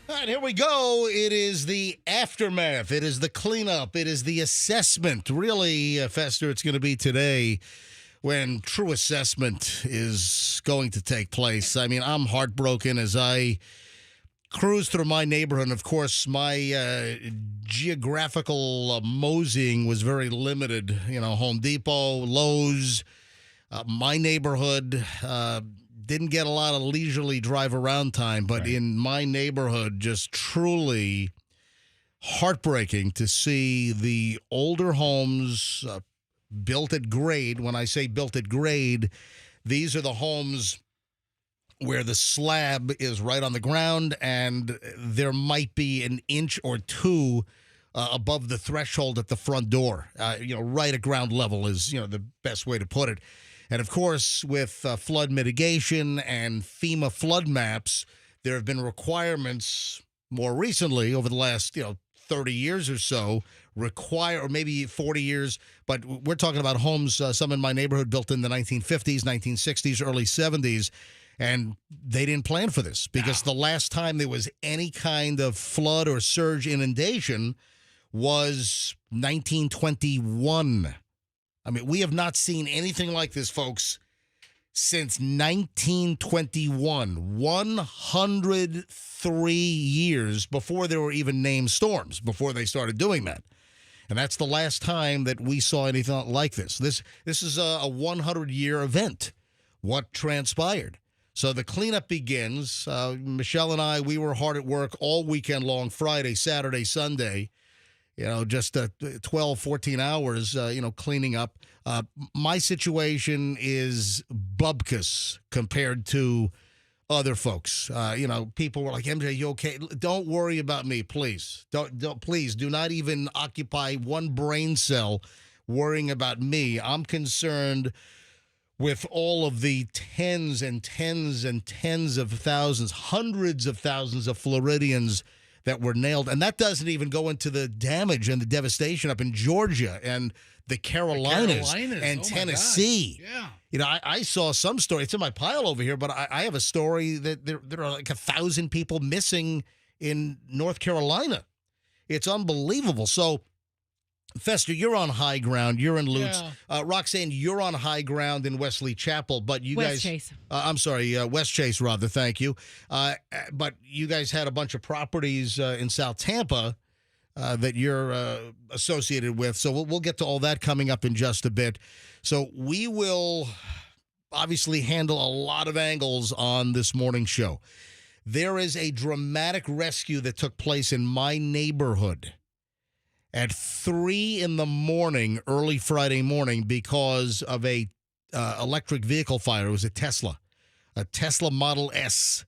All right, here we go. It is the aftermath. It is the cleanup. It is the assessment. Really, Fester, it's going to be today when true assessment is going to take place. I mean, I'm heartbroken as I cruise through my neighborhood. And of course, my geographical moseying was very limited. You know, Home Depot, Lowe's, my neighborhood. Didn't get a lot of leisurely drive around time, but in my neighborhood, just truly heartbreaking to see the older homes built at grade. When I say built at grade, these are the homes where the slab is right on the ground and there might be an inch or two above the threshold at the front door. Right at ground level is, the best way to put it. And, of course, with flood mitigation and FEMA flood maps, there have been requirements more recently over the last, 30 years or so, or maybe 40 years. But we're talking about homes, some in my neighborhood built in the 1950s, 1960s, early 70s. And they didn't plan for this because the last time there was any kind of flood or surge inundation was 1921. I mean, we have not seen anything like this, folks, since 1921. 103 years before there were even named storms, before they started doing that. And that's the last time that we saw anything like this. This is a 100-year event, what transpired. So the cleanup begins. Michelle and I, we were hard at work all weekend long, Friday, Saturday, Sunday. just 12, 14 hours, cleaning up. My situation is bubkus compared to other folks. People were like, MJ, you okay? Don't worry about me, please. Please do not even occupy one brain cell worrying about me. I'm concerned with all of the tens and tens and tens of thousands, hundreds of thousands of Floridians that were nailed. And that doesn't even go into the damage and the devastation up in Georgia and the Carolinas and Tennessee. Yeah. I saw some story. It's in my pile over here, but I have a story that there are like 1,000 people missing in North Carolina. It's unbelievable. So, Fester, you're on high ground. You're in Lutz. Yeah. Roxanne, you're on high ground in Wesley Chapel, but you guys... Chase. I'm sorry, West Chase, rather. Thank you. But you guys had a bunch of properties in South Tampa that you're associated with. So we'll get to all that coming up in just a bit. So we will obviously handle a lot of angles on this morning's show. There is a dramatic rescue that took place in my neighborhood at 3 in the morning, early Friday morning, because of a electric vehicle fire. It was a Tesla. A Tesla Model S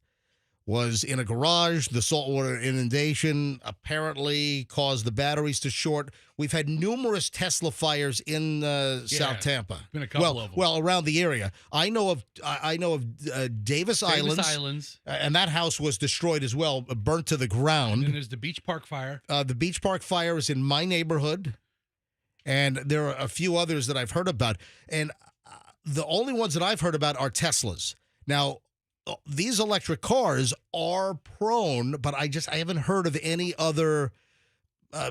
was in a garage. The saltwater inundation apparently caused the batteries to short. We've had numerous Tesla fires in South Tampa. Been a couple of them. Well, around the area. I know of Davis Islands. And that house was destroyed as well, burnt to the ground. And then there's the Beach Park fire. The Beach Park fire is in my neighborhood, and there are a few others that I've heard about. And the only ones that I've heard about are Teslas. Now, these electric cars are prone, but I haven't heard of any other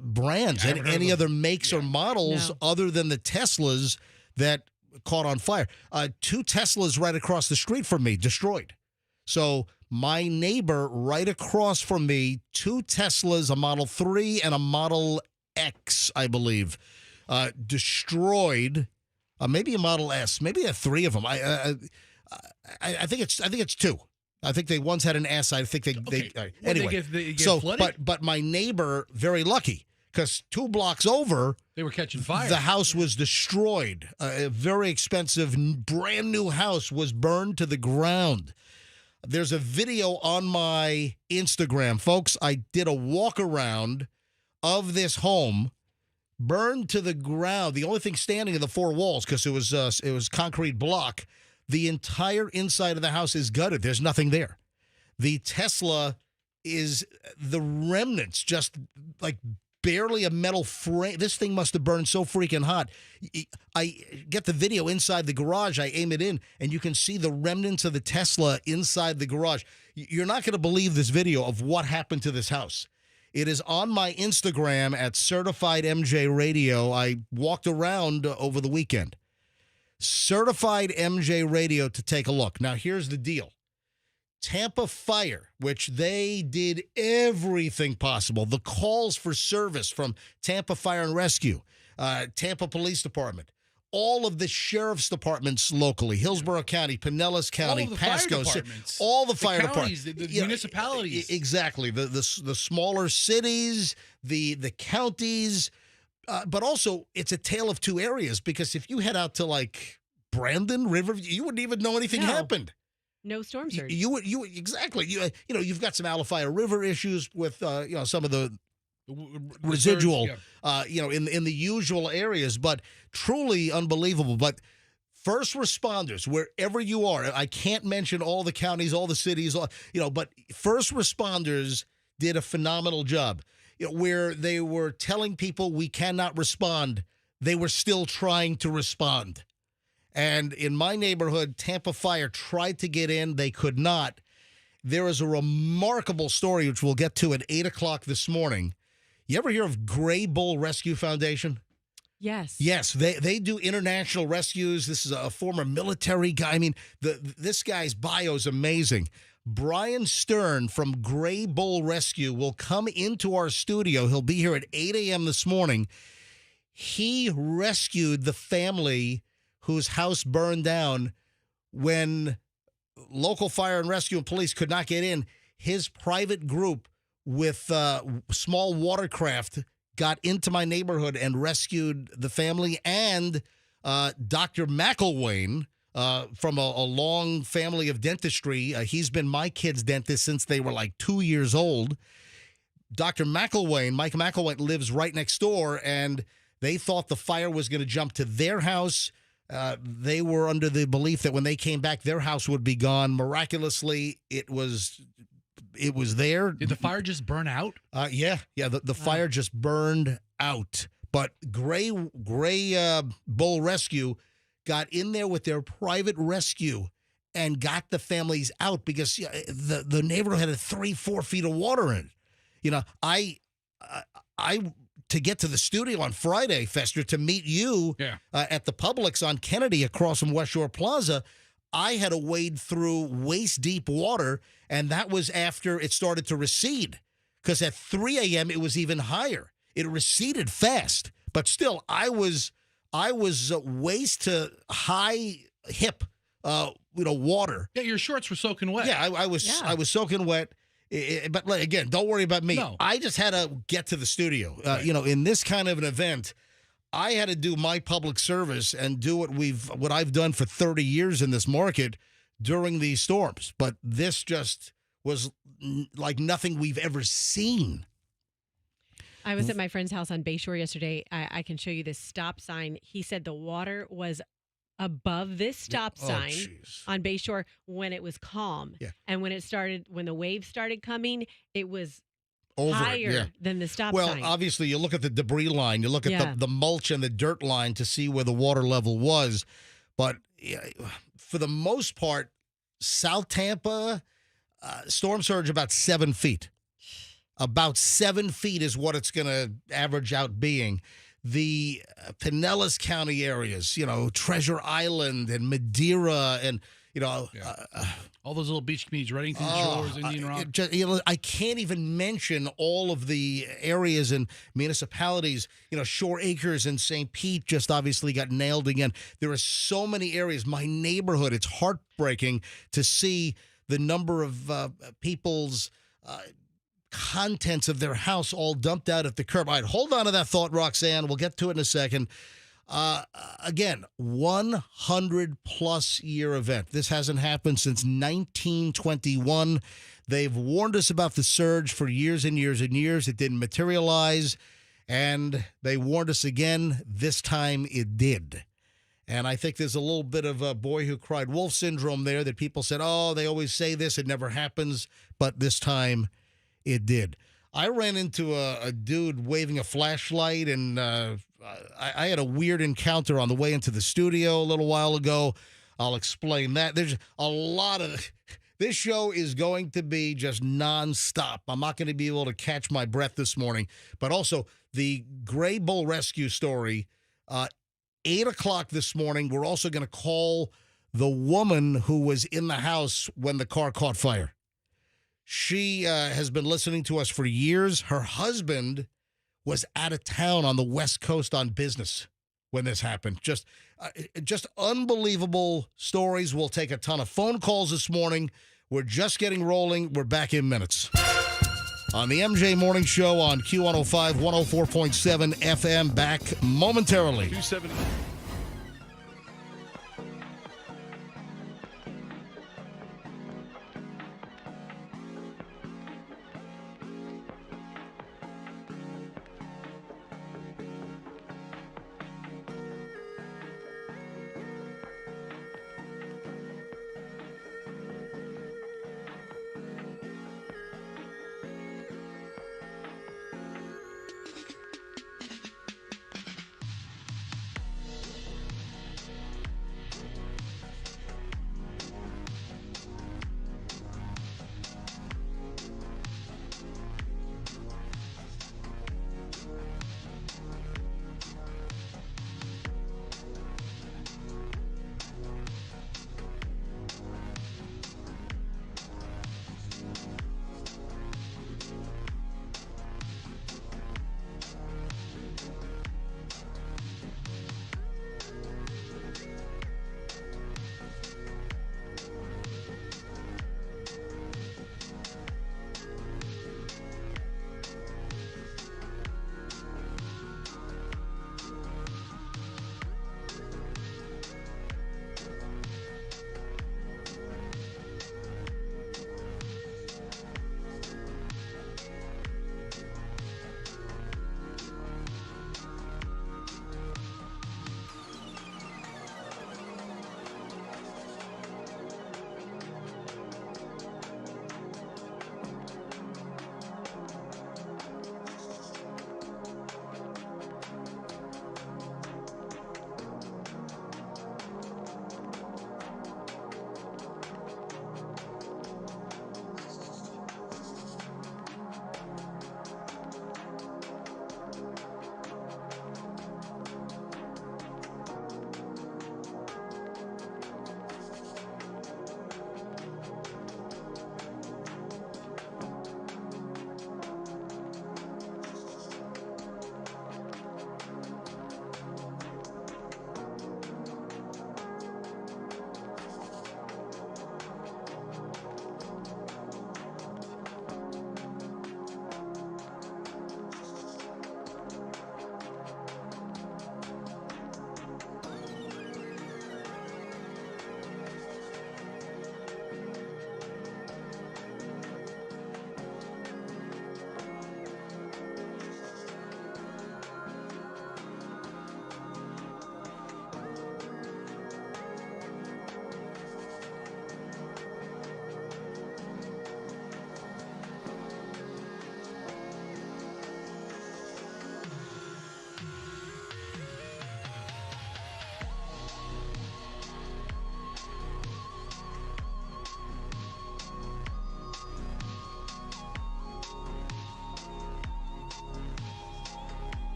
brands, any other makes or models other than the Teslas that caught on fire. 2 Teslas right across the street from me destroyed. So my neighbor right across from me, 2 Teslas, a Model 3 and a Model X, I believe, destroyed. Maybe a Model S, maybe 3 of them. I think it's 2. I think they once had an S. I think anyway. They get so, flooded? but my neighbor, very lucky, because 2 blocks over, they were catching fire. The house was destroyed. A very expensive, brand new house was burned to the ground. There's a video on my Instagram, folks. I did a walk around of this home, burned to the ground. The only thing standing in the 4 walls, because it was concrete block. The entire inside of the house is gutted. There's nothing there. The Tesla is the remnants, just like barely a metal frame. This thing must have burned so freaking hot. I get the video inside the garage. I aim it in, and you can see the remnants of the Tesla inside the garage. You're not going to believe this video of what happened to this house. It is on my Instagram at Certified MJ Radio. I walked around over the weekend. Certified MJ Radio to take a look. Now, here's the deal. Tampa Fire, which they did everything possible. The calls for service from Tampa Fire and Rescue, Tampa Police Department, all of the sheriff's departments locally, Hillsborough County, Pinellas County, Pasco, all the fire departments, the municipalities. Exactly. The smaller cities, the counties. But also, it's a tale of 2 areas, because if you head out to like Brandon, Riverview, you wouldn't even know anything happened. No storm surge. You exactly. You've got some Alafaya River issues with some of the residual in the usual areas, but truly unbelievable. But first responders, wherever you are, I can't mention all the counties, all the cities, but first responders did a phenomenal job. Where they were telling people we cannot respond, they were still trying to respond. And in my neighborhood, Tampa Fire tried to get in. They could not. There is a remarkable story, which we'll get to at 8 o'clock this morning. You ever hear of Gray Bull Rescue Foundation? Yes. Yes, they do international rescues. This is a former military guy. I mean, this guy's bio is amazing. Brian Stern from Gray Bull Rescue will come into our studio. He'll be here at 8 a.m. this morning. He rescued the family whose house burned down when local fire and rescue and police could not get in. His private group with small watercraft got into my neighborhood and rescued the family and Dr. McElwain from a long family of dentistry. He's been my kid's dentist since they were like 2 years old. Dr. McElwain, Mike McElwain, lives right next door, and they thought the fire was going to jump to their house. They were under the belief that when they came back, their house would be gone. Miraculously, it was there. Did the fire just burn out? Yeah. The fire just burned out. But Gray Bull Rescue got in there with their private rescue and got the families out because the neighborhood had 3-4 feet of water in it. You know, I to get to the studio on Friday, Fester, to meet you at the Publix on Kennedy across from West Shore Plaza, I had to wade through waist-deep water, and that was after it started to recede. Because at 3 a.m., it was even higher. It receded fast. But still, I was waist to high hip, water. Yeah, your shorts were soaking wet. Yeah, I was soaking wet. But again, don't worry about me. No. I just had to get to the studio. In this kind of an event, I had to do my public service and do what I've done for 30 years in this market during these storms. But this just was like nothing we've ever seen. I was at my friend's house on Bayshore yesterday. I can show you this stop sign. He said the water was above this stop sign on Bayshore when it was calm. Yeah. And when the waves started coming, it was Over higher than the stop sign. Well, obviously, you look at the debris line, you look at the mulch and the dirt line to see where the water level was. But for the most part, South Tampa, storm surge about 7 feet. About 7 feet is what it's going to average out being. The Pinellas County areas, Treasure Island and Madeira and, all those little beach communities, Reddington Shores, Indian Rock. I can't even mention all of the areas and municipalities. Shore Acres and St. Pete just obviously got nailed again. There are so many areas. My neighborhood, it's heartbreaking to see the number of people's contents of their house all dumped out at the curb. All right, hold on to that thought, Roxanne. We'll get to it in a second. Again, 100-plus year event. This hasn't happened since 1921. They've warned us about the surge for years and years and years. It didn't materialize, and they warned us again. This time it did. And I think there's a little bit of a boy who cried wolf syndrome there that people said, they always say this, it never happens, but this time it did. I ran into a dude waving a flashlight, and I had a weird encounter on the way into the studio a little while ago. I'll explain that. There's a lot of... This show is going to be just nonstop. I'm not going to be able to catch my breath this morning. But also, the Gray Bull Rescue story, 8 o'clock this morning, we're also going to call the woman who was in the house when the car caught fire. She has been listening to us for years. Her husband was out of town on the West Coast on business when this happened. Just unbelievable stories. We'll take a ton of phone calls this morning. We're just getting rolling. We're back in minutes. On the MJ Morning Show on Q105, 104.7 FM. Back momentarily. 270.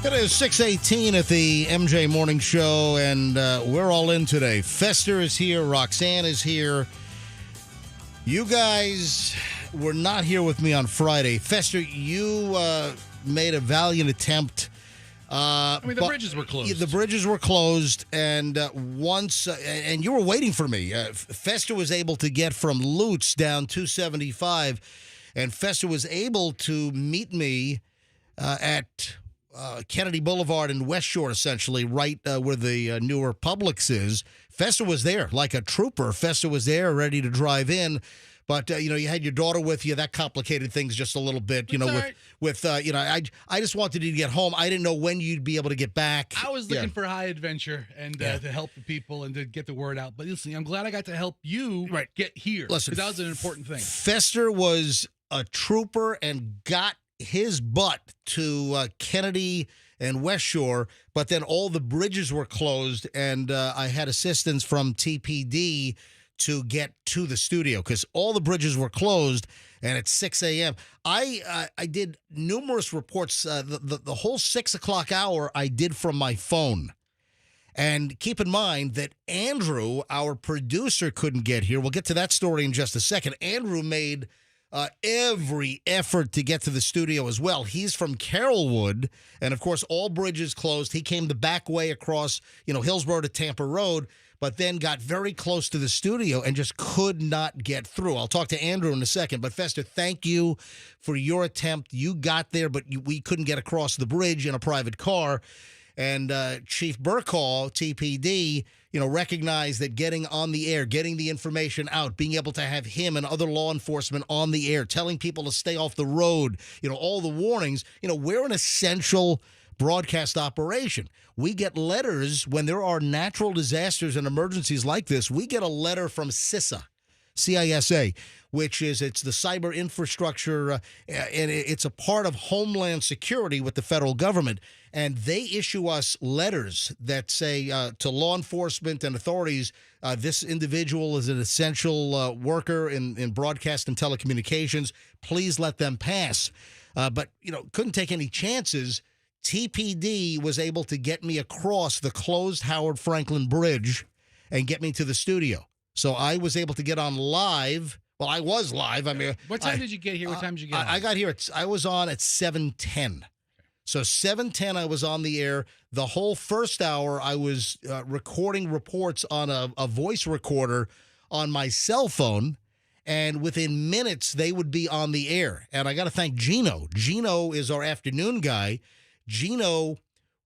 It is 6:18 at the MJ Morning Show, and we're all in today. Fester is here. Roxanne is here. You guys were not here with me on Friday. Fester, you made a valiant attempt. The bridges were closed. The bridges were closed, and and you were waiting for me. Fester was able to get from Lutz down 275, and Fester was able to meet me at Kennedy Boulevard in West Shore, essentially, right where the newer Publix is. Fester was there like a trooper. Fester was there, ready to drive in. But, you had your daughter with you. That complicated things just a little bit, I just wanted you to get home. I didn't know when you'd be able to get back. I was looking for high adventure and to help the people and to get the word out. But listen, I'm glad I got to help you get here. Listen, because that was an important thing. Fester was a trooper and got his butt to Kennedy and West Shore, but then all the bridges were closed, and I had assistance from TPD to get to the studio because all the bridges were closed, and it's 6 a.m. I did numerous reports. The whole 6 o'clock hour I did from my phone. And keep in mind that Andrew, our producer, couldn't get here. We'll get to that story in just a second. Andrew made every effort to get to the studio as well. He's from Carrollwood, and of course, all bridges closed. He came the back way across, Hillsborough to Tampa Road, but then got very close to the studio and just could not get through. I'll talk to Andrew in a second, but Fester, thank you for your attempt. You got there, but we couldn't get across the bridge in a private car. And Chief Burkall, TPD, recognized that getting on the air, getting the information out, being able to have him and other law enforcement on the air, telling people to stay off the road, all the warnings, we're an essential broadcast operation. We get letters when there are natural disasters and emergencies like this. We get a letter from CISA, CISA, it's the cyber infrastructure, and it's a part of Homeland Security with the federal government. And they issue us letters that say to law enforcement and authorities, this individual is an essential worker in broadcast and telecommunications. Please let them pass. But couldn't take any chances. TPD was able to get me across the closed Howard Franklin Bridge and get me to the studio. So I was able to get on live. Well, I was live. What time did you get here? What time did you get on? I got here. I was on at 7:10. So 7:10, I was on the air. The whole first hour, I was recording reports on a voice recorder on my cell phone. and within minutes, they would be on the air. And I got to thank Gino. Gino is our afternoon guy. Gino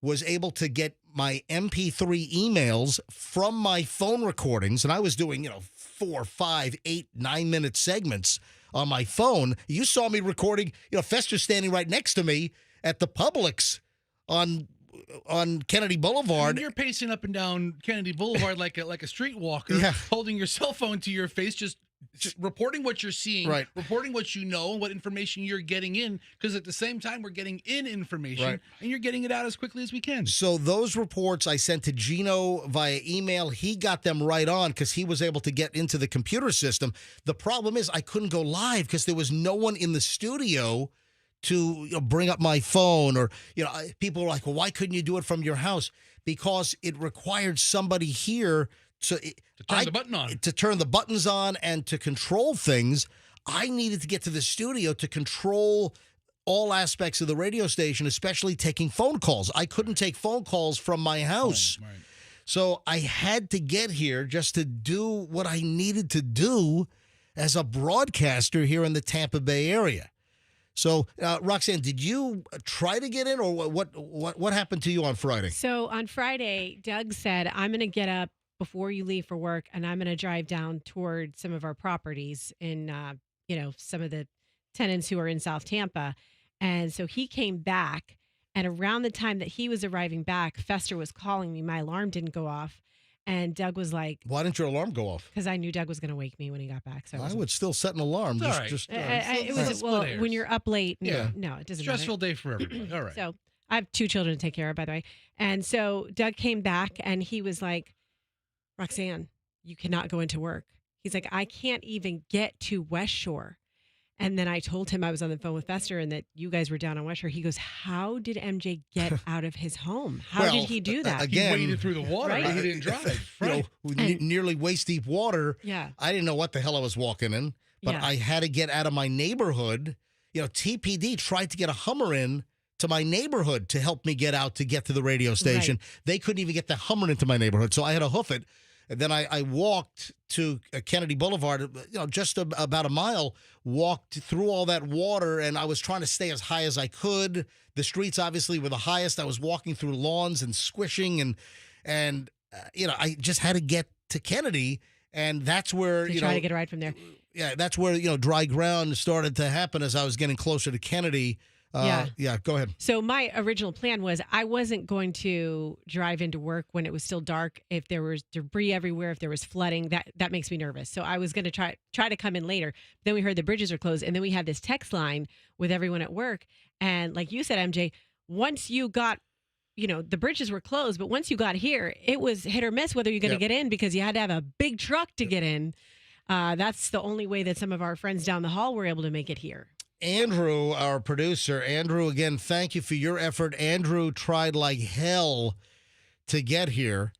was able to get my MP3 emails from my phone recordings, and I was doing, 4, 5, 8, 9-minute segments on my phone. You saw me recording, Fester standing right next to me at the Publix on Kennedy Boulevard. And you're pacing up and down Kennedy Boulevard like a streetwalker, holding your cell phone to your face, just reporting what you're seeing, reporting what you know, and what information you're getting in, because at the same time, we're getting in information, and you're getting it out as quickly as we can. So those reports I sent to Gino via email. He got them right on because he was able to get into the computer system. The problem is I couldn't go live because there was no one in the studio to bring up my phone, or people were like, well, why couldn't you do it from your house? Because it required somebody here to turn the button on, to turn the buttons on, and to control things. I needed to get to the studio to control all aspects of the radio station, especially taking phone calls. I couldn't take phone calls from my house. Oh, right. So I had to get here just to do what I needed to do as a broadcaster here in the Tampa Bay area. So, Roxanne, did you try to get in, or what happened to you on Friday? So on Friday, Doug said, I'm going to get up before you leave for work, and I'm going to drive down toward some of our properties in, some of the tenants who are in South Tampa. And so he came back, and around the time that he was arriving back, Fester was calling me. My alarm didn't go off. And Doug was like, why didn't your alarm go off? Because I knew Doug was going to wake me when he got back. So I would still set an alarm. It was when you're up late. No, it doesn't Stressful matter. day for everybody. All right. So I have 2 children to take care of, by the way. And so Doug came back, and he was like, Roxanne, you cannot go into work. He's like, I can't even get to West Shore. And then I told him I was on the phone with Fester and that you guys were down on West Shore. He goes, how did MJ get out of his home? How did he do that? Again, he waded through the water. Right? He didn't drive. Nearly waist-deep water. Yeah. I didn't know what the hell I was walking in, but I had to get out of my neighborhood. TPD tried to get a Hummer in to my neighborhood to help me get out to get to the radio station. Right. They couldn't even get the Hummer into my neighborhood, so I had to hoof it. And then I walked to Kennedy Boulevard, just about a mile, walked through all that water, and I was trying to stay as high as I could. The streets obviously were the highest. I was walking through lawns and squishing, and I just had to get to Kennedy, and that's where try to get a ride from there. Yeah, that's where dry ground started to happen as I was getting closer to Kennedy. Go ahead. So my original plan was I wasn't going to drive into work when it was still dark. If there was debris everywhere, if there was flooding, that makes me nervous. So I was going to try to come in later. Then we heard the bridges are closed, and then we had this text line with everyone at work. And like you said, MJ, once you got, the bridges were closed, but once you got here, it was hit or miss whether you're going to get in, because you had to have a big truck to get in. That's the only way that some of our friends down the hall were able to make it here. Andrew, our producer, again, thank you for your effort. Andrew tried like hell to get here,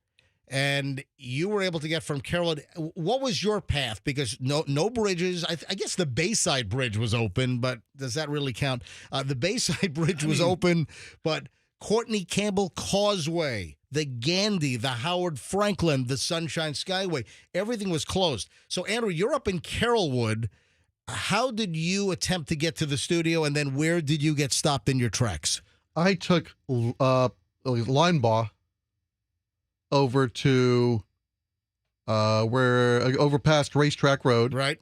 and you were able to get from Carrollwood. What was your path? Because no bridges. I guess the Bayside Bridge was open, but does that really count? The Bayside Bridge was open, but Courtney Campbell Causeway, the Gandy, the Howard Franklin, the Sunshine Skyway, everything was closed. So, Andrew, you're up in Carrollwood. How did you attempt to get to the studio, and then where did you get stopped in your tracks? I took Linebaugh over to over past Racetrack Road. Right.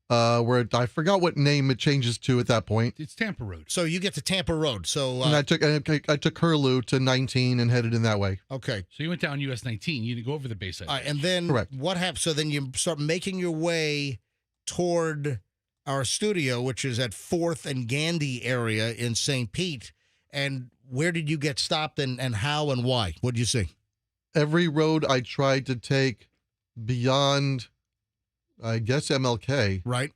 Where I forgot what name it changes to at that point. It's Tampa Road. So you get to Tampa Road. So and I took Curlew to 19 and headed in that way. Okay. So you went down US 19. You didn't go over the Bayside. And then correct. What happened? So then you start making your way toward our studio, which is at 4th and Gandy area in St. Pete. And where did you get stopped, and how and why? What did you see? Every road I tried to take beyond, I guess, MLK, right,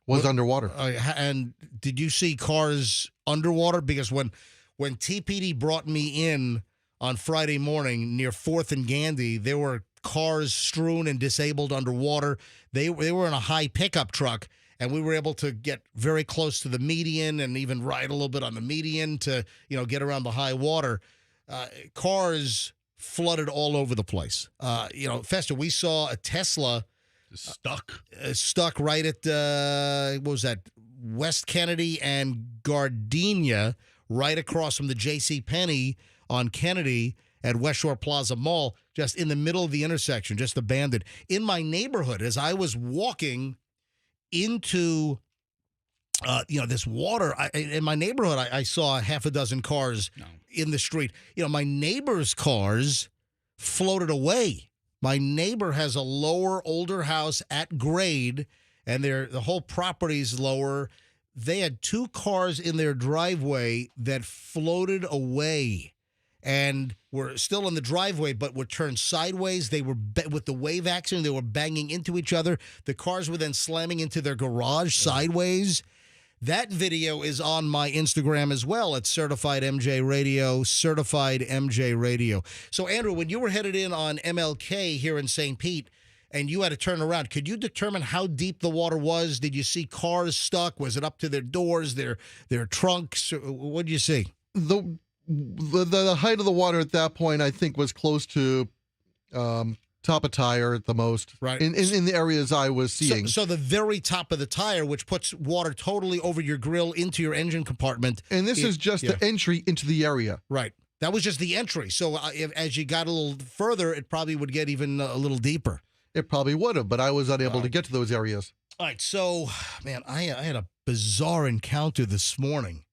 was underwater. And did you see cars underwater? Because when TPD brought me in on Friday morning near 4th and Gandy, there were cars strewn and disabled underwater. They were in a high pickup truck, and we were able to get very close to the median and even ride a little bit on the median to get around the high water. Cars flooded all over the place. Fester, we saw a Tesla Stuck right at, what was that, West Kennedy and Gardenia, right across from the J.C. Penney on Kennedy at West Shore Plaza Mall, just in the middle of the intersection, just abandoned. In my neighborhood, as I was walking into this water, in my neighborhood, I saw half a dozen cars in the street. My neighbor's cars floated away. My neighbor has a lower, older house at grade, and the whole property's lower. They had 2 cars in their driveway that floated away and were still in the driveway, but were turned sideways. They were, with the wave action, they were banging into each other. The cars were then slamming into their garage sideways. That video is on my Instagram as well. It's Certified MJ Radio, Certified MJ Radio. So, Andrew, when you were headed in on MLK here in St. Pete and you had to turn around, could you determine how deep the water was? Did you see cars stuck? Was it up to their doors, their trunks? What did you see? The height of the water at that point, I think, was close to top of tire at the most, right? In the areas I was seeing. So the very top of the tire, which puts water totally over your grill into your engine compartment. And this is just the entry into the area. Right. That was just the entry. So as you got a little further, it probably would get even a little deeper. It probably would have, but I was unable to get to those areas. All right. So, man, I had a bizarre encounter this morning.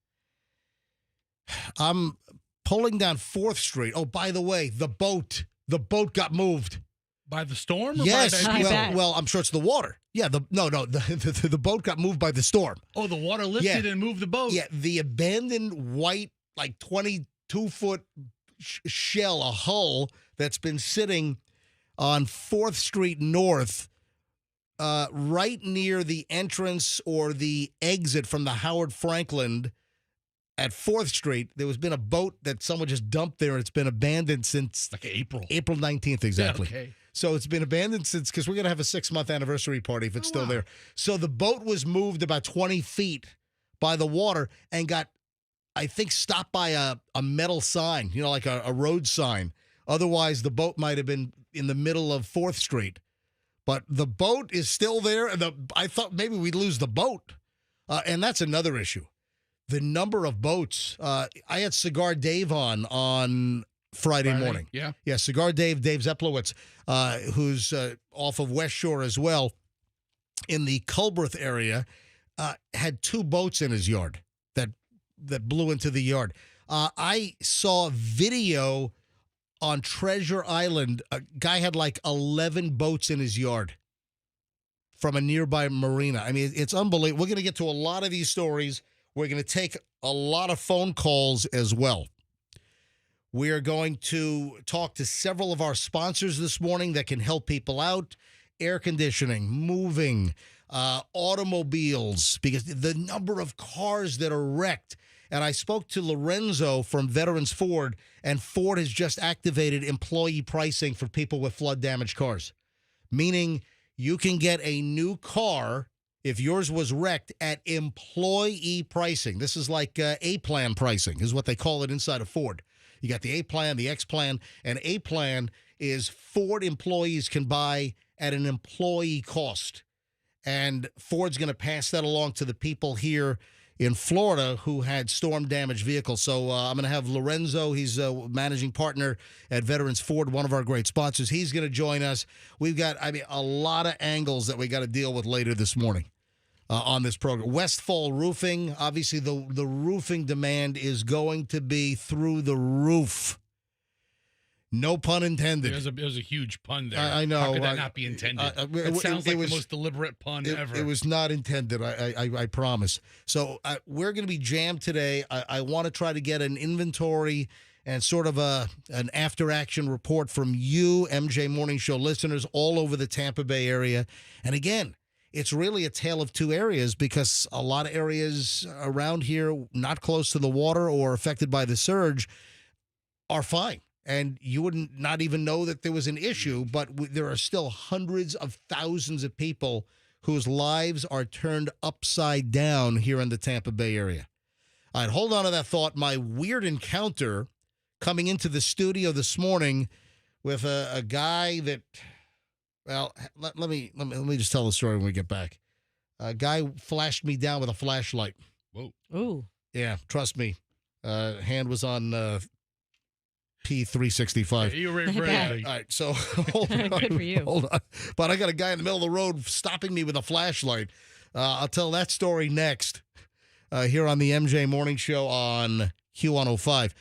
I'm pulling down 4th Street. Oh, by the way, the boat got moved. By the storm? Or yes. By well, I'm sure it's the water. Yeah. The boat got moved by the storm. Oh, the water lifted and moved the boat. Yeah. The abandoned white, like 22-foot shell, a hull that's been sitting on 4th Street North, right near the entrance or the exit from the Howard Franklin at 4th Street. There has been a boat that someone just dumped there, and it's been abandoned since like April 19th, exactly. Yeah, okay. So it's been abandoned since, because we're going to have a 6-month anniversary party if it's still there. So the boat was moved about 20 feet by the water and got, I think, stopped by a metal sign, like a road sign. Otherwise, the boat might have been in the middle of 4th Street. But the boat is still there. And I thought maybe we'd lose the boat. And that's another issue. The number of boats. I had Cigar Dave on Friday morning. Yeah. Yeah, Cigar Dave Zeplowitz, who's off of West Shore as well, in the Culbreth area, had 2 boats in his yard that blew into the yard. I saw video on Treasure Island. A guy had like 11 boats in his yard from a nearby marina. I mean, it's unbelievable. We're going to get to a lot of these stories. We're going to take a lot of phone calls as well. We are going to talk to several of our sponsors this morning that can help people out. Air conditioning, moving, automobiles, because the number of cars that are wrecked. And I spoke to Lorenzo from Veterans Ford, and Ford has just activated employee pricing for people with flood-damaged cars, meaning you can get a new car if yours was wrecked at employee pricing. This is like A-plan pricing is what they call it inside of Ford. You got the A-plan, the X-plan, and A-plan is Ford employees can buy at an employee cost. And Ford's going to pass that along to the people here in Florida who had storm-damaged vehicles. So I'm going to have Lorenzo. He's a managing partner at Veterans Ford, one of our great sponsors. He's going to join us. We've got, a lot of angles that we got to deal with later this morning on this program. Westfall Roofing, obviously the roofing demand is going to be through the roof. No pun intended. There's a huge pun there. I know. How could that not be intended? It sounds like the most deliberate pun ever. It was not intended, I promise. So we're going to be jammed today. I want to try to get an inventory and sort of an after-action report from you, MJ Morning Show listeners, all over the Tampa Bay area. And again, it's really a tale of two areas because a lot of areas around here not close to the water or affected by the surge are fine. And you wouldn't not even know that there was an issue, but there are still hundreds of thousands of people whose lives are turned upside down here in the Tampa Bay area. All right, hold on to that thought. My weird encounter coming into the studio this morning with a guy that Well, let me just tell the story when we get back. A guy flashed me down with a flashlight. Whoa. Ooh. Yeah, trust me. Hand was on P365. Yeah, you were Not bad. ready. All right, so hold on. Good for you. Hold on. But I got a guy in the middle of the road stopping me with a flashlight. I'll tell that story next here on the MJ Morning Show on Q105.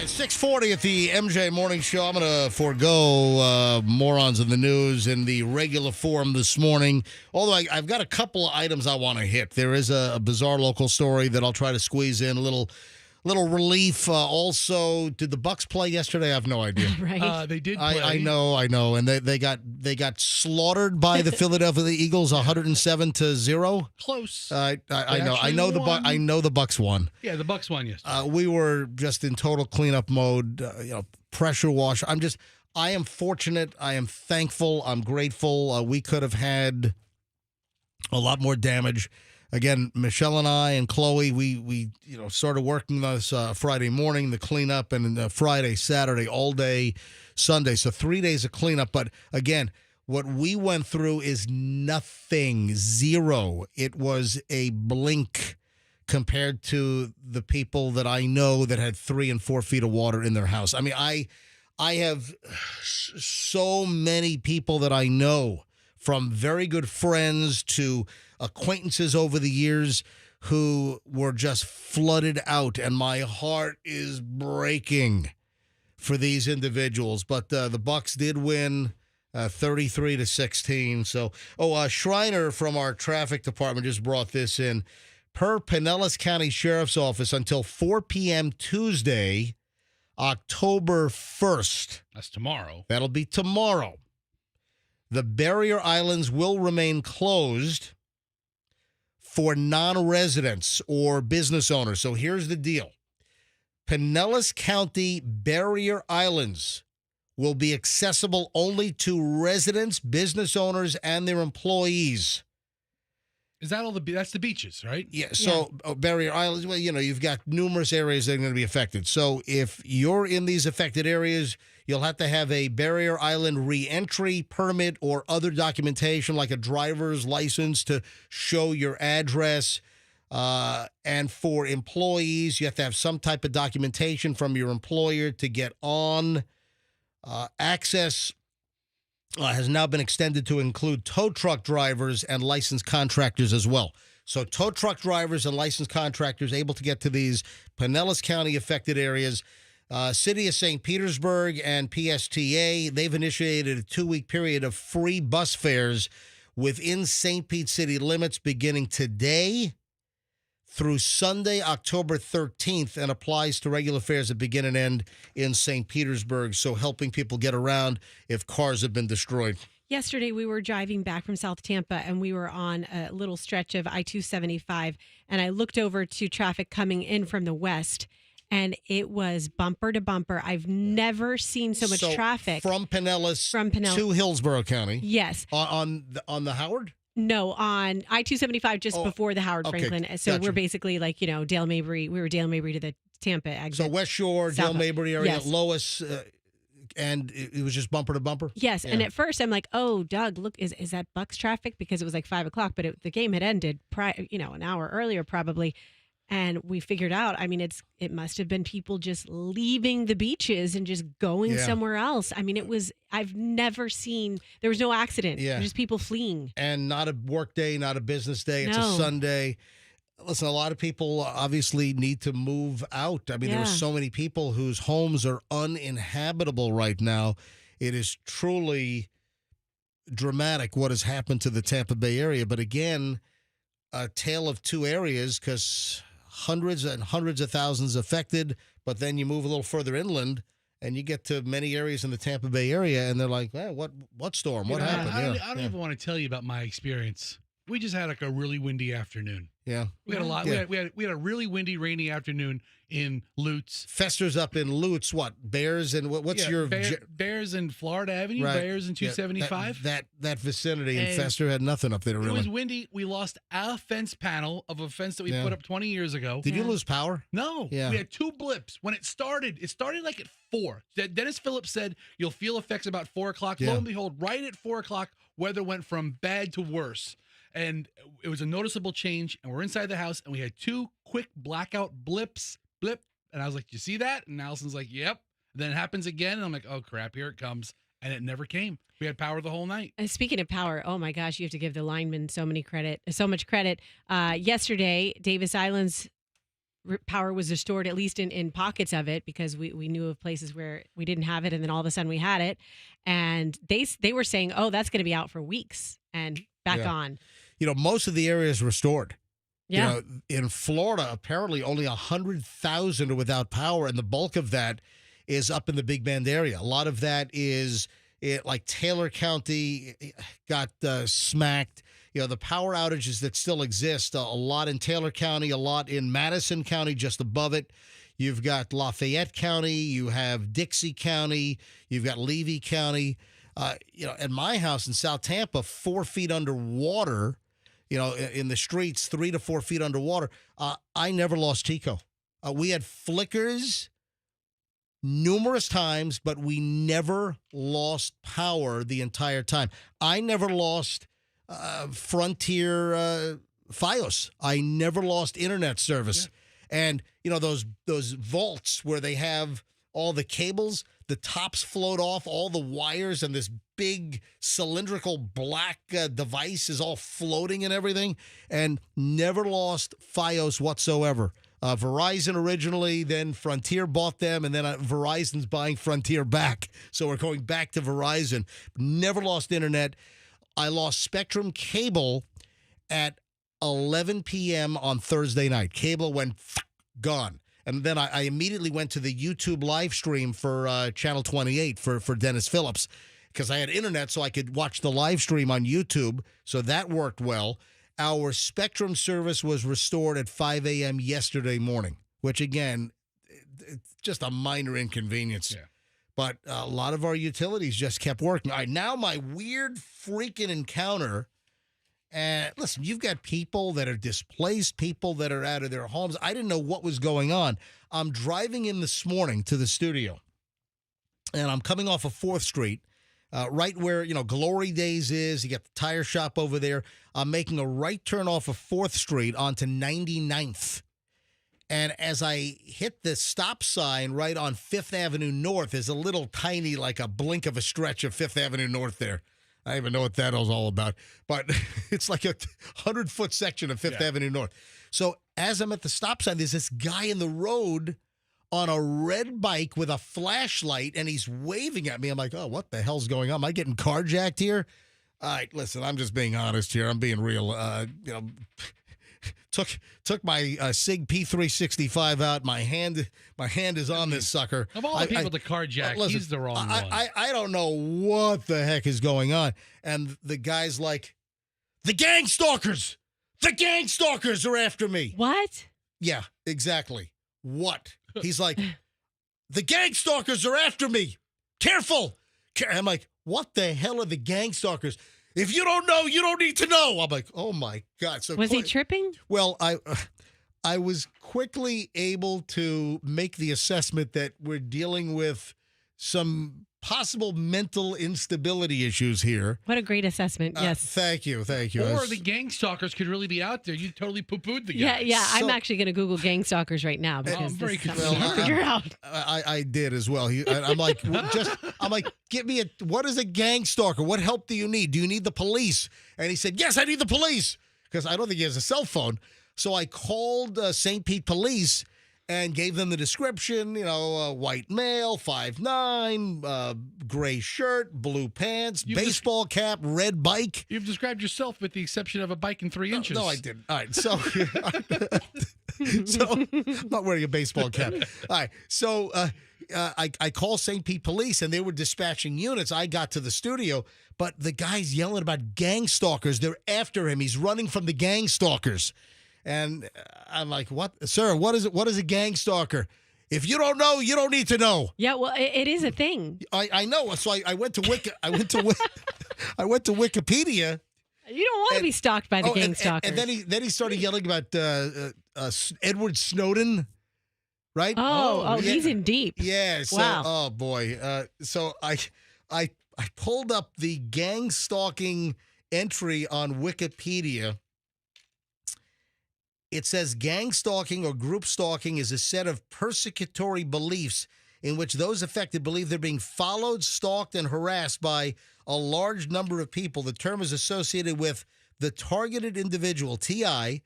6:40 at the MJ Morning Show. I'm going to forego morons in the news in the regular form this morning, although I've got a couple of items I want to hit. There is a bizarre local story that I'll try to squeeze in, a little relief. Also, did the Bucks play yesterday? I have no idea. Right. They did play. I know. And they got slaughtered by the Philadelphia Eagles 107-0. Close. I know. I know the Bucks won. Yeah, the Bucks won yesterday. We were just in total cleanup mode, pressure wash. I am fortunate. I am thankful. I'm grateful. We could have had a lot more damage. Again, Michelle and I and Chloe, we started working this Friday morning, the cleanup, and Friday, Saturday, all day, Sunday. So 3 days of cleanup. But again, what we went through is nothing, zero. It was a blink compared to the people that I know that had 3 and 4 feet of water in their house. I mean, I have so many people that I know, from very good friends to acquaintances over the years, who were just flooded out, and my heart is breaking for these individuals. But the Bucks did win 33-16. So, Schreiner from our traffic department just brought this in. Per Pinellas County Sheriff's Office, until 4 p.m. Tuesday, October 1st. That's tomorrow. That'll be tomorrow. The barrier islands will remain closed for non-residents or business owners. So here's the deal. Pinellas County barrier islands will be accessible only to residents, business owners, and their employees. Is that all that's the beaches, right? Yeah. So barrier islands, well, you've got numerous areas that are going to be affected. So if you're in these affected areas, you'll have to have a barrier island re-entry permit or other documentation like a driver's license to show your address. And for employees, you have to have some type of documentation from your employer to get on. Access has now been extended to include tow truck drivers and licensed contractors as well. So tow truck drivers and licensed contractors able to get to these Pinellas County affected areas. City of St. Petersburg and PSTA, they've initiated a 2-week period of free bus fares within St. Pete city limits beginning today through Sunday, October 13th, and applies to regular fares that begin and end in St. Petersburg, so helping people get around if cars have been destroyed. Yesterday, we were driving back from South Tampa, and we were on a little stretch of I-275, and I looked over to traffic coming in from the west, and it was bumper to bumper. I've never seen so much traffic. From Pinellas to Hillsborough County? Yes. On the Howard? No, on I-275 just before the Howard Franklin. So gotcha. We're basically like, Dale Mabry. We were Dale Mabry to the Tampa exit. So West Shore, Dale Mabry area, yes. Lois, and it was just bumper to bumper? Yes, yeah. And at first I'm like, oh, Doug, look, is that Bucks traffic? Because it was like 5 o'clock, but the game had ended, an hour earlier probably. And we figured out, it must have been people just leaving the beaches and just going somewhere else. I've never seen, there was no accident. Yeah. Just people fleeing. And not a work day, not a business day. It's a Sunday. Listen, a lot of people obviously need to move out. There are so many people whose homes are uninhabitable right now. It is truly dramatic what has happened to the Tampa Bay area. But again, a tale of two areas because hundreds and hundreds of thousands affected, but then you move a little further inland and you get to many areas in the Tampa Bay area and they're like, what storm? What happened? I don't even want to tell you about my experience. We just had like a really windy afternoon. Yeah. We had a lot. Yeah. We had a really windy, rainy afternoon in Lutz. Fester's up in Lutz. What? Bears and what's your Bears in Florida Avenue? Right. Bears in 275. That vicinity in Fester had nothing up there really. It was windy. We lost a fence panel of a fence that we put up 20 years ago. Did you lose power? No. Yeah. We had 2 blips. When it started like at 4. Dennis Phillips said you'll feel effects about 4 o'clock. Lo and behold, right at 4 o'clock, weather went from bad to worse. And it was a noticeable change, and we're inside the house, and we had 2 quick blackout blip. And I was like, you see that? And Allison's like, yep. And then it happens again, and I'm like, oh, crap, here it comes. And it never came. We had power the whole night. And speaking of power, oh, my gosh, you have to give the linemen so much credit. Yesterday, Davis Island's power was restored, at least in pockets of it, because we knew of places where we didn't have it, and then all of a sudden we had it. And they were saying, oh, that's going to be out for weeks, and back on. Most of the area is restored. Yeah. In Florida, apparently only 100,000 are without power, and the bulk of that is up in the Big Bend area. A lot of that is like Taylor County got smacked. The power outages that still exist, a lot in Taylor County, a lot in Madison County, just above it. You've got Lafayette County, you have Dixie County, you've got Levy County. At my house in South Tampa, 4 feet underwater. In the streets, 3 to 4 feet underwater. I never lost Tico. We had flickers numerous times, but we never lost power the entire time. I never lost Frontier Fios. I never lost internet service. Yeah. And, those vaults where they have all the cables, the tops float off, all the wires, and this big cylindrical black device is all floating and everything, and never lost Fios whatsoever. Verizon originally, then Frontier bought them, and then Verizon's buying Frontier back. So we're going back to Verizon. Never lost internet. I lost Spectrum cable at 11 p.m. on Thursday night. Cable went gone. And then I immediately went to the YouTube live stream for Channel 28 for Dennis Phillips because I had internet so I could watch the live stream on YouTube. So that worked well. Our Spectrum service was restored at 5 a.m. yesterday morning, which, again, it's just a minor inconvenience. Yeah. But a lot of our utilities just kept working. All right, now my weird freaking encounter. And listen, you've got people that are displaced, people that are out of their homes. I didn't know what was going on. I'm driving in this morning to the studio, and I'm coming off of 4th Street, right where, Glory Days is. You got the tire shop over there. I'm making a right turn off of 4th Street onto 99th. And as I hit the stop sign right on 5th Avenue North, there's a little tiny, like a blink of a stretch of 5th Avenue North there. I don't even know what that was all about. But it's like a 100-foot section of 5th Avenue North. So as I'm at the stop sign, there's this guy in the road on a red bike with a flashlight, and he's waving at me. I'm like, oh, what the hell's going on? Am I getting carjacked here? All right, listen, I'm just being honest here. I'm being real. Took my SIG P365 out. My hand is on this sucker. Of all the people to carjack, listen, he's the wrong one. I don't know what the heck is going on. And the guy's like, the gang stalkers are after me. What? Yeah, exactly. What? He's like, the gang stalkers are after me. Careful. I'm like, what the hell are the gang stalkers? If you don't know, you don't need to know. I'm like, oh my God. So was he tripping? Well, I was quickly able to make the assessment that we're dealing with some possible mental instability issues here. What a great assessment. Yes. Thank you. Or the gang stalkers could really be out there. You totally poo-pooed the guy. Yeah. So, I'm actually going to Google gang stalkers right now because I'm very confused. Figure out. I did as well. I'm like, give me what is a gang stalker? What help do you need? Do you need the police? And he said, yes, I need the police, because I don't think he has a cell phone. So I called St. Pete Police and gave them the description, white male, 5'9", gray shirt, blue pants, baseball cap, red bike. You've described yourself with the exception of a bike in 3 inches. No, I didn't. All right, so I'm not wearing a baseball cap. All right, so I call St. Pete Police, and they were dispatching units. I got to the studio, but the guy's yelling about gang stalkers. They're after him. He's running from the gang stalkers. And I'm like, what, sir, what is it? What is a gang stalker? If you don't know, you don't need to know. Yeah, well, it is a thing. I know. So I went to I went to Wikipedia. You don't want to be stalked by the gang stalkers. And then he started yelling about Edward Snowden, right? Oh, yeah. He's in deep. Yeah. So, wow. Oh boy. So I pulled up the gang stalking entry on Wikipedia. It says gang stalking or group stalking is a set of persecutory beliefs in which those affected believe they're being followed, stalked, and harassed by a large number of people. The term is associated with the targeted individual, TI,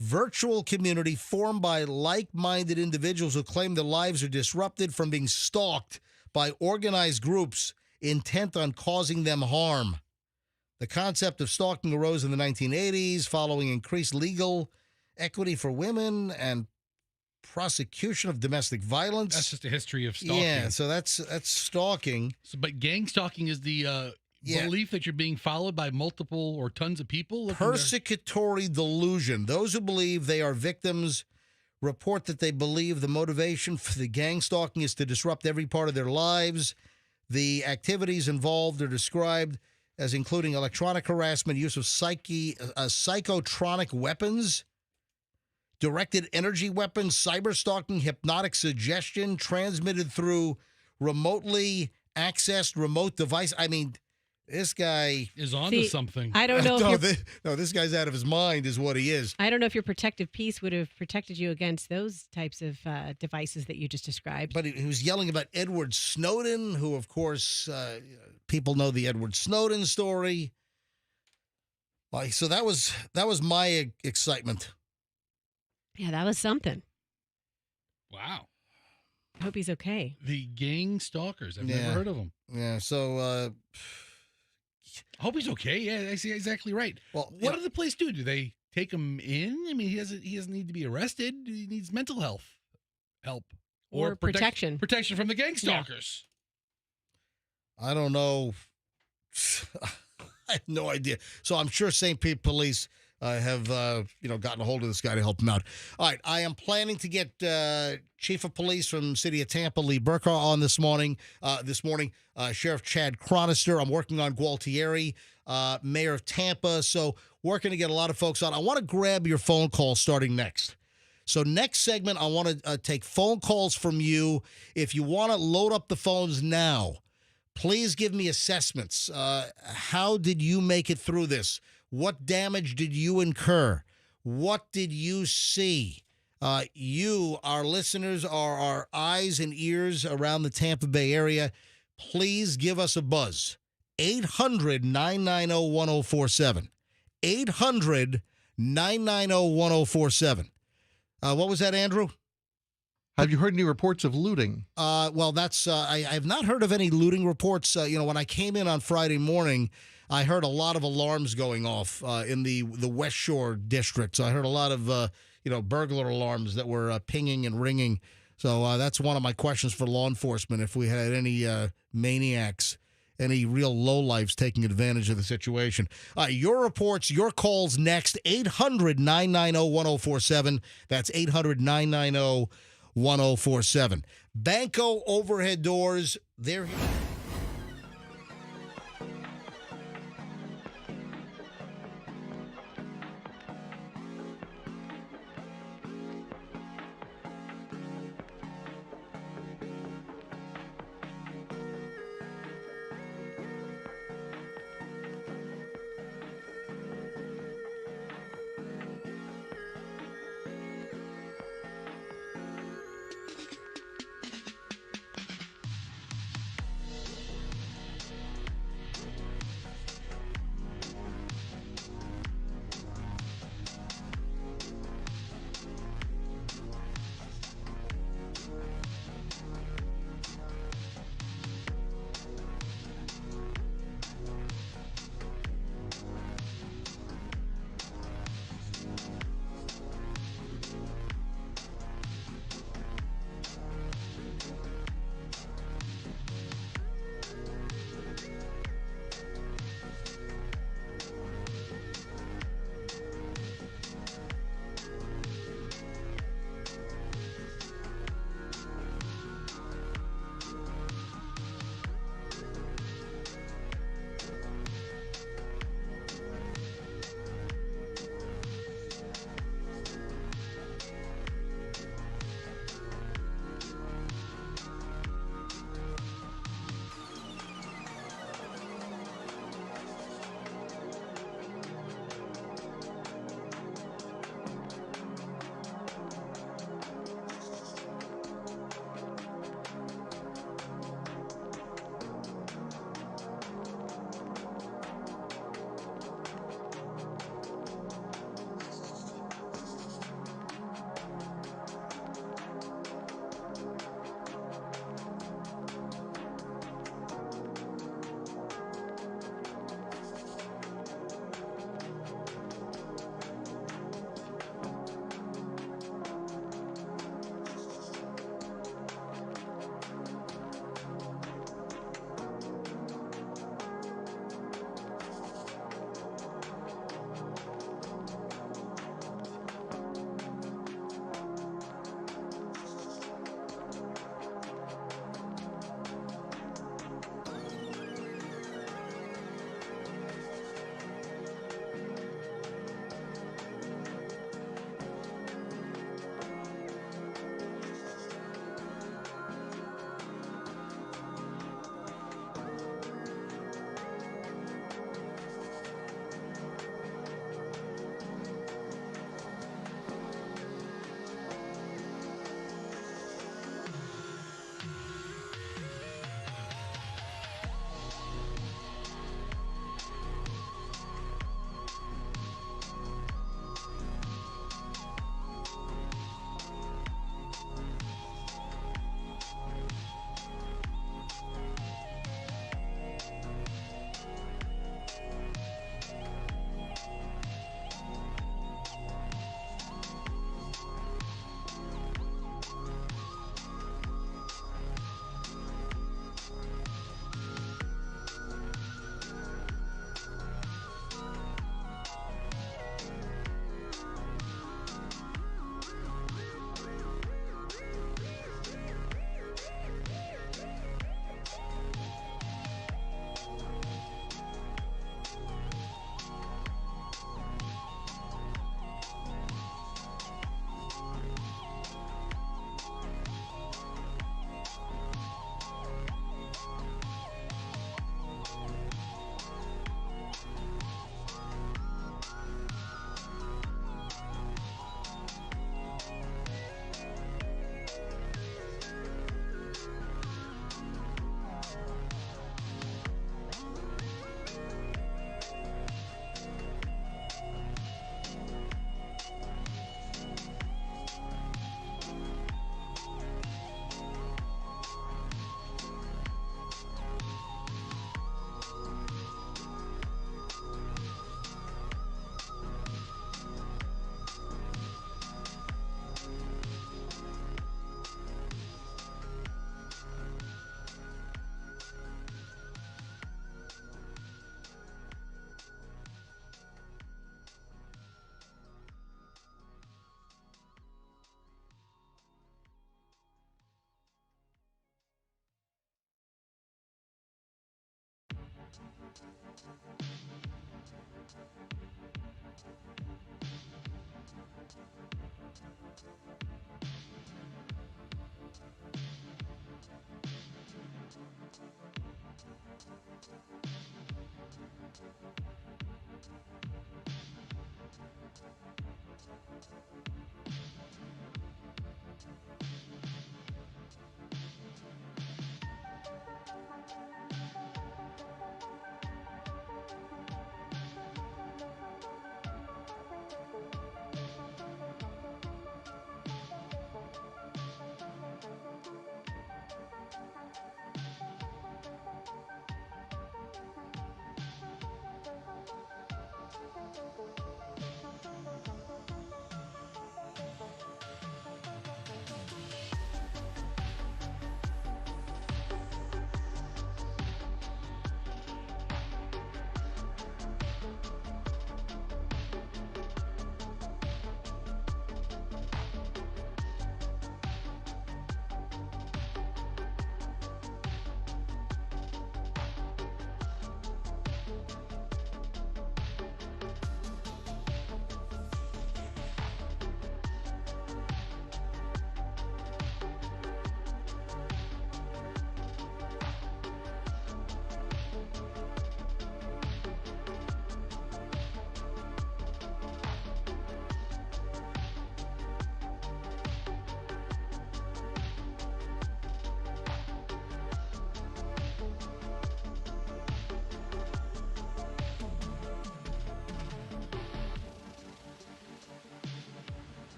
virtual community formed by like-minded individuals who claim their lives are disrupted from being stalked by organized groups intent on causing them harm. The concept of stalking arose in the 1980s following increased legal equity for women and prosecution of domestic violence. That's just a history of stalking. Yeah, so that's stalking. So, but gang stalking is the belief that you're being followed by multiple or tons of people? Persecutory delusion. Those who believe they are victims report that they believe the motivation for the gang stalking is to disrupt every part of their lives. The activities involved are described as including electronic harassment, use of psychotronic weapons, directed energy weapons, cyber stalking, hypnotic suggestion, transmitted through remotely accessed remote device. I mean, this guy is onto something. I don't know. This guy's out of his mind is what he is. I don't know if your protective piece would have protected you against those types of devices that you just described. But he was yelling about Edward Snowden, who, of course, people know the Edward Snowden story. So that was my excitement. Yeah, that was something. Wow. I hope he's okay. The gang stalkers. I've never heard of them. Yeah, so... I hope he's okay. Yeah, I see exactly right. Well, what do the police do? Do they take him in? I mean, he doesn't need to be arrested. He needs mental health help. Or protection. Protection from the gang stalkers. Yeah. I don't know. I have no idea. So I'm sure St. Pete Police have gotten a hold of this guy to help him out. All right, I am planning to get Chief of Police from City of Tampa, Lee Burkhardt, on this morning. Sheriff Chad Chronister. I'm working on Gualtieri, Mayor of Tampa. So working to get a lot of folks on. I want to grab your phone call starting next. So next segment, I want to take phone calls from you. If you want to load up the phones now, please give me assessments. How did you make it through this? What damage did you incur? What did you see? You, our listeners, are our eyes and ears around the Tampa Bay area. Please give us a buzz. 800-990-1047. 800-990-1047. What was that, Andrew? Have you heard any reports of looting? Well, that's I have not heard of any looting reports. When I came in on Friday morning, I heard a lot of alarms going off in the West Shore district. So I heard a lot of burglar alarms that were pinging and ringing. So that's one of my questions for law enforcement. If we had any maniacs, any real lowlifes taking advantage of the situation. Your reports, your calls next. 800-990-1047. That's 800-990-1047. Banco overhead doors, they're here.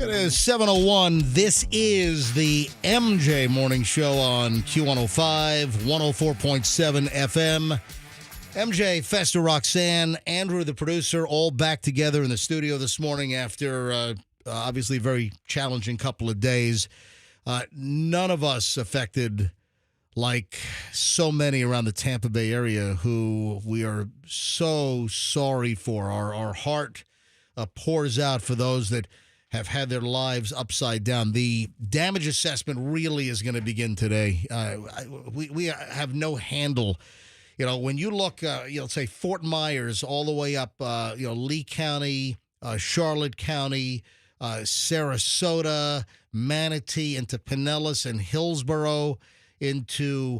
It is 7:01. This is the MJ Morning Show on Q105, 104.7 FM. MJ, Fester, Roxanne, Andrew, the producer, all back together in the studio this morning after obviously a very challenging couple of days. None of us affected like so many around the Tampa Bay area who we are so sorry for. Our heart pours out for those that have had their lives upside down. The damage assessment really is going to begin today. We have no handle. You know, when you look, say Fort Myers all the way up, Lee County, Charlotte County, Sarasota, Manatee, into Pinellas and Hillsborough, into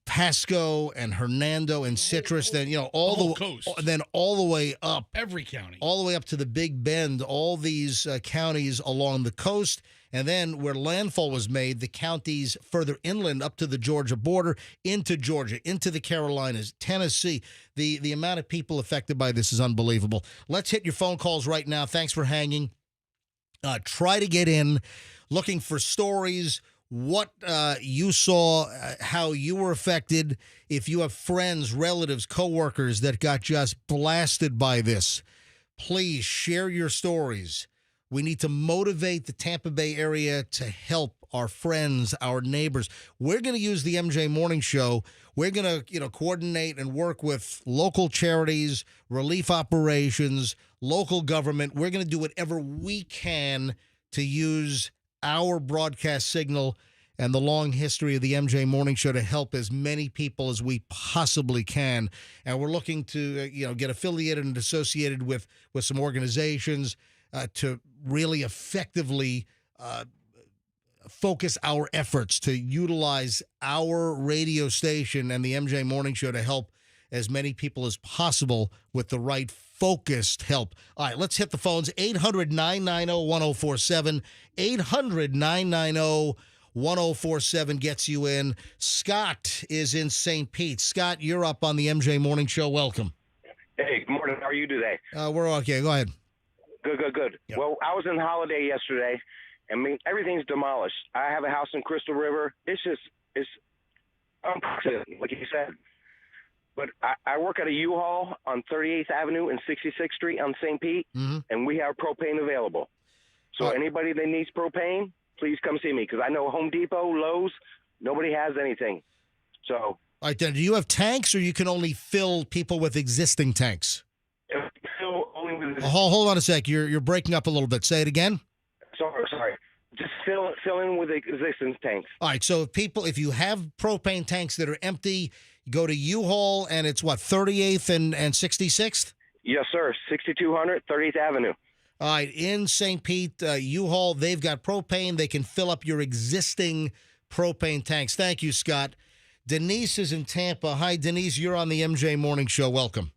Pasco and Hernando and Citrus, then all the coast, then all the way up, every county, all the way up to the Big Bend, all these counties along the coast, and then where landfall was made, the counties further inland up to the Georgia border, into Georgia, into the Carolinas, Tennessee. The amount of people affected by this is unbelievable. Let's hit your phone calls right now. Thanks for hanging. Try to get in, looking for stories. What you saw, how you were affected, if you have friends, relatives, coworkers that got just blasted by this, please share your stories. We need to motivate the Tampa Bay area to help our friends, our neighbors. We're going to use the MJ Morning Show. We're going to, coordinate and work with local charities, relief operations, local government. We're going to do whatever we can to use our broadcast signal and the long history of the MJ Morning Show to help as many people as we possibly can. And we're looking to, get affiliated and associated with some organizations to really effectively focus our efforts to utilize our radio station and the MJ Morning Show to help as many people as possible with the right focused help. All right, let's hit the phones. 800-990-1047. 800-990-1047 gets you in. Scott is in St. Pete. Scott, you're up on the MJ Morning Show. Welcome. Hey, good morning. How are you today? We're okay. Go ahead. Good. Yep. Well, I was in Holiday yesterday. I mean, everything's demolished. I have a house in Crystal River. It's unprecedented, like you said. But I work at a U-Haul on 38th Avenue and 66th Street on St. Pete, and we have propane available. So anybody that needs propane, please come see me, because I know Home Depot, Lowe's, nobody has anything. So. All right, then, do you have tanks, or you can only fill people with existing tanks? Hold on a sec. You're breaking up a little bit. Say it again. Sorry. Just fill in with existing tanks. All right. So if you have propane tanks that are empty, you go to U-Haul, and it's what, 38th and 66th? Yes, sir. 6200 30th Avenue. All right. In St. Pete, U-Haul, they've got propane. They can fill up your existing propane tanks. Thank you, Scott. Denise is in Tampa. Hi, Denise. You're on the MJ Morning Show. Welcome.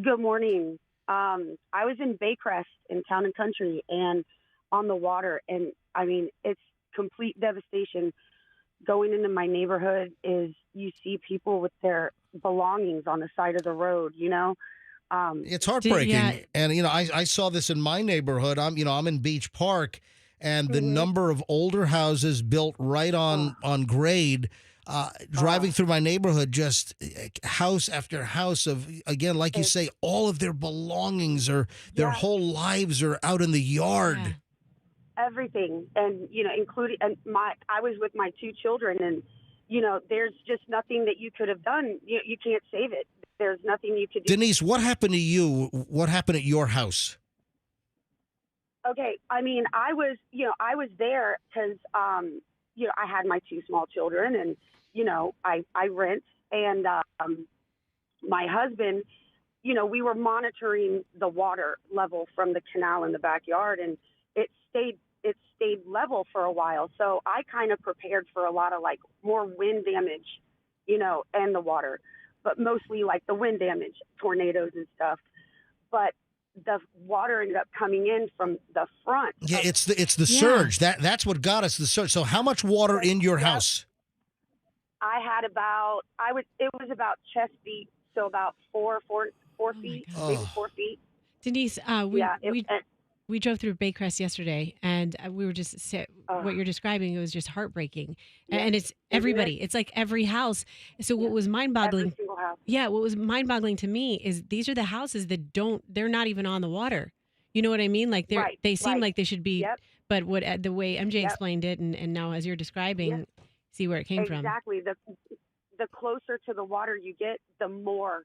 Good morning. I was in Baycrest in Town and Country and on the water, and I mean, it's complete devastation. Going into my neighborhood is you see people with their belongings on the side of the road, you know? It's heartbreaking. And, I saw this in my neighborhood. I'm in Beach Park, and the number of older houses built right on grade, driving through my neighborhood, just house after house of, again, like you say, all of their belongings or their whole lives are out in the yard. Yeah. Everything. And, including, I was with my two children, and, there's just nothing that you could have done. You can't save it. There's nothing you could do. Denise, what happened to you? What happened at your house? Okay. I mean, I was there because, I had my two small children, and, I rent, and my husband, we were monitoring the water level from the canal in the backyard, and it stayed level for a while. So I kind of prepared for a lot of more wind damage, and the water, but mostly the wind damage, tornadoes and stuff. But the water ended up coming in from the front. Yeah, it's the surge. That's what got us, the surge. So how much water in your house? I had it was about chest deep, so about 4 feet, maybe 4 feet. Denise, we drove through Baycrest yesterday, and we were just what you're describing. It was just heartbreaking, and it's everybody. It's like every house. So what was mind-boggling? Every single house. Yeah, what was mind-boggling to me is these are the houses that they're not even on the water. You know what I mean? Like they seem like they should be, but the way MJ explained it, and now as you're describing, see where it came from. Exactly. The closer to the water you get, the more.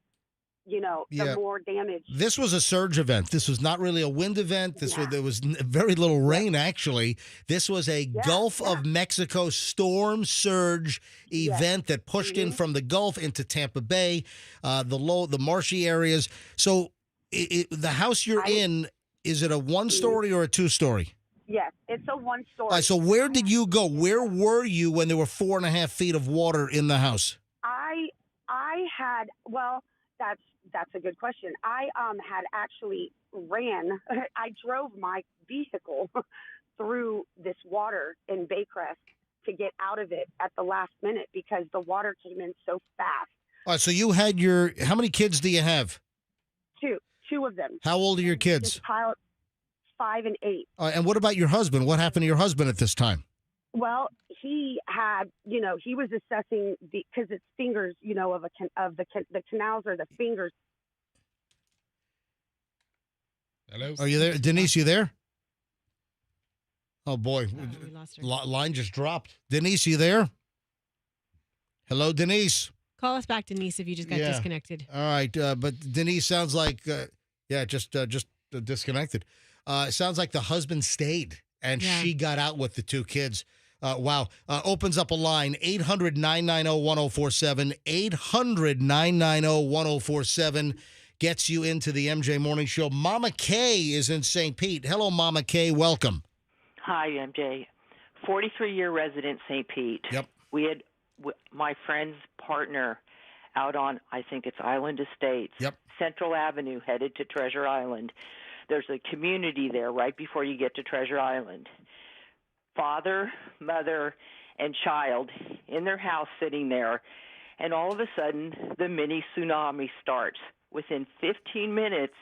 The more damage. This was a surge event. This was not really a wind event. There was very little rain, actually. This was a Gulf of Mexico storm surge event that pushed in from the Gulf into Tampa Bay, the marshy areas. So the house you're in, is it a one-story or a two-story? Yes, it's a one-story. All right, so where did you go? Where were you when there were 4.5 feet of water in the house? I had, well, that's a good question. I had actually I drove my vehicle through this water in Baycrest to get out of it at the last minute because the water came in so fast. All right, so you had how many kids do you have? Two of them. How old are your kids? 5 and 8. And what about your husband? What happened to your husband at this time? Well, he had, he was assessing because it's fingers, the canals are the fingers. Hello? Are you there? Denise, you there? Oh, boy. We lost her. Line just dropped. Denise, you there? Hello, Denise? Call us back, Denise, if you just got disconnected. All right. But Denise sounds like, just disconnected. It sounds like the husband stayed and she got out with the two kids. Wow. Opens up a line, 800-990-1047, 800-990-1047. Gets you into the MJ Morning Show. Mama Kay is in St. Pete. Hello, Mama Kay. Welcome. Hi, MJ. 43-year resident, St. Pete. Yep. We had my friend's partner out on, I think it's Island Estates. Yep. Central Avenue, headed to Treasure Island. There's a community there right before you get to Treasure Island. Father, mother, and child in their house sitting there, and all of a sudden the mini tsunami starts. Within 15 minutes,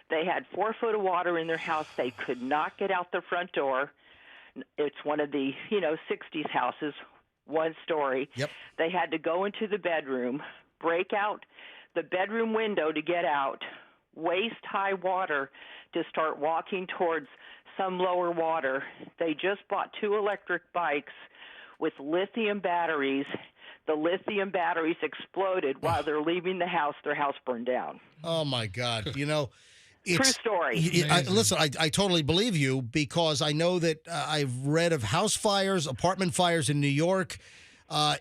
they had 4 foot of water in their house. They could not get out the front door. It's one of the, 60s houses, 1 story. Yep. They had to go into the bedroom, break out the bedroom window to get out, waist-high water to start walking towards some lower water. They just bought 2 electric bikes with lithium batteries. The lithium batteries exploded while they're leaving the house. Their house burned down. Oh, my God. True story. Listen, I totally believe you because I know that I've read of house fires, apartment fires in New York.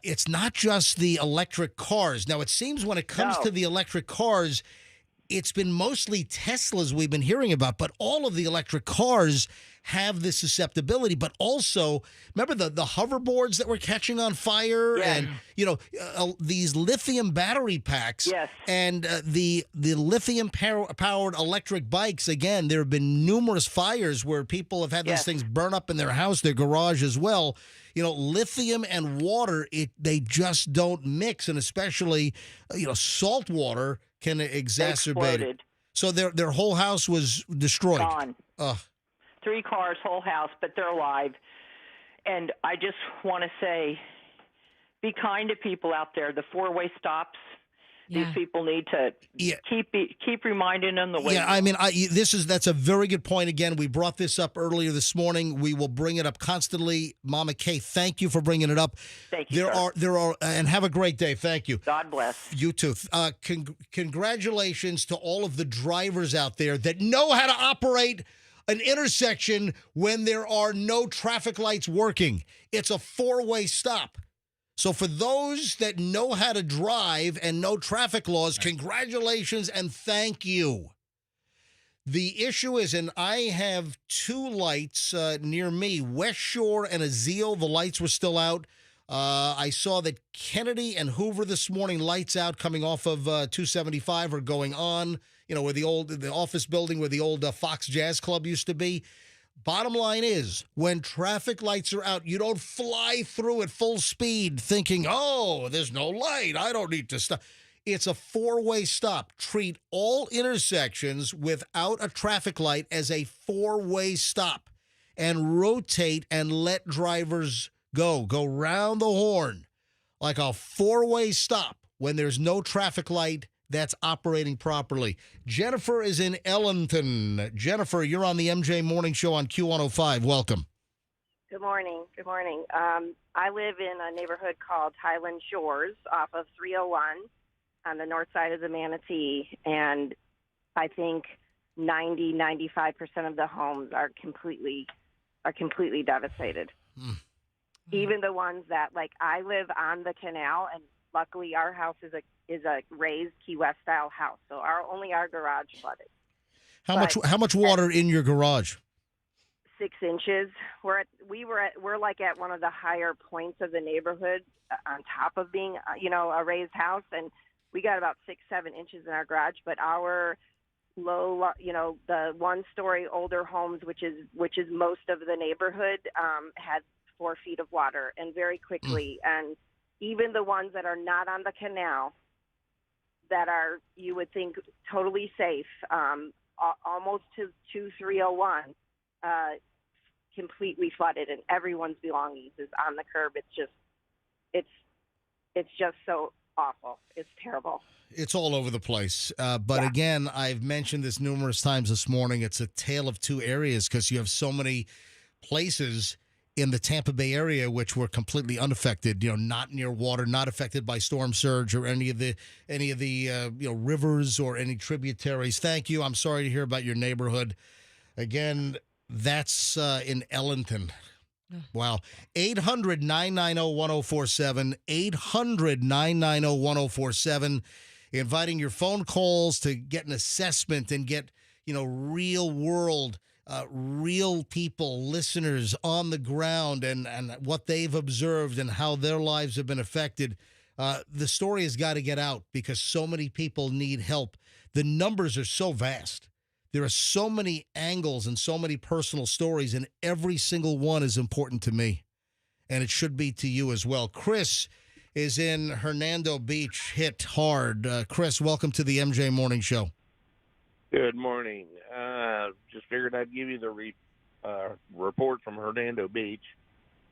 It's not just the electric cars. Now, it seems when it comes to the electric cars, it's been mostly Teslas we've been hearing about, but all of the electric cars have this susceptibility. But also, remember the hoverboards that were catching on fire, and these lithium battery packs, and the lithium powered electric bikes. Again, there have been numerous fires where people have had these things burn up in their house, their garage as well. Lithium and water, they just don't mix, and especially salt water can exacerbate it. So their whole house was destroyed. Gone. 3 cars, whole house, but they're alive. And I just want to say, be kind to people out there. The 4-way stops. These people need to keep reminding them the way. Yeah, I mean, that's a very good point. Again, we brought this up earlier this morning. We will bring it up constantly. Mama Kay, thank you for bringing it up. Thank you. There are, and have a great day. Thank you. God bless. You too. Congratulations to all of the drivers out there that know how to operate an intersection when there are no traffic lights working. It's a 4-way stop. So for those that know how to drive and know traffic laws, congratulations and thank you. The issue is, and I have 2 lights near me, West Shore and Azeel. The lights were still out. I saw that Kennedy and Hoover this morning, lights out coming off of 275 are going on, where the office building where the old Fox Jazz Club used to be. Bottom line is, when traffic lights are out, you don't fly through at full speed thinking, oh, there's no light, I don't need to stop. It's a 4-way stop. Treat all intersections without a traffic light as a 4-way stop and rotate and let drivers go. Go round the horn like a 4-way stop when there's no traffic light that's operating properly. Jennifer is in Ellington. Jennifer, you're on the MJ Morning Show on Q105. Welcome. Good morning. Good morning. I live in a neighborhood called Highland Shores off of 301 on the north side of the Manatee, and I think 95% of the homes are completely devastated. Even the ones that, like, I live on the canal, and luckily our house is a raised Key West style house, so only our garage flooded. How much water in your garage? 6 inches. We're like at one of the higher points of the neighborhood, on top of being a raised house, and we got about 6-7 inches in our garage. But our low, the 1-story older homes, which is most of the neighborhood, had 4 feet of water, and very quickly. And even the ones that are not on the canal, that are, you would think, totally safe, almost to 301, completely flooded, and everyone's belongings is on the curb. It's just so awful. It's terrible. It's all over the place. But again, I've mentioned this numerous times this morning. It's a tale of 2 areas because you have so many places in the Tampa Bay area which were completely unaffected, not near water, not affected by storm surge or any of the rivers or any tributaries. Thank you. I'm sorry to hear about your neighborhood. Again, that's in Ellington. Wow. 800-990-1047, 800-990-1047. Inviting your phone calls to get an assessment and get, real world real people, listeners on the ground, and what they've observed and how their lives have been affected. The story has got to get out because so many people need help. The numbers are so vast. There are so many angles and so many personal stories, and every single one is important to me, and it should be to you as well. Chris is in Hernando Beach, hit hard. Chris, welcome to the MJ Morning Show. Good morning. Just figured I'd give you the report from Hernando Beach.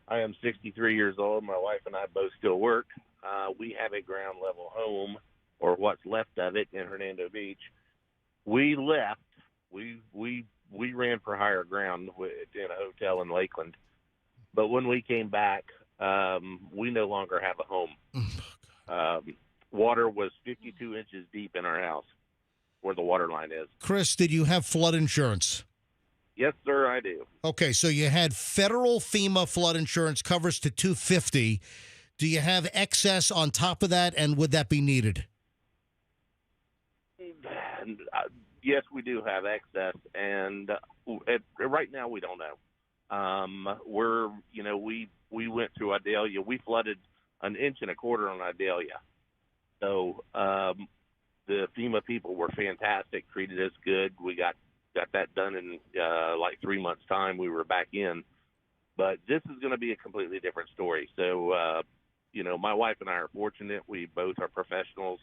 I am 63 years old. My wife and I both still work. We have a ground level home, or what's left of it, in Hernando Beach. We left. We ran for higher ground in a hotel in Lakeland. But when we came back, we no longer have a home. Water was 52 inches deep in our house where the water line is. Chris, did you have flood insurance? Yes, sir, I do. Okay, so you had federal FEMA flood insurance covers to $250. Do you have excess on top of that, and would that be needed? Yes, we do have excess, and right now we don't know. We went through Idalia. We flooded 1.25 inches on Idalia. So the FEMA people were fantastic, treated us good. We got that done in like 3 months' time. We were back in. But this is going to be a completely different story. So, my wife and I are fortunate. We both are professionals.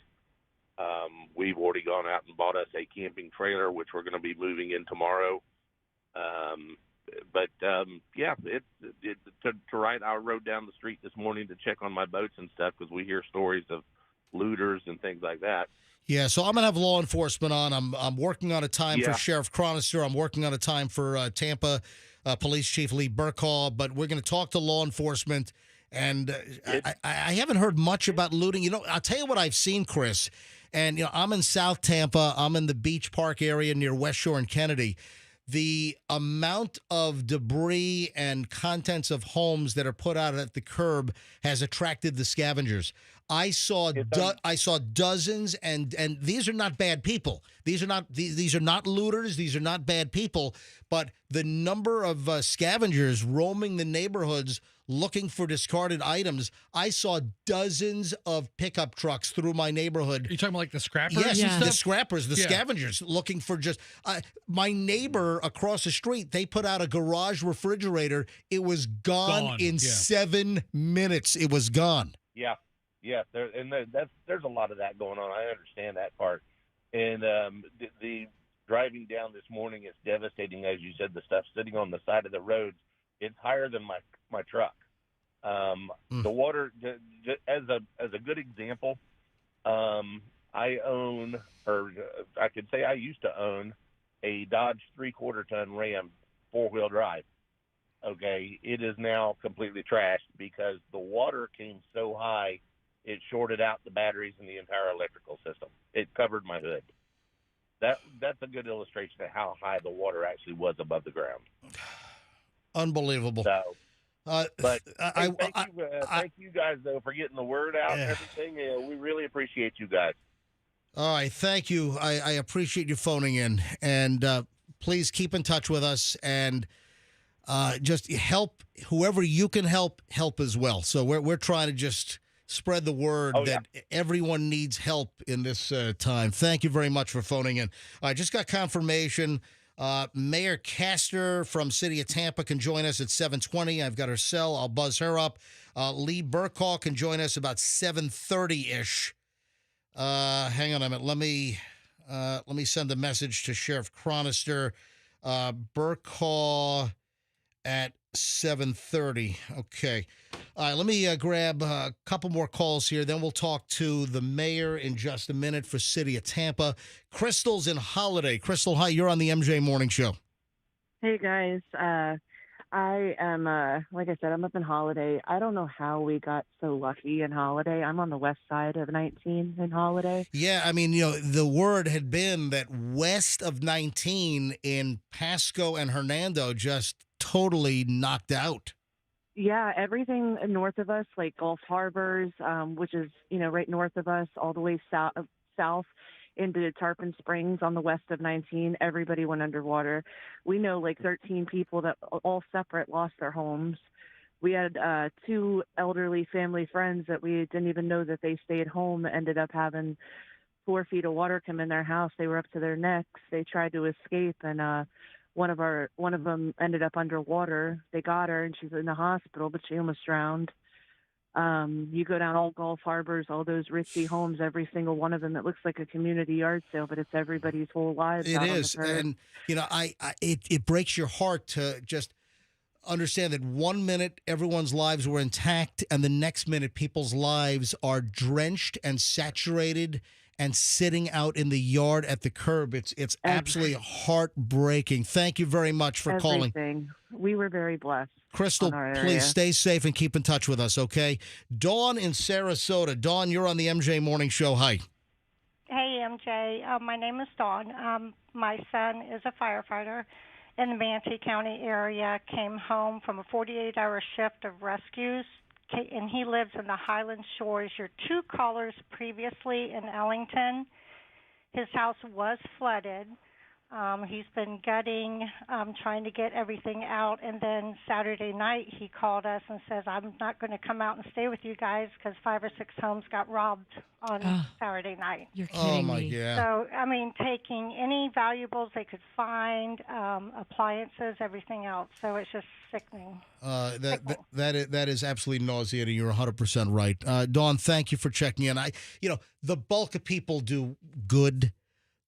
We've already gone out and bought us a camping trailer, which we're going to be moving in tomorrow. I rode down the street this morning to check on my boats and stuff because we hear stories of looters and things like that. Yeah, so I'm going to have law enforcement on. I'm working on a time for Sheriff Chronister. I'm working on a time for Tampa Police Chief Lee Burkhaw, but we're going to talk to law enforcement. And I haven't heard much about looting. I'll tell you what I've seen, Chris. And, I'm in South Tampa. I'm in the Beach Park area near West Shore and Kennedy. The amount of debris and contents of homes that are put out at the curb has attracted the scavengers. I saw dozens, and these are not bad people. These are not looters. These are not bad people. But the number of scavengers roaming the neighborhoods looking for discarded items, I saw dozens of pickup trucks through my neighborhood. Are you talking about like the scrappers? Yes, the scrappers, the scavengers looking for just. My neighbor across the street, they put out a garage refrigerator. It was gone in 7 minutes. It was gone. Yeah. Yeah, there's a lot of that going on. I understand that part. And the driving down this morning is devastating, as you said. The stuff sitting on the side of the roads, it's higher than my truck. The water, as a good example, I own, or I could say I used to own, a Dodge 3/4-ton Ram 4-wheel drive. Okay, it is now completely trashed because the water came so high. It shorted out the batteries in the entire electrical system. It covered my hood. That's a good illustration of how high the water actually was above the ground. Unbelievable. So, thank you guys though for getting the word out and everything. We really appreciate you guys. All right, thank you. I appreciate you phoning in, and please keep in touch with us and just help whoever you can help as well. So we're trying to just spread the word that everyone needs help in this time. Thank you very much for phoning in. I just got confirmation. Mayor Castor from City of Tampa can join us at 7:20. I've got her cell. I'll buzz her up. Lee Burkhaw can join us about 7:30-ish. Hang on a minute. Let me send a message to Sheriff Chronister. Burkhaw at 7:30. Okay. All right, let me grab a couple more calls here. Then we'll talk to the mayor in just a minute for City of Tampa. Crystal's in Holiday. Crystal, hi. You're on the MJ Morning Show. Hey, guys. I am, like I said, I'm up in Holiday. I don't know how we got so lucky in Holiday. I'm on the west side of 19 in Holiday. Yeah, I mean, the word had been that west of 19 in Pasco and Hernando just totally knocked out. Yeah, everything north of us, like Gulf Harbors, which is, right north of us, all the way south, into Tarpon Springs on the west of 19. Everybody went underwater. We know like 13 people that all separate lost their homes. We had 2 elderly family friends that we didn't even know that they stayed home, ended up having 4 feet of water come in their house. They were up to their necks. They tried to escape, and one of them ended up underwater. They got her, and she's in the hospital, but she almost drowned. You go down all Gulf Harbors, all those ritzy homes, every single one of them. It looks like a community yard sale, but it's everybody's whole lives. It is, and it breaks your heart to just understand that 1 minute everyone's lives were intact, and the next minute people's lives are drenched and saturated and sitting out in the yard at the curb. It's absolutely heartbreaking. Thank you very much for calling. We were very blessed. Crystal, please stay safe and keep in touch with us, okay? Dawn in Sarasota. Dawn, you're on the MJ Morning Show. Hi. Hey, MJ. My name is Dawn. My son is a firefighter in the Manatee County area, came home from a 48-hour shift of rescues, and he lives in the Highland Shores. Your 2 callers previously in Ellington, his house was flooded. He's been gutting, trying to get everything out, and then Saturday night he called us and says, I'm not going to come out and stay with you guys because 5 or 6 homes got robbed on Saturday night. You're kidding me. God. So, I mean, taking any valuables they could find, appliances, everything else. So it's just sickening. That is absolutely nauseating. You're 100% right. Dawn, thank you for checking in. The bulk of people do good.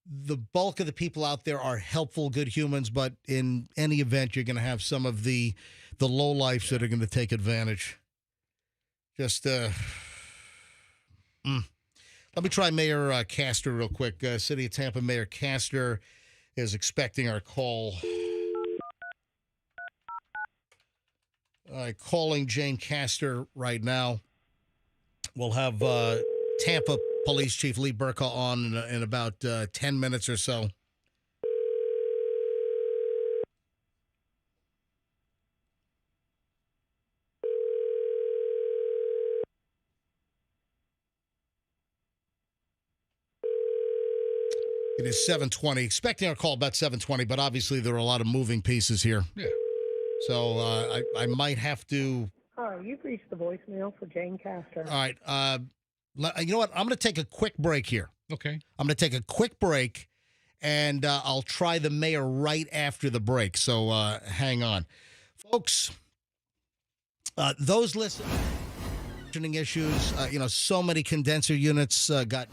The bulk of the people out there are helpful, good humans, but in any event, you're going to have some of the lowlifes that are going to take advantage. Just, let me try Mayor Castor real quick. City of Tampa Mayor Castor is expecting our call. Calling Jane Castor right now. We'll have Tampa Police Chief Lee Burka on in about 10 minutes or so. It is 7:20. Expecting our call about 7:20, but obviously there are a lot of moving pieces here. Yeah. So I might have to. Hi, you've reached the voicemail for Jane Castor. All right. You know what? I'm going to take a quick break here. Okay. I'm going to take a quick break, and I'll try the mayor right after the break. So hang on. Folks, those listening issues, so many condenser units got...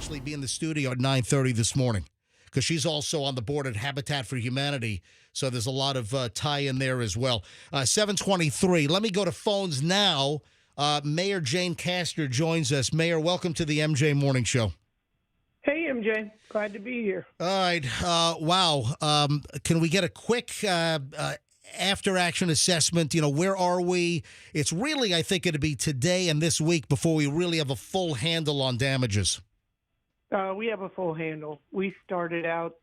actually be in the studio at 9:30 this morning because she's also on the board at Habitat for Humanity. So there's a lot of tie-in there as well. 7:23. Let me go to phones now. Mayor Jane Castor joins us. Mayor, welcome to the MJ Morning Show. Hey, MJ. Glad to be here. All right. Wow. Can we get a quick after-action assessment? Where are we? It's really, I think, it'll be today and this week before we really have a full handle on damages. We have a full handle. We started out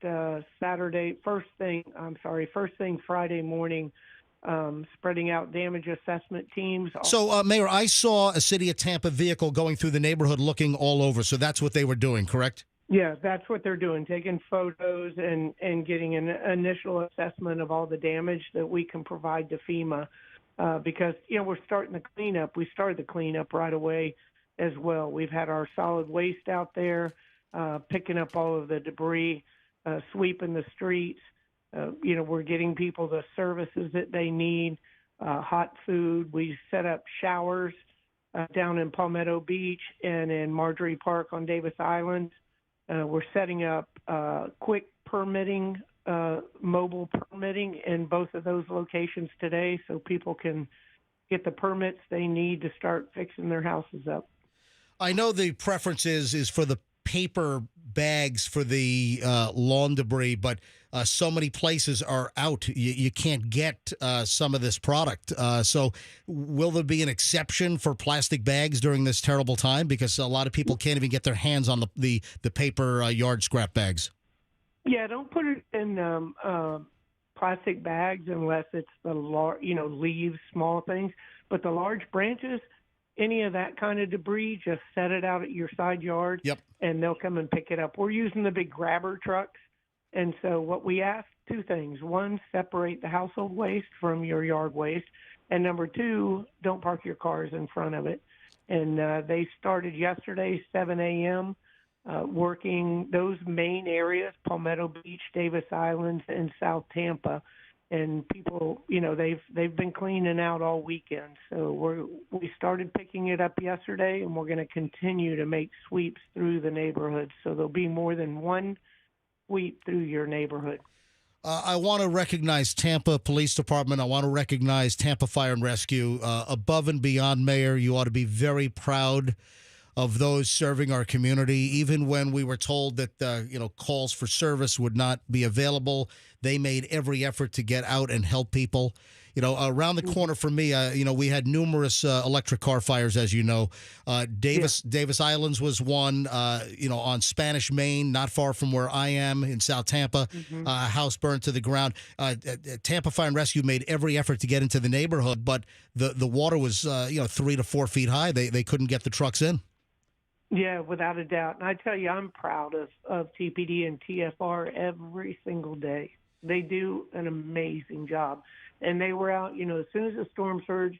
first thing Friday morning, spreading out damage assessment teams. So, Mayor, I saw a City of Tampa vehicle going through the neighborhood looking all over. So that's what they were doing, correct? Yeah, that's what they're doing, taking photos and getting an initial assessment of all the damage that we can provide to FEMA because, we're starting the cleanup. We started the cleanup right away as well. We've had our solid waste out there, picking up all of the debris, sweeping the streets. We're getting people the services that they need, hot food. We set up showers down in Palmetto Beach and in Marjorie Park on Davis Island. We're setting up quick permitting, mobile permitting in both of those locations today so people can get the permits they need to start fixing their houses up. I know the preference is for the paper bags for the lawn debris, but so many places are out. You can't get some of this product. So will there be an exception for plastic bags during this terrible time? Because a lot of people can't even get their hands on the paper yard scrap bags. Yeah, don't put it in plastic bags unless it's the leaves, small things. But the large branches, any of that kind of debris, just set it out at your side yard. Yep. And they'll come and pick it up. We're using the big grabber trucks. And so what we ask, two things. One, separate the household waste from your yard waste. And number two, don't park your cars in front of it. And they started yesterday, 7 a.m., working those main areas, Palmetto Beach, Davis Island, and South Tampa. And people, they've been cleaning out all weekend. So we started picking it up yesterday, and we're going to continue to make sweeps through the neighborhood. So there'll be more than one sweep through your neighborhood. I want to recognize Tampa Police Department. I want to recognize Tampa Fire and Rescue. Above and beyond, Mayor, you ought to be very proud of those serving our community. Even when we were told that calls for service would not be available, they made every effort to get out and help people. Around the corner from me, we had numerous electric car fires, as you know. Davis Islands was one, on Spanish Main, not far from where I am in South Tampa. A house burned to the ground. Tampa Fire and Rescue made every effort to get into the neighborhood, but the water was, 3 to 4 feet high. They couldn't get the trucks in. Yeah, without a doubt. And I tell you, I'm proud of TPD and TFR every single day. They do an amazing job. And they were out, as soon as the storm surge,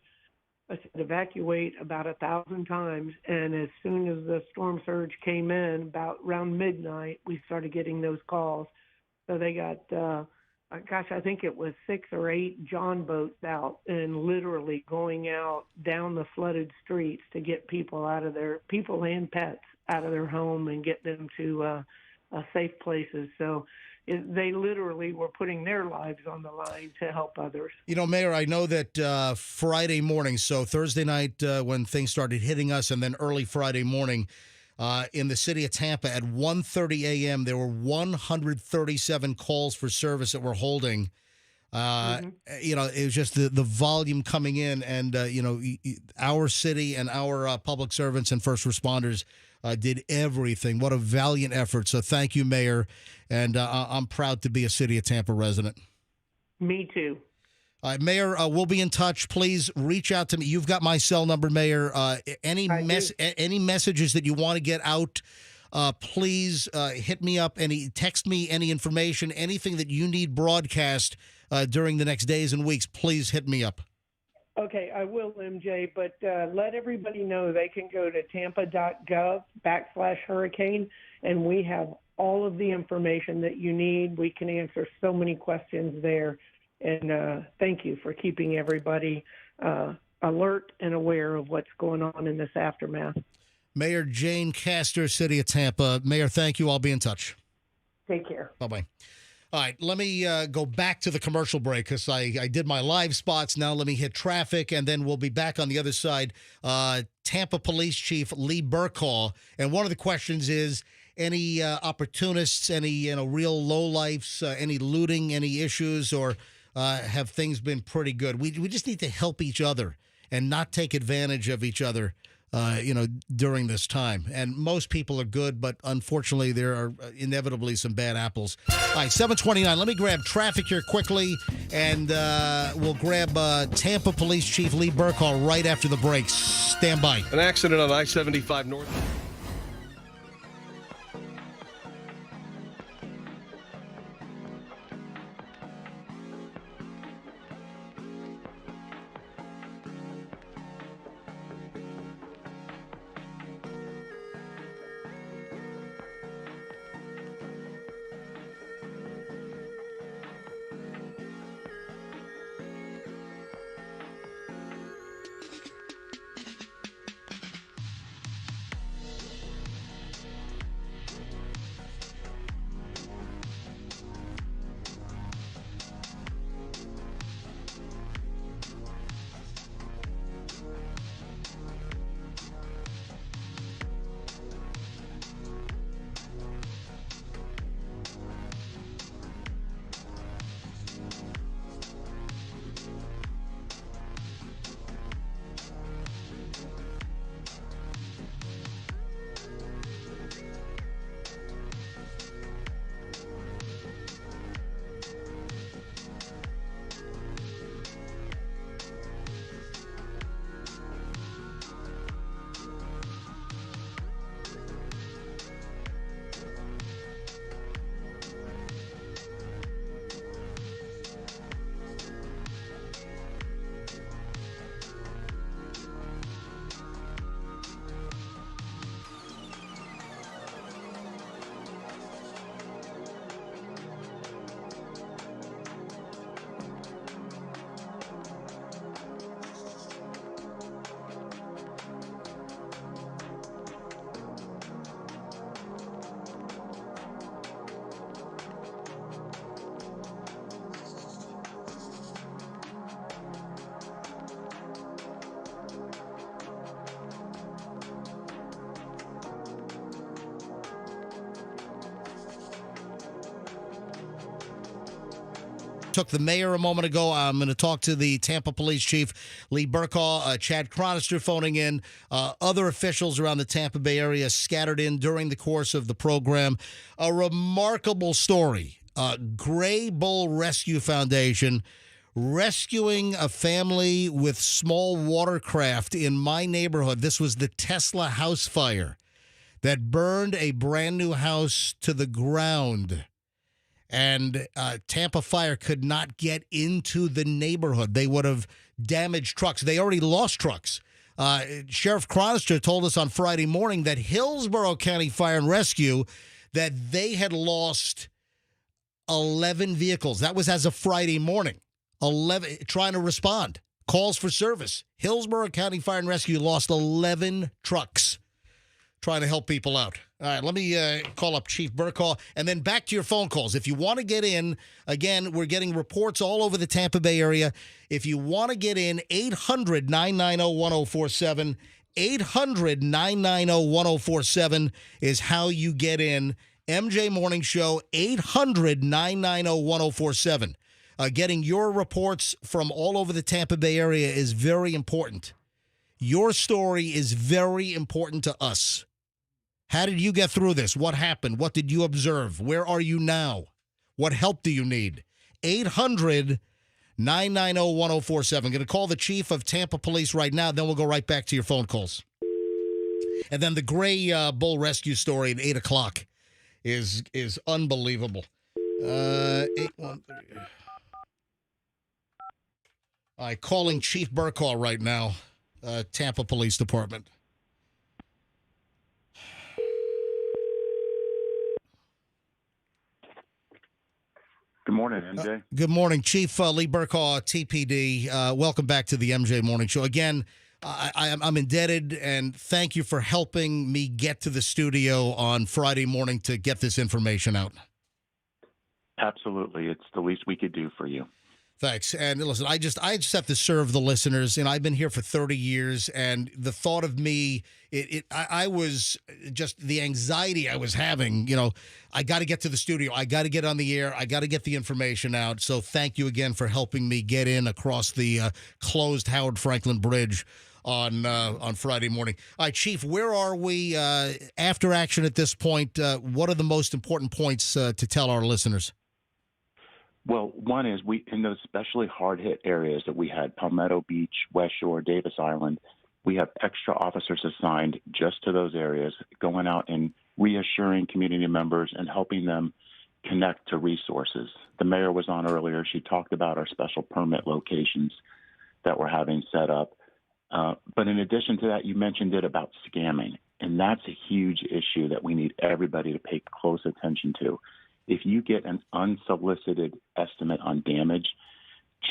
I said evacuate about 1,000 times. And as soon as the storm surge came in, about around midnight, we started getting those calls. So they got, I think it was 6 or 8 John boats out and literally going out down the flooded streets to get people and pets out of their home and get them to safe places. So they literally were putting their lives on the line to help others. Mayor, I know that Friday morning, so Thursday night when things started hitting us, and then early Friday morning in the city of Tampa at 1:30 a.m., there were 137 calls for service that we're holding. It was just the volume coming in, and our city and our public servants and first responders did everything. What a valiant effort. So thank you, Mayor. And I'm proud to be a City of Tampa resident. Me too. Mayor, we'll be in touch. Please reach out to me. You've got my cell number, Mayor. Any messages that you want to get out, please hit me up. Text me any information, anything that you need broadcast during the next days and weeks. Please hit me up. Okay, I will, MJ, but let everybody know they can go to tampa.gov/hurricane, and we have all of the information that you need. We can answer so many questions there, and thank you for keeping everybody alert and aware of what's going on in this aftermath. Mayor Jane Castor, City of Tampa. Mayor, thank you. I'll be in touch. Take care. Bye-bye. All right, let me go back to the commercial break because I did my live spots. Now let me hit traffic, and then we'll be back on the other side. Tampa Police Chief Lee Burkaw, and one of the questions is any opportunists, any real lowlifes, any looting, any issues, or have things been pretty good? We just need to help each other and not take advantage of each other. During this time. And most people are good, but unfortunately there are inevitably some bad apples. All right, 7:29. Let me grab traffic here quickly, and we'll grab Tampa Police Chief Lee Burkaw right after the break. Stand by. An accident on I-75 North. Took the mayor a moment ago. I'm going to talk to the Tampa Police Chief, Lee Burkaw, Chad Chronister phoning in, other officials around the Tampa Bay area scattered in during the course of the program. A remarkable story. Gray Bull Rescue Foundation rescuing a family with small watercraft in my neighborhood. This was the Tesla house fire that burned a brand new house to the ground. And Tampa Fire could not get into the neighborhood. They would have damaged trucks. They already lost trucks. Sheriff Chronister told us on Friday morning that Hillsborough County Fire and Rescue, that they had lost 11 vehicles. That was as of Friday morning. 11 trying to respond. Calls for service. Hillsborough County Fire and Rescue lost 11 trucks trying to help people out. All right, let me call up Chief Burkaw, and then back to your phone calls. If you want to get in, again, we're getting reports all over the Tampa Bay area. If you want to get in, 800-990-1047. 800-990-1047 is how you get in. MJ Morning Show, 800-990-1047. Getting your reports from all over the Tampa Bay area is very important. Your story is very important to us. How did you get through this? What happened? What did you observe? Where are you now? What help do you need? 800-990-1047. Going to call the chief of Tampa Police right now, then we'll go right back to your phone calls. And then the Gray Bull Rescue story at 8 o'clock is unbelievable. 813. All right, calling Chief Burkaw right now, Tampa Police Department. Good morning, MJ. Good morning, Chief Lee Burkaw, TPD. Welcome back to the MJ Morning Show. Again, I'm indebted, and thank you for helping me get to the studio on Friday morning to get this information out. Absolutely. It's the least we could do for you. Thanks. And listen, I just have to serve the listeners. And I've been here for 30 years, and the thought of me, I was just the anxiety I was having. I got to get to the studio. I got to get on the air. I got to get the information out. So thank you again for helping me get in across the closed Howard Franklin Bridge on Friday morning. All right, Chief, where are we after action at this point? What are the most important points to tell our listeners? Well, one is in those especially hard-hit areas that we had, Palmetto Beach, West Shore, Davis Island, we have extra officers assigned just to those areas, going out and reassuring community members and helping them connect to resources. The mayor was on earlier. She talked about our special permit locations that we're having set up. But in addition to that, you mentioned it about scamming, and that's a huge issue that we need everybody to pay close attention to. If you get an unsolicited estimate on damage,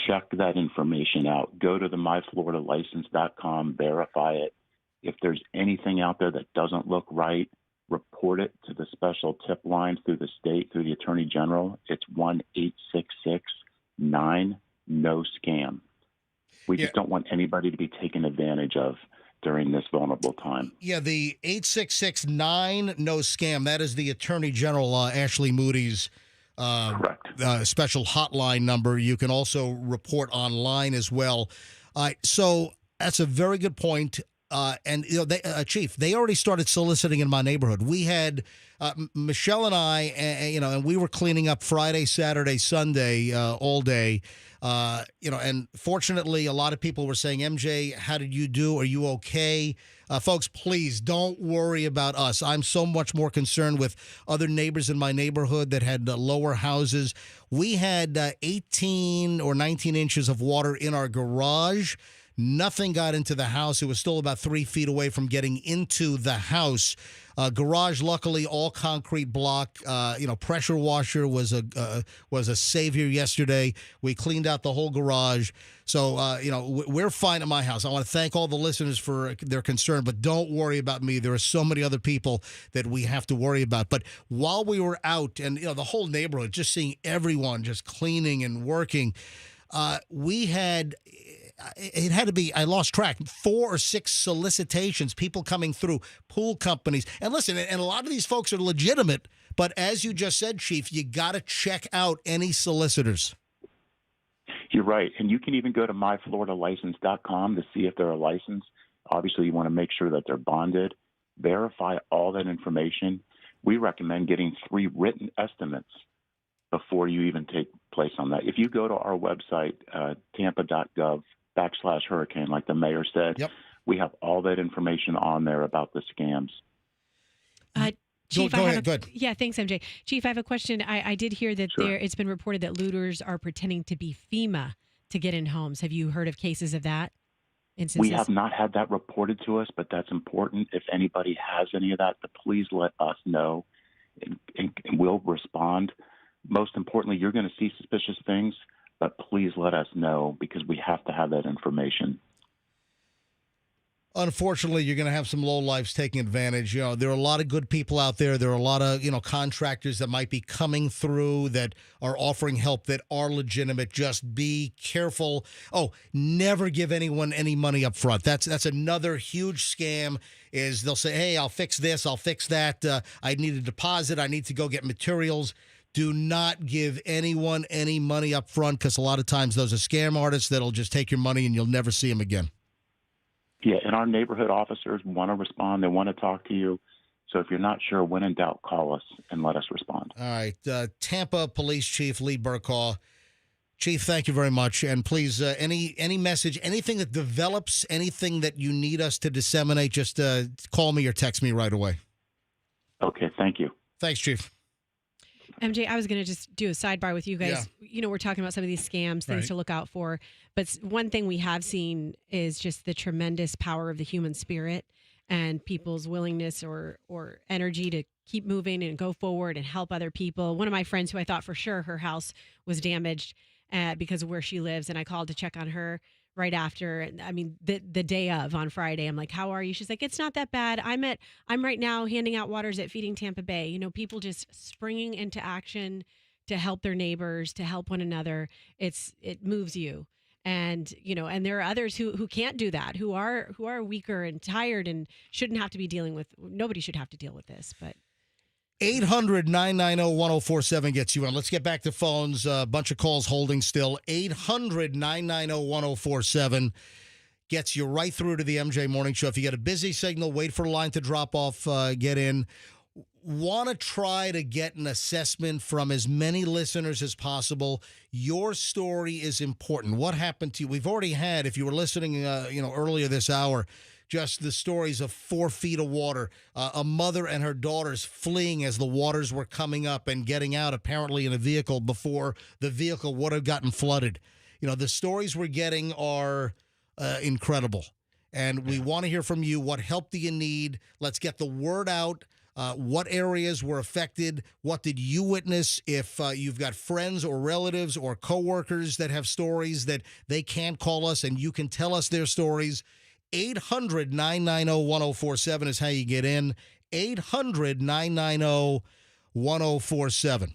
check that information out. Go to the myfloridalicense.com, verify it. If there's anything out there that doesn't look right, report it to the special tip line through the state, through the Attorney General. It's 1-866-9-NO-SCAM. We just don't want anybody to be taken advantage of during this vulnerable time. Yeah, the 866-9-NO-SCAM, that is the Attorney General Ashley Moody's special hotline number. You can also report online as well. So that's a very good point. And Chief, they already started soliciting in my neighborhood. We had Michelle and I, and we were cleaning up Friday, Saturday, Sunday, all day. And fortunately, a lot of people were saying, MJ, how did you do? Are you okay? Folks, please don't worry about us. I'm so much more concerned with other neighbors in my neighborhood that had lower houses. We had 18 or 19 inches of water in our garage. Nothing got into the house. It was still about 3 feet away from getting into the house. Garage, luckily, all concrete block. Pressure washer was a savior yesterday. We cleaned out the whole garage. So, we're fine at my house. I want to thank all the listeners for their concern, but don't worry about me. There are so many other people that we have to worry about. But while we were out and, the whole neighborhood, just seeing everyone just cleaning and working, we had... It had to be, I lost track, 4 or 6 solicitations, people coming through, pool companies. And listen, and a lot of these folks are legitimate, but as you just said, Chief, you got to check out any solicitors. You're right. And you can even go to myfloridalicense.com to see if they're a license. Obviously, you want to make sure that they're bonded. Verify all that information. We recommend getting 3 written estimates before you even take place on that. If you go to our website, tampa.gov/hurricane, like the mayor said, we have all that information on there about the scams. Chief, go ahead. Good. Yeah, thanks, MJ. Chief, I have a question. I did hear that it's been reported that looters are pretending to be FEMA to get in homes. Have you heard of cases of that? Instances? We have not had that reported to us, but that's important. If anybody has any of that, please let us know, and we'll respond. Most importantly, you're going to see suspicious things, but please let us know because we have to have that information. Unfortunately, you're going to have some lowlifes taking advantage. There are a lot of good people out there. There are a lot of, contractors that might be coming through that are offering help that are legitimate. Just be careful. Oh, never give anyone any money up front. That's another huge scam is they'll say, hey, I'll fix this. I'll fix that. I need a deposit. I need to go get materials. Do not give anyone any money up front because a lot of times those are scam artists that'll just take your money and you'll never see them again. Yeah, and our neighborhood officers want to respond. They want to talk to you. So if you're not sure, when in doubt, call us and let us respond. All right. Tampa Police Chief Lee Burkaw. Chief, thank you very much. And please, any message, anything that develops, anything that you need us to disseminate, just call me or text me right away. Okay, thank you. Thanks, Chief. MJ, I was going to just do a sidebar with you guys. Yeah. We're talking about some of these scams, things to look out for. But one thing we have seen is just the tremendous power of the human spirit and people's willingness or energy to keep moving and go forward and help other people. One of my friends who I thought for sure her house was damaged because of where she lives, and I called to check on her. right after. I mean, the day of on Friday, I'm like, how are you? She's like, it's not that bad. I'm right now handing out waters at Feeding Tampa Bay. You know, people just springing into action to help their neighbors, to help one another. It moves you. And, you know, and there are others who can't do that, who are weaker and tired and shouldn't have to be dealing with, nobody should have to deal with this, but 800-990-1047 gets you on. Let's get back to phones. A bunch of calls holding still. 800-990-1047 gets you right through to the MJ Morning Show. If you get a busy signal, wait for a line to drop off, get in. Want to try to get an assessment from as many listeners as possible. Your story is important. What happened to you? We've already had, if you were listening, earlier this hour, just the stories of 4 feet of water, a mother and her daughters fleeing as the waters were coming up and getting out apparently in a vehicle before the vehicle would have gotten flooded. You know, the stories we're getting are incredible. And we want to hear from you. What help do you need? Let's get the word out. What areas were affected? What did you witness? If you've got friends or relatives or coworkers that have stories that they can't call us and you can tell us their stories, 800-990-1047 is how you get in. 800-990-1047.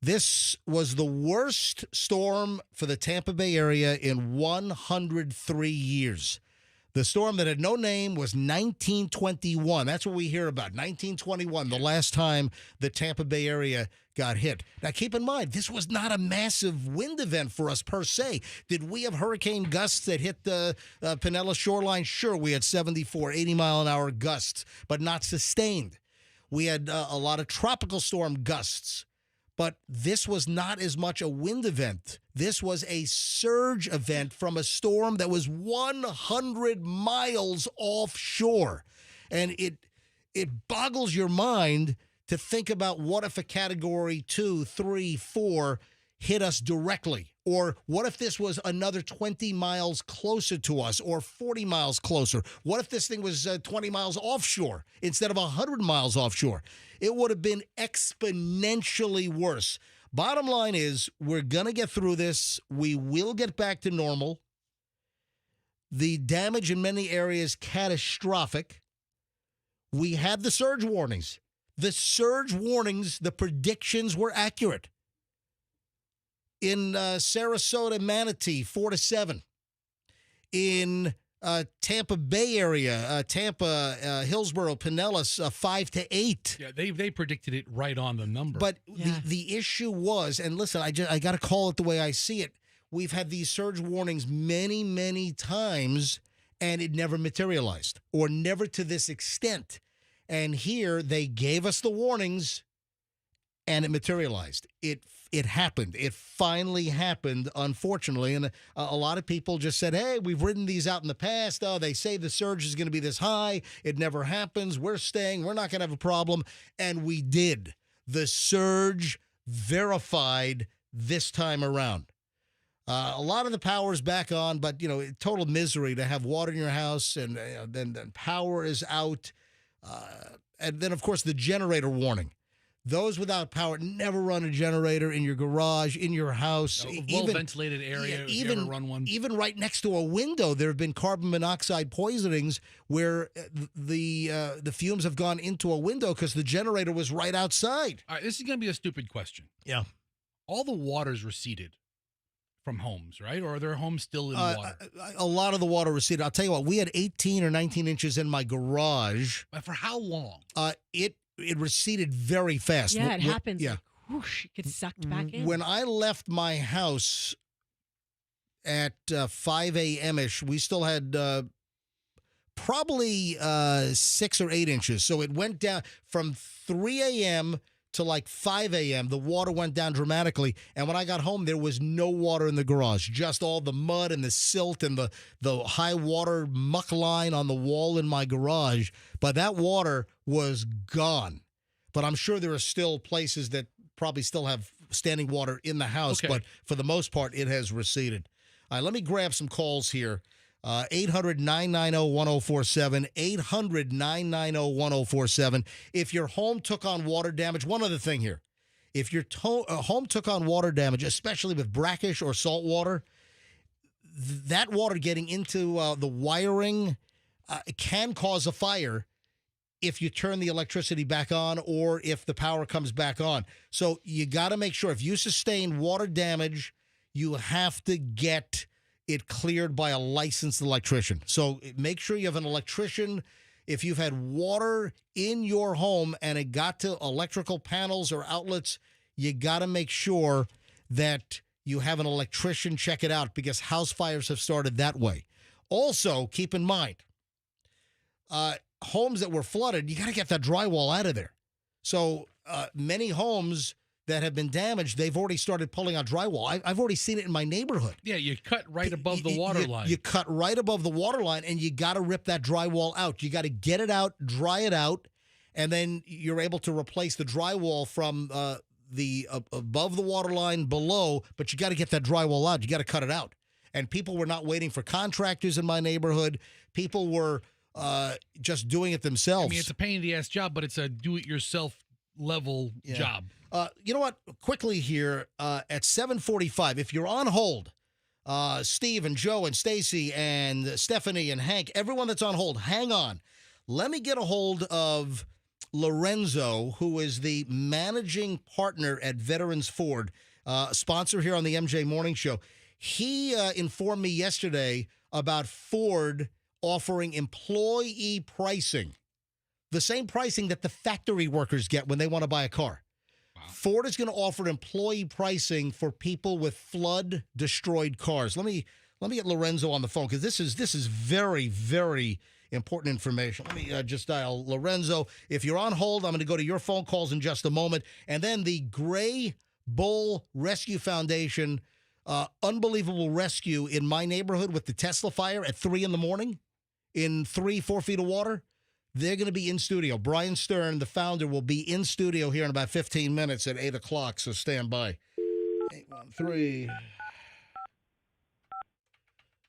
This was the worst storm for the Tampa Bay area in 103 years. The storm that had no name was 1921. That's what we hear about, 1921, the last time the Tampa Bay area got hit. Now, keep in mind, this was not a massive wind event for us per se. Did we have hurricane gusts that hit the Pinellas shoreline? Sure, we had 74, 80-mile-an-hour gusts, but not sustained. We had a lot of tropical storm gusts. But this was not as much a wind event. This was a surge event from a storm that was 100 miles offshore. And it boggles your mind to think about what if a Category 2, 3, 4 hit us directly? Or what if this was another 20 miles closer to us or 40 miles closer? What if this thing was 20 miles offshore instead of 100 miles offshore? It would have been exponentially worse. Bottom line is, we're going to get through this. We will get back to normal. The damage in many areas catastrophic. We had the surge warnings. The surge warnings, the predictions were accurate. In Sarasota, Manatee, 4 to 7. In Tampa Bay area, Tampa, Hillsborough, Pinellas, 5 to 8. Yeah, they predicted it right on the number. But the issue was, and listen, I got to call it the way I see it. We've had these surge warnings many, many times, and it never materialized, or never to this extent. And here they gave us the warnings, and it materialized. It happened. It finally happened, unfortunately. And a lot of people just said, hey, we've ridden these out in the past. Oh, they say the surge is going to be this high. It never happens. We're staying. We're not going to have a problem. And we did. The surge verified this time around. A lot of the power is back on, but, total misery to have water in your house, and then power is out. And then, of course, the generator warning. Those without power, never run a generator in your garage, in your house. Well-ventilated area, even run one. Even right next to a window, there have been carbon monoxide poisonings where the fumes have gone into a window because the generator was right outside. All right, this is going to be a stupid question. Yeah. All the water's receded from homes, right? Or are their homes still in water? A lot of the water receded. I'll tell you what, we had 18 or 19 inches in my garage. But for how long? It receded very fast. Yeah, it happens. Yeah. Like, whoosh, it gets sucked back in. When I left my house at 5 a.m.-ish, we still had probably 6 or 8 inches. So it went down from 3 a.m. to like 5 a.m. The water went down dramatically. And when I got home, there was no water in the garage, just all the mud and the silt and the high water muck line on the wall in my garage. But that water was gone. But I'm sure there are still places that probably still have standing water in the house. Okay. But for the most part, it has receded. All right, let me grab some calls here. 800-990-1047, 800-990-1047. If your home took on water damage, one other thing here. If your home took on water damage, especially with brackish or salt water, that water getting into the wiring can cause a fire if you turn the electricity back on or if the power comes back on. So you got to make sure if you sustain water damage, you have to get it cleared by a licensed electrician. So make sure you have an electrician. If you've had water in your home and it got to electrical panels or outlets, you got to make sure that you have an electrician check it out, because house fires have started that way. Also, keep in mind, homes that were flooded, you got to get that drywall out of there. So many homes that have been damaged, they've already started pulling out drywall. I've already seen it in my neighborhood. Yeah, you cut right above the water line. You cut right above the water line, and you got to rip that drywall out. You got to get it out, dry it out, and then you're able to replace the drywall from the above the water line below, but you got to get that drywall out. You got to cut it out. And people were not waiting for contractors in my neighborhood. People were just doing it themselves. I mean, it's a pain in the ass job, but it's a do-it-yourself level job. You know what? Quickly here, at 7:45, if you're on hold, Steve and Joe and Stacy and Stephanie and Hank, everyone that's on hold, hang on. Let me get a hold of Lorenzo, who is the managing partner at Veterans Ford, sponsor here on the MJ Morning Show. He informed me yesterday about Ford offering employee pricing, the same pricing that the factory workers get when they want to buy a car. Wow. Ford is going to offer employee pricing for people with flood-destroyed cars. Let me get Lorenzo on the phone, because this is very, very important information. Let me just dial Lorenzo. If you're on hold, I'm going to go to your phone calls in just a moment. And then the Gray Bull Rescue Foundation, unbelievable rescue in my neighborhood with the Tesla fire at 3 in the morning in 3-4 feet of water. They're going to be in studio. Brian Stern, the founder, will be in studio here in about 15 minutes at 8 o'clock, so stand by. 813.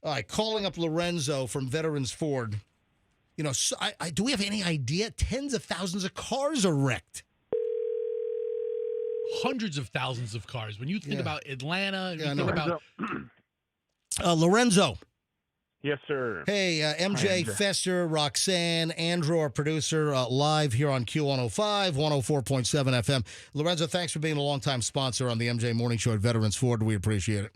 All right, calling up Lorenzo from Veterans Ford. You know, so do we have any idea? Tens of thousands of cars are wrecked. Hundreds of thousands of cars. When you think about Atlanta, and you think about Lorenzo. Yes, sir. Hey, MJ, Fester, Roxanne, Andrew, our producer, live here on Q105, 104.7 FM. Lorenzo, thanks for being a longtime sponsor on the MJ Morning Show at Veterans Ford. We appreciate it.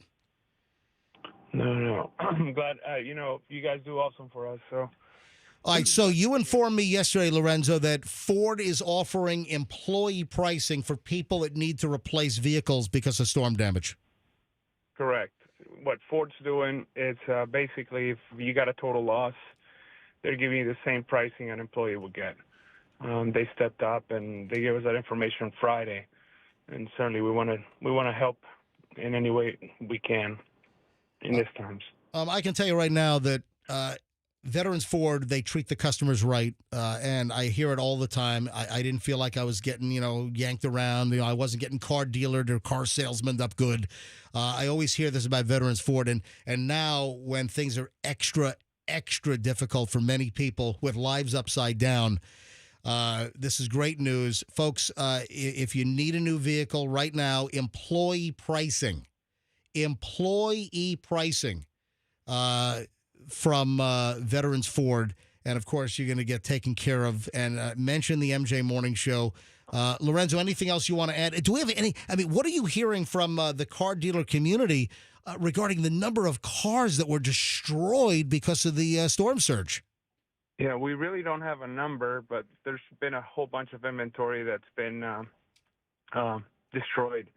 No. I'm glad, you guys do awesome for us, so. All right, so you informed me yesterday, Lorenzo, that Ford is offering employee pricing for people that need to replace vehicles because of storm damage. Correct. What Ford's doing is basically if you got a total loss, they're giving you the same pricing an employee would get. They stepped up and they gave us that information Friday, and certainly we want to help in any way we can in these times. I can tell you right now that Veterans Ford, they treat the customers right, and I hear it all the time. I didn't feel like I was getting, yanked around. I wasn't getting car dealered or car salesmaned up good. I always hear this about Veterans Ford, and now when things are extra difficult for many people with lives upside down, this is great news. Folks, if you need a new vehicle right now, employee pricing from Veterans Ford, and of course you're going to get taken care of. And mention the MJ Morning Show. Lorenzo, anything else you want to add? Do we have any? I mean, what are you hearing from the car dealer community regarding the number of cars that were destroyed because of the storm surge? Yeah, we really don't have a number, but there's been a whole bunch of inventory that's been destroyed.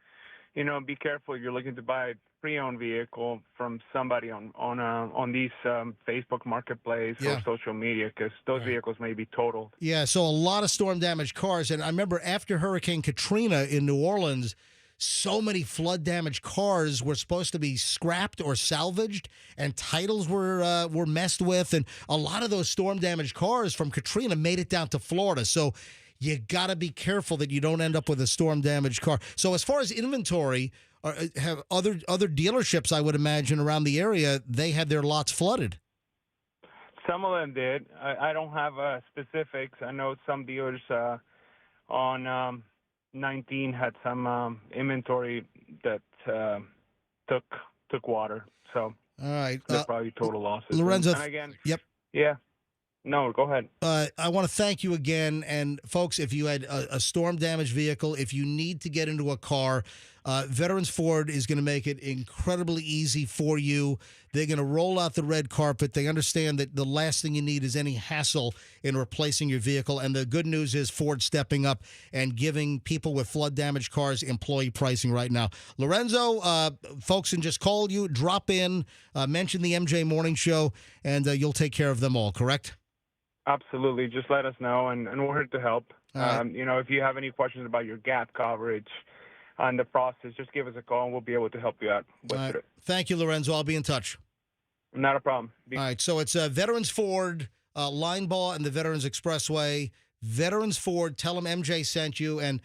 Be careful if you're looking to buy a pre-owned vehicle from somebody on these Facebook Marketplace or social media, because those vehicles may be totaled. Yeah, so a lot of storm-damaged cars. And I remember after Hurricane Katrina in New Orleans, so many flood-damaged cars were supposed to be scrapped or salvaged, and titles were messed with. And a lot of those storm-damaged cars from Katrina made it down to Florida. So you got to be careful that you don't end up with a storm-damaged car. So as far as inventory, have other dealerships, I would imagine, around the area, they had their lots flooded. Some of them did. I don't have specifics. I know some dealers on 19 had some inventory that took water. So All right. They're probably total losses. Lorenzo. And again, yep. Yeah. No, go ahead. I want to thank you again. And, folks, if you had a storm-damaged vehicle, if you need to get into a car, Veterans Ford is going to make it incredibly easy for you. They're going to roll out the red carpet. They understand that the last thing you need is any hassle in replacing your vehicle. And the good news is Ford stepping up and giving people with flood-damaged cars employee pricing right now. Lorenzo, folks can just call you, drop in, mention the MJ Morning Show, and you'll take care of them all, correct? Absolutely. Just let us know, and we're here to help. Right. If you have any questions about your gap coverage on the process, just give us a call, and we'll be able to help you out with it. Thank you, Lorenzo. I'll be in touch. Not a problem. All right. So it's Veterans Ford, Line Ball, and the Veterans Expressway. Veterans Ford, tell them MJ sent you, and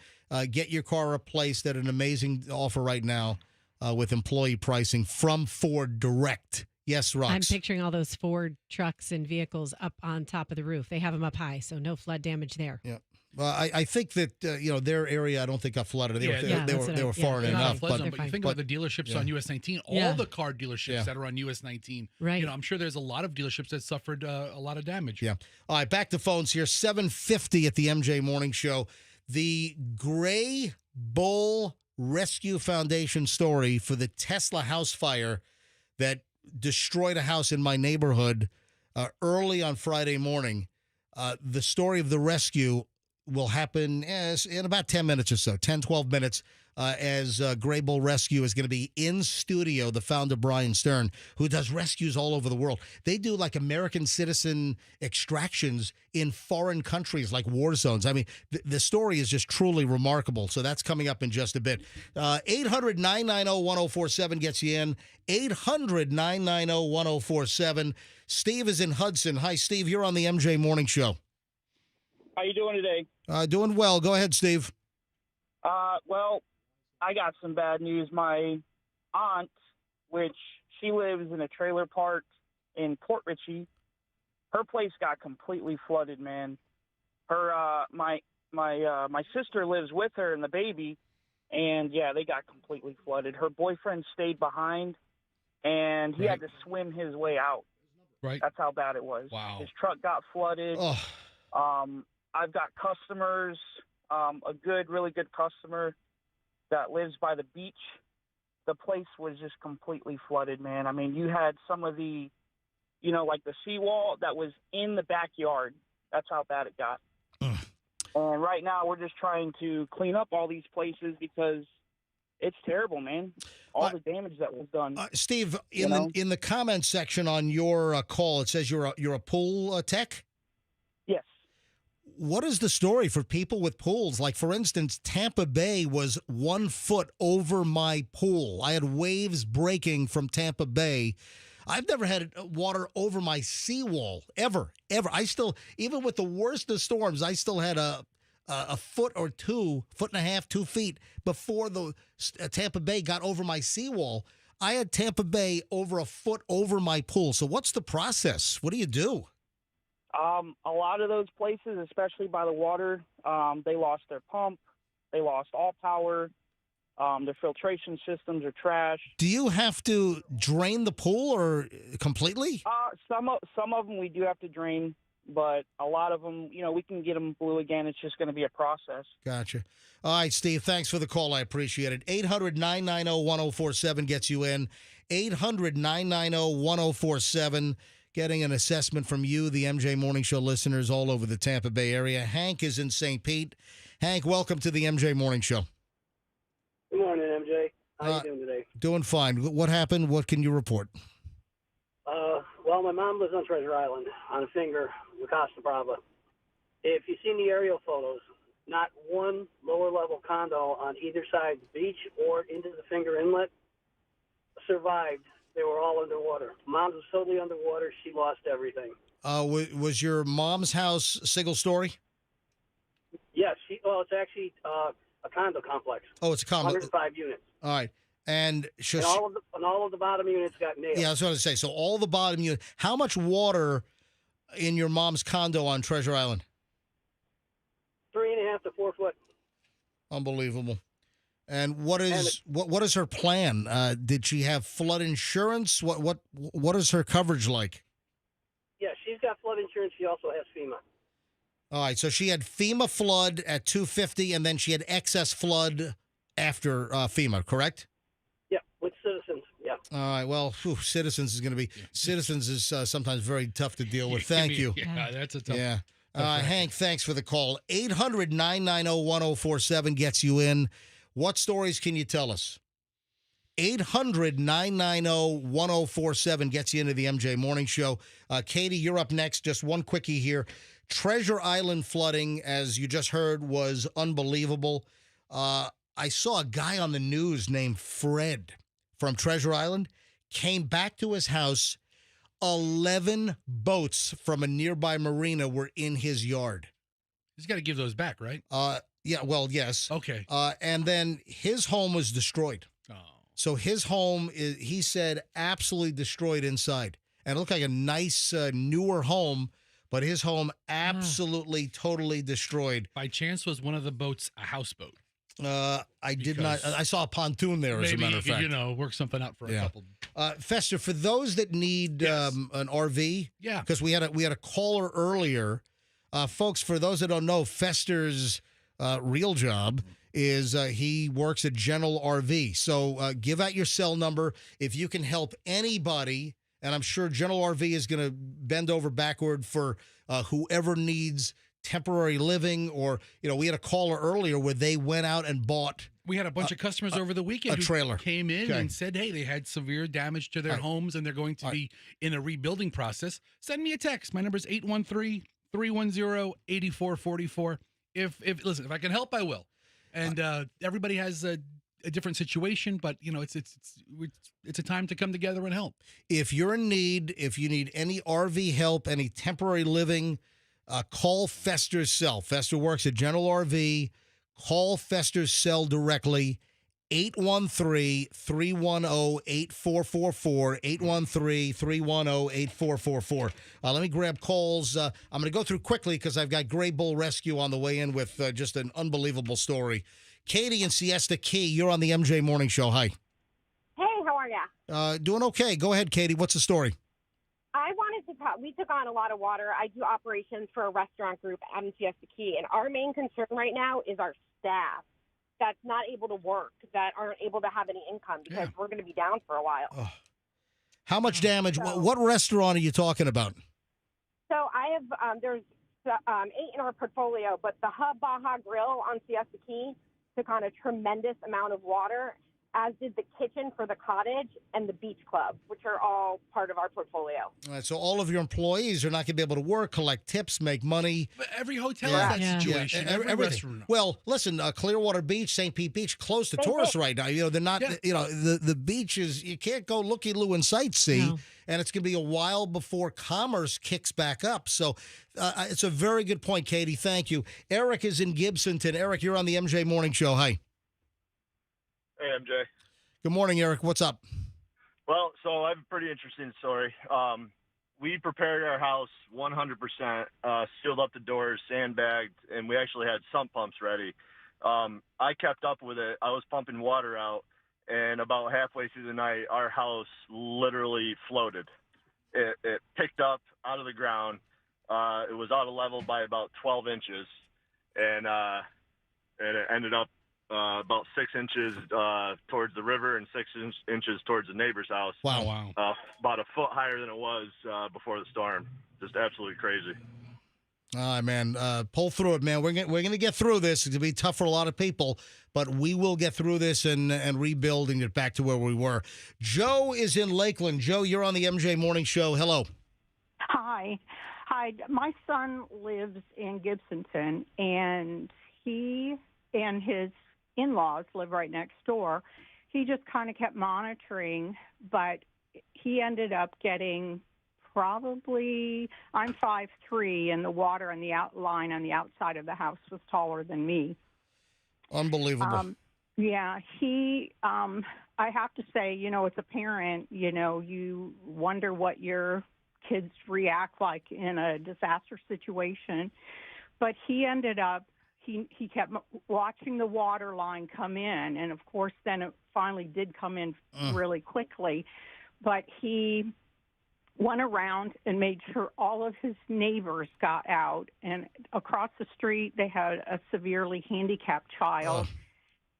get your car replaced at an amazing offer right now with employee pricing from Ford Direct. Yes, Rox. I'm picturing all those Ford trucks and vehicles up on top of the roof. They have them up high, so no flood damage there. Yeah. Well, I think that their area I don't think got flooded. They were foreign enough. But you think about the dealerships on US 19, all the car dealerships that are on US 19. Right. I'm sure there's a lot of dealerships that suffered a lot of damage. Yeah. All right, back to phones here. 7:50 at the MJ Morning Show. The Gray Bull Rescue Foundation story for the Tesla house fire that destroyed a house in my neighborhood early on Friday morning. The story of the rescue will happen in about 10 minutes or so, 10, 12 minutes, as Gray Bull Rescue is going to be in studio, the founder, Brian Stern, who does rescues all over the world. They do like American citizen extractions in foreign countries like war zones. I mean, the story is just truly remarkable. So that's coming up in just a bit. 800-990-1047 gets you in. 800-990-1047. Steve is in Hudson. Hi, Steve. You're on the MJ Morning Show. How you doing today? Doing well. Go ahead, Steve. Well, I got some bad news. My aunt, which she lives in a trailer park in Port Richey, her place got completely flooded, man. Her my sister lives with her and the baby, and yeah, they got completely flooded. Her boyfriend stayed behind, and he had to swim his way out. Right. That's how bad it was. Wow. His truck got flooded. Oh. I've got customers, a really good customer that lives by the beach. The place was just completely flooded, man. I mean, you had some of the, like the seawall that was in the backyard. That's how bad it got. And right now we're just trying to clean up all these places because it's terrible, man. All the damage that was done. Steve, in the comments section on your call, it says you're a pool tech? Yes. What is the story for people with pools? Like, for instance, Tampa Bay was 1 foot over my pool. I had waves breaking from Tampa Bay. I've never had water over my seawall, ever. I still, even with the worst of storms, I still had a foot or two, foot and a half, 2 feet before the Tampa Bay got over my seawall. I had Tampa Bay over a foot over my pool. So what's the process? What do you do? A lot of those places, especially by the water, they lost their pump. They lost all power. Their filtration systems are trash. Do you have to drain the pool or completely? Some of them we do have to drain, but a lot of them, we can get them blue again. It's just going to be a process. Gotcha. All right, Steve, thanks for the call. I appreciate it. 800-990-1047 gets you in. 800-990-1047. Getting an assessment from you, the MJ Morning Show listeners all over the Tampa Bay area. Hank is in St. Pete. Hank, welcome to the MJ Morning Show. Good morning, MJ. How you doing today? Doing fine. What happened? What can you report? Well, my mom lives on Treasure Island on a finger, La Costa Brava. If you've seen the aerial photos, not one lower-level condo on either side of the beach or into the finger inlet survived. They were all underwater. Mom's was totally underwater. She lost everything. Was your mom's house a single story? Yes. It's actually a condo complex. Oh, it's a condo. 105 units. All right. And all of the bottom units got nailed. Yeah, I was going to say. So all the bottom units. How much water in your mom's condo on Treasure Island? 3.5 to 4 foot. Unbelievable. And what is her plan? Did she have flood insurance? What is her coverage like? Yeah, she's got flood insurance. She also has FEMA. All right, so she had FEMA flood at $250, and then she had excess flood after FEMA, correct? Yeah, with Citizens. Yeah. All right. Well, Citizens is going to be Citizens is sometimes very tough to deal with. Thank you. Yeah, that's a tough. Yeah. Hank, thanks for the call. 800-990-1047 gets you in. What stories can you tell us? 800-990-1047 gets you into the MJ Morning Show. Katie, you're up next. Just one quickie here. Treasure Island flooding, as you just heard, was unbelievable. I saw a guy on the news named Fred from Treasure Island came back to his house. 11 boats from a nearby marina were in his yard. He's got to give those back, right? Yeah, well, yes. Okay. And then his home was destroyed. Oh. So his home is, he said, absolutely destroyed inside. And it looked like a nice, newer home, but his home absolutely, totally destroyed. By chance, was one of the boats a houseboat? I did not. I saw a pontoon there, as a matter of fact. Maybe, work something out for a couple. Fester, for those that need an RV, because we had a caller earlier. Folks, for those that don't know, Fester's real job is he works at General RV. So give out your cell number if you can help anybody, and I'm sure General RV is going to bend over backward for whoever needs temporary living, or we had a caller earlier where they went out and bought. We had a bunch of customers over the weekend a trailer. Who came in and said, hey, they had severe damage to their homes and they're going to be in a rebuilding process. Send me a text. My number is 813-310-8444. If I can help, I will. And everybody has a different situation, but it's a time to come together and help. If you're in need, if you need any RV help, any temporary living, call Fester's cell. Fester works at General RV. Call Fester's cell directly, 813-310-8444, 813-310-8444. Let me grab calls. I'm going to go through quickly because I've got Gray Bull Rescue on the way in with just an unbelievable story. Katie in Siesta Key, you're on the MJ Morning Show. Hi. Hey, how are ya? Doing okay. Go ahead, Katie. What's the story? I wanted to talk. We took on a lot of water. I do operations for a restaurant group out in Siesta Key, and our main concern right now is our staff that's not able to work, that aren't able to have any income because we're going to be down for a while. Oh. How much damage? What restaurant are you talking about? So I have, there's 8 in our portfolio, but the Hub Baja Grill on Siesta Key took on a tremendous amount of water, as did the kitchen for the cottage and the beach club, which are all part of our portfolio. All right, so all of your employees are not going to be able to work, collect tips, make money. But every hotel has that situation. Every restaurant. Well, listen, Clearwater Beach, St. Pete Beach, closed to tourists right now. They're not. The beach is. You can't go looky-loo and sightsee, and it's going to be a while before commerce kicks back up. So it's a very good point, Katie. Thank you. Eric is in Gibsonton. Eric, you're on the MJ Morning Show. Hi. Hey, MJ. Good morning, Eric. What's up? Well, so I have a pretty interesting story. We prepared our house 100%, sealed up the doors, sandbagged, and we actually had sump pumps ready. I kept up with it. I was pumping water out, and about halfway through the night, our house literally floated. It picked up out of the ground. It was out of level by about 12 inches, and it ended up about 6 inches towards the river and 6 inches towards the neighbor's house. Wow. About a foot higher than it was before the storm. Just absolutely crazy. All right, man. Pull through it, man. We're going to get through this. It's going to be tough for a lot of people, but we will get through this and rebuild and get back to where we were. Joe is in Lakeland. Joe, you're on the MJ Morning Show. Hello. Hi. My son lives in Gibsonton, and he and his in-laws live right next door. He just kind of kept monitoring, but he ended up getting probably, I'm 5'3", and the water on the outline on the outside of the house was taller than me. Unbelievable. I have to say, as a parent, you wonder what your kids react like in a disaster situation. But he ended up, he kept watching the water line come in, and of course, then it finally did come in really quickly. But he went around and made sure all of his neighbors got out. And across the street, they had a severely handicapped child.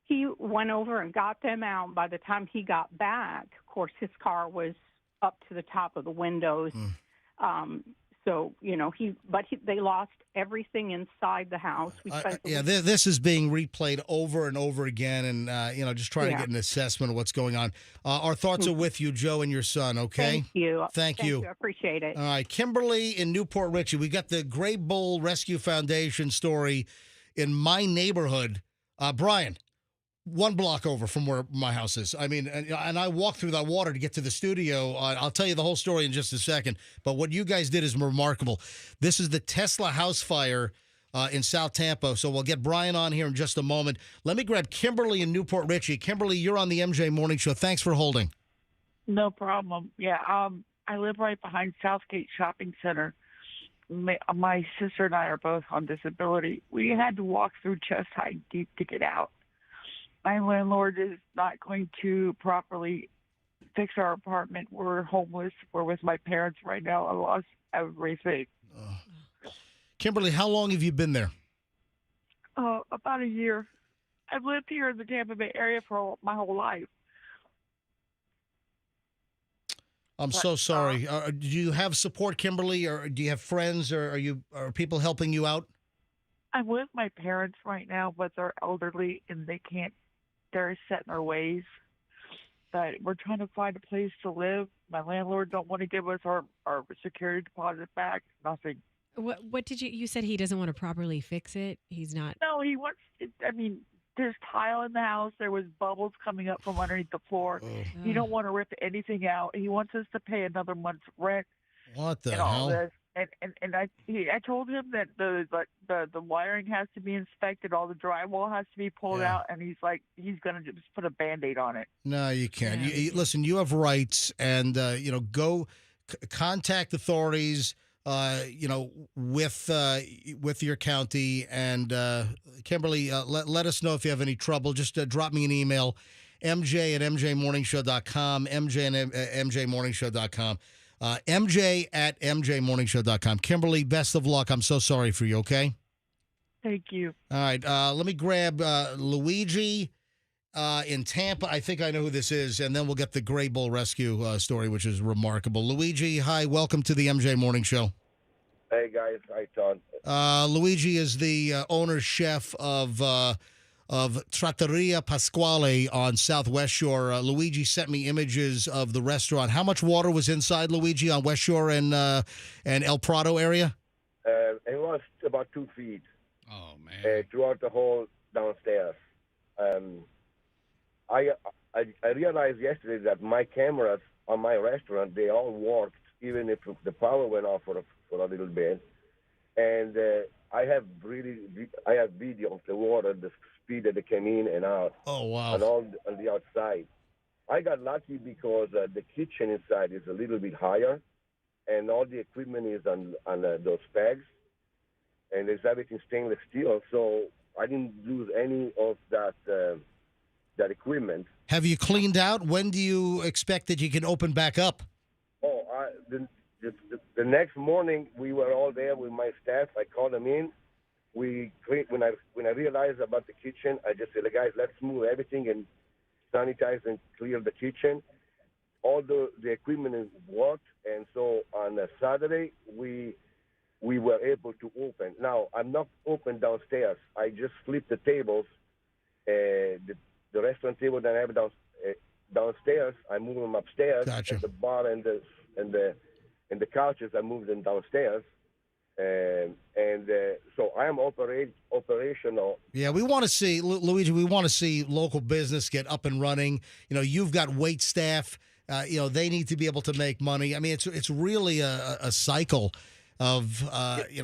He went over and got them out. By the time he got back, of course, his car was up to the top of the windows. So, they lost everything inside the house. This is being replayed over and over again, and just trying to get an assessment of what's going on. Our thoughts are with you, Joe, and your son. Okay. Thank you. I appreciate it. All right, Kimberly in Newport Richey. We got the Gray Bull Rescue Foundation story in my neighborhood. Brian, 1 block over from where my house is. I mean, and I walked through that water to get to the studio. I'll tell you the whole story in just a second. But what you guys did is remarkable. This is the Tesla house fire in South Tampa. So we'll get Brian on here in just a moment. Let me grab Kimberly in Newport Richey. Kimberly, you're on the MJ Morning Show. Thanks for holding. No problem. Yeah, I live right behind Southgate Shopping Center. My sister and I are both on disability. We had to walk through chest high deep to get out. My landlord is not going to properly fix our apartment. We're homeless. We're with my parents right now. I would raise faith. Kimberly, how long have you been there? About a year. I've lived here in the Tampa Bay area for my whole life. I'm so sorry. Do you have support, Kimberly, or do you have friends, or are people helping you out? I'm with my parents right now, but they're elderly and they're set in their ways. But we're trying to find a place to live. My landlord don't want to give us our security deposit back. Nothing. What did you said he doesn't want to properly fix it? He's not. No, he wants. There's tile in the house. There was bubbles coming up from underneath the floor. He don't want to rip anything out. He wants us to pay another month's rent. What the and hell? All this. And I told him that the wiring has to be inspected, all the drywall has to be pulled out, and he's like, he's gonna just put a Band-Aid on it. No, you can't. Listen, you have rights, and go contact authorities. With your county, and Kimberly, let us know if you have any trouble. Just drop me an email, mj@mjmorningshow.com, mj@mjmorningshow.com. mj@mjmorningshow.com. Kimberly, best of luck. I'm so sorry for you, okay? Thank you. All right. Let me grab Luigi in Tampa. I think I know who this is, and then we'll get the Gray Bull rescue story, which is remarkable. Luigi, hi. Welcome to the MJ Morning Show. Hey, guys. Hi, Todd. Luigi is the owner-chef of Trattoria Pasquale on Southwest Shore. Luigi sent me images of the restaurant. How much water was inside, Luigi, on West Shore and El Prado area? It was about 2 feet. Oh, man. Throughout the whole downstairs. I realized yesterday that my cameras on my restaurant, they all worked, even if the power went off for a little bit. And I have video of the water, the speed that it came in and out. Oh, wow. And all on the outside. I got lucky because the kitchen inside is a little bit higher, and all the equipment is on those pegs, and there's everything stainless steel, so I didn't lose any of that equipment. Have you cleaned out? When do you expect that you can open back up? Oh, the next morning we were all there with my staff. I called them in. We cleaned, when I realized about the kitchen, I just said, guys, let's move everything and sanitize and clear the kitchen. All the equipment is worked, and so on a Saturday we were able to open. Now I'm not open downstairs. I just flipped the tables. The restaurant table that I have downstairs, I move them upstairs. Gotcha. And the bar and the couches, I move them downstairs. So I am operational. Yeah, we want to see, Luigi, we want to see local business get up and running. You've got wait staff. They need to be able to make money. I mean, it's really a cycle of,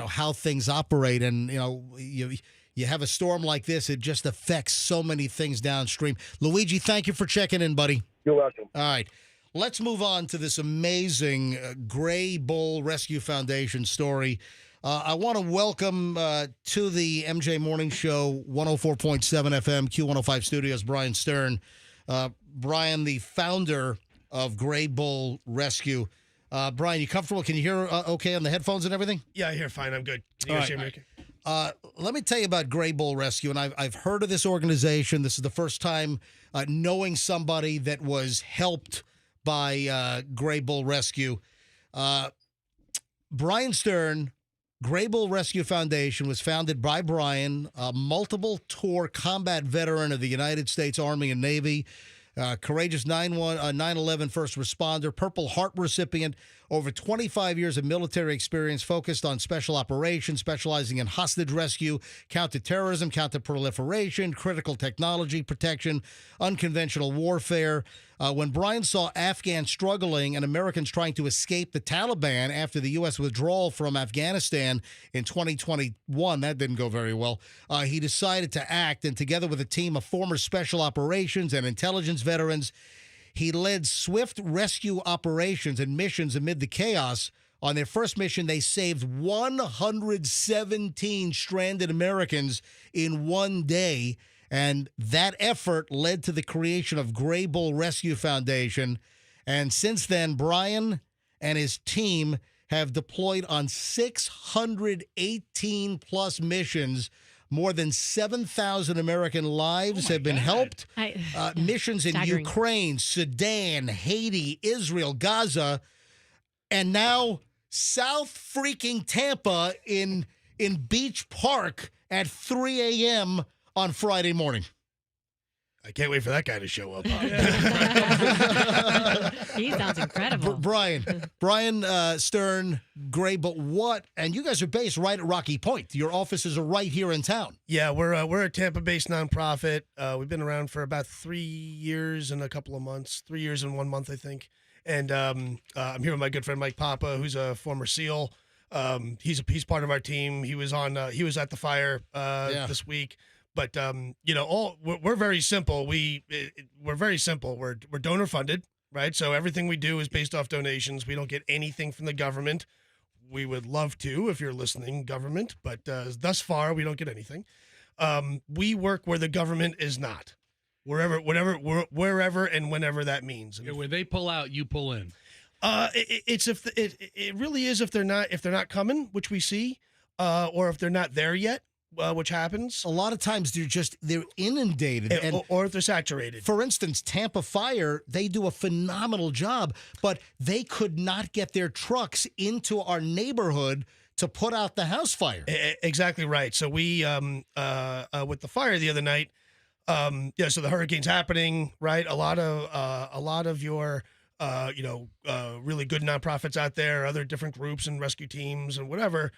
how things operate. And, you have a storm like this, it just affects so many things downstream. Luigi, thank you for checking in, buddy. You're welcome. All right. Let's move on to this amazing Gray Bull Rescue Foundation story. I want to welcome to the MJ Morning Show, 104.7 FM, Q105 Studios, Brian Stern. Brian, the founder of Gray Bull Rescue. Brian, you comfortable? Can you hear okay on the headphones and everything? Yeah, I hear fine. I'm good. Can you guys hear me okay? Let me tell you about Gray Bull Rescue, and I've heard of this organization. This is the first time knowing somebody that was helped by Gray Bull Rescue. Brian Stern, Gray Bull Rescue Foundation was founded by Brian, a multiple tour combat veteran of the United States Army and Navy, courageous 9/11 first responder, Purple Heart recipient, over 25 years of military experience focused on special operations, specializing in hostage rescue, counterterrorism, counterproliferation, critical technology protection, unconventional warfare. When Brian saw Afghans struggling and Americans trying to escape the Taliban after the U.S. withdrawal from Afghanistan in 2021, that didn't go very well, he decided to act, and together with a team of former special operations and intelligence veterans, he led swift rescue operations and missions amid the chaos. On their first mission, they saved 117 stranded Americans in one day. And that effort led to the creation of Gray Bull Rescue Foundation. And since then, Brian and his team have deployed on 618 plus missions. More than 7,000 American lives have been helped. Missions in Ukraine, Sudan, Haiti, Israel, Gaza, and now South freaking Tampa in Beach Park at 3 a.m. on Friday morning. I can't wait for that guy to show up. He sounds incredible. Brian Stern, Gray, but what? And you guys are based right at Rocky Point. Your offices are right here in town. Yeah, we're a Tampa-based nonprofit. We've been around for about 3 years and a couple of months. 3 years and 1 month, I think. And I'm here with my good friend Mike Papa, who's a former SEAL. He's part of our team. He was at the fire this week. But we're very simple. We're very simple. We're donor funded, right? So everything we do is based off donations. We don't get anything from the government. We would love to, if you're listening, government, but thus far we don't get anything. We work where the government is not, wherever and whenever that means. Where they pull out, you pull in. It really is if they're not coming, which we see, or if they're not there yet. Which happens a lot of times. They're inundated, or if they're saturated. For instance, Tampa Fire, they do a phenomenal job, but they could not get their trucks into our neighborhood to put out the house fire. Exactly right. So we with the fire the other night, so the hurricane's happening, right? A lot of your really good nonprofits out there, other different groups and rescue teams and whatever.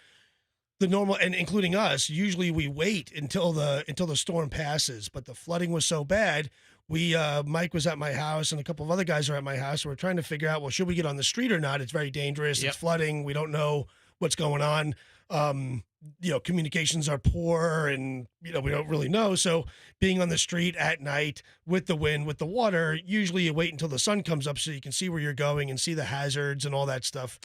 The normal, and including us, usually we wait until the storm passes. But the flooding was so bad, Mike was at my house and a couple of other guys are at my house. We're trying to figure out, well, should we get on the street or not? It's very dangerous. Yep. It's flooding. We don't know what's going on. Communications are poor, and we don't really know. So being on the street at night with the wind, with the water, usually you wait until the sun comes up so you can see where you're going and see the hazards and all that stuff.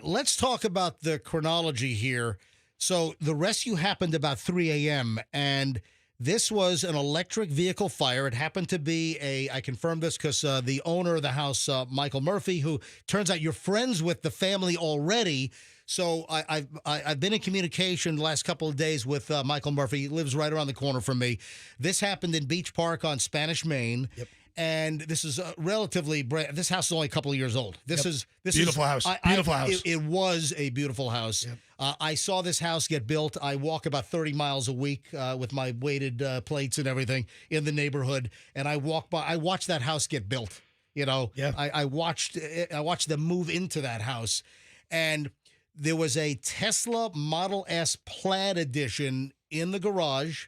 Let's talk about the chronology here. So the rescue happened about 3 a.m., and this was an electric vehicle fire. It happened to be I confirmed this because the owner of the house, Michael Murphy, who turns out you're friends with the family already. So I've been in communication the last couple of days with Michael Murphy. He lives right around the corner from me. This happened in Beach Park on Spanish Main. Yep. And this is relatively brand. This house is only a couple of years old. This is beautiful house. Beautiful house. It was a beautiful house. Yep. I saw this house get built. I walk about 30 miles a week with my weighted plates and everything in the neighborhood, and I walk by. I watched that house get built. I watched them move into that house, and there was a Tesla Model S Plaid edition in the garage,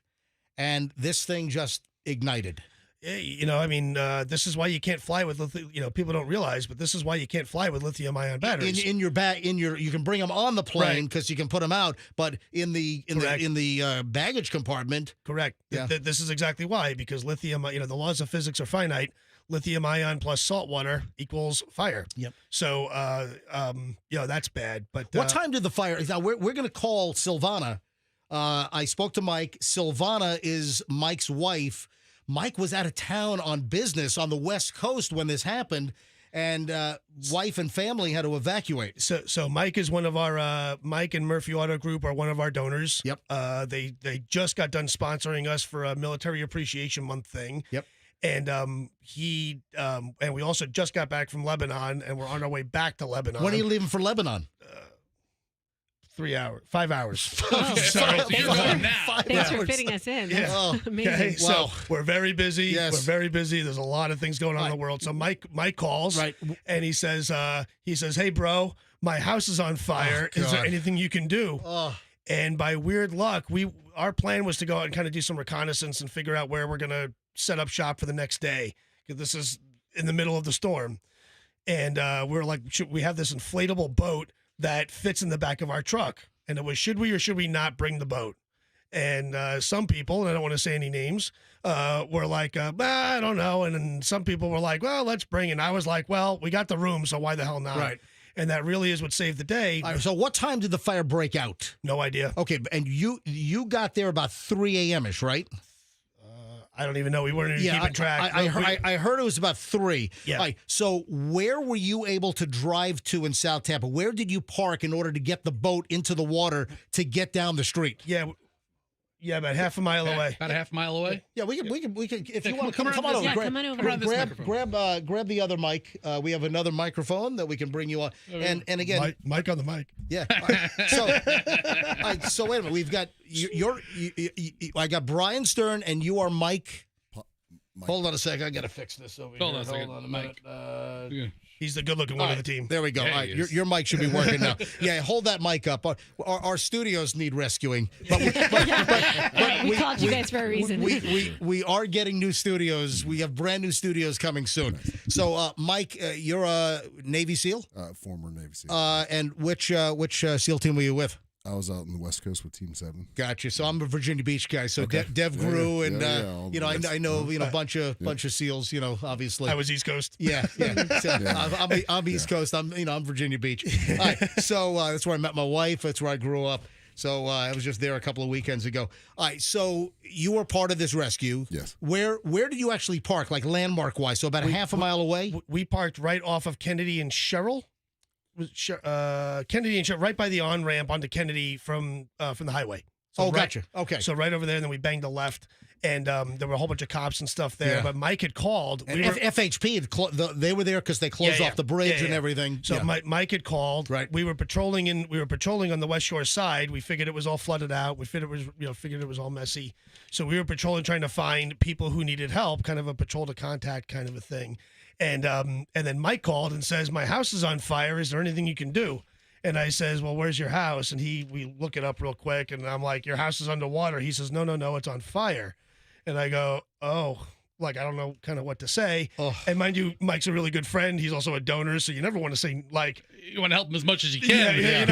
and this thing just ignited. You know, I mean, this is why you can't fly with people don't realize, but this is why you can't fly with lithium-ion batteries. You can bring them on the plane because you can put them out, but in the baggage compartment. Correct. Yeah. This is exactly why, because lithium, the laws of physics are finite. Lithium-ion plus salt water equals fire. Yep. So, that's bad. But what time did the fire? Now we're going to call Silvana. I spoke to Mike. Silvana is Mike's wife. Mike was out of town on business on the West Coast when this happened, and wife and family had to evacuate. So Mike is one of our Mike and Murphy Auto Group are one of our donors. Yep. They just got done sponsoring us for a Military Appreciation Month thing. Yep. And and we also just got back from Lebanon, and we're on our way back to Lebanon. When are you leaving for Lebanon? 5 hours. Oh, Sorry. Thanks for fitting us in. That's amazing. Okay, Wow. so we're very busy. Yes. We're very busy. There's a lot of things going on in the world. So Mike calls, and he says, "Hey, bro, my house is on fire. Is there anything you can do?" And by weird luck, our plan was to go out and kind of do some reconnaissance and figure out where we're going to set up shop for the next day, because this is in the middle of the storm. And we're like, we have this inflatable boat that fits in the back of our truck. And it was, should we or should we not bring the boat? And some people, and I don't want to say any names, were like, I don't know. And then some people were like, well, let's bring it. And I was like, well, we got the room, so why the hell not? Right. And that really is what saved the day. All right, so what time did the fire break out? No idea. Okay, and you got there about 3 a.m.-ish, right? I don't even know. We weren't even keeping track. I heard it was about 3. Yeah. All right, so where were you able to drive to in South Tampa? Where did you park in order to get the boat into the water to get down the street? Yeah, about half a mile away. About a half mile away? Yeah, we can. If you want to come on around over. this- Grab, come on over. Around this microphone. grab the other mic. We have another microphone that we can bring you on. And again, Mike on the mic. Yeah. So wait a minute. We've got I got Brian Stern, and you are Mike. Hold on a second. I got to fix this over Hold here. on a second. Hold on a minute. He's the good-looking one of the team. There we go. There All right, he is. your mic should be working now. Yeah, hold that mic up. Our studios need rescuing. But we called you guys for a reason. We are getting new studios. We have brand new studios coming soon. So, Mike, you're a Navy SEAL? Former Navy SEAL. And which SEAL team were you with? I was out in the West Coast with Team 7. Gotcha. So I'm a Virginia Beach guy. So Okay. Dev grew, and I know Yeah. bunch of SEALs. Obviously. I was East Coast. Yeah. So I'm East Coast. I'm Virginia Beach. All right. So that's where I met my wife. That's where I grew up. So I was just there a couple of weekends ago. All right. So you were part of this rescue. Yes. Where did you actually park, like landmark wise? So about a half a mile away. We parked right off of Kennedy and Sherrill. Kennedy and Sherrill, right by the on ramp onto Kennedy from the highway. So gotcha. Okay. So right over there, and then we banged the left, and there were a whole bunch of cops and stuff there. Yeah. But Mike had called. And FHP, they were there because they closed off the bridge and everything. So Yeah. Mike had called. Right. We were patrolling on the West Shore side. We figured it was all flooded out. We figured it was all messy. So we were patrolling, trying to find people who needed help, kind of a patrol to contact kind of a thing. And then Mike called and says, my house is on fire. Is there anything you can do? And I says, well, where's your house? And we look it up real quick. And I'm like, your house is underwater. He says, no, it's on fire. And I go, oh, like, I don't know kind of what to say. And mind you, Mike's a really good friend. He's also a donor. So you never want to say, like, you want to help him as much as you can. Yeah.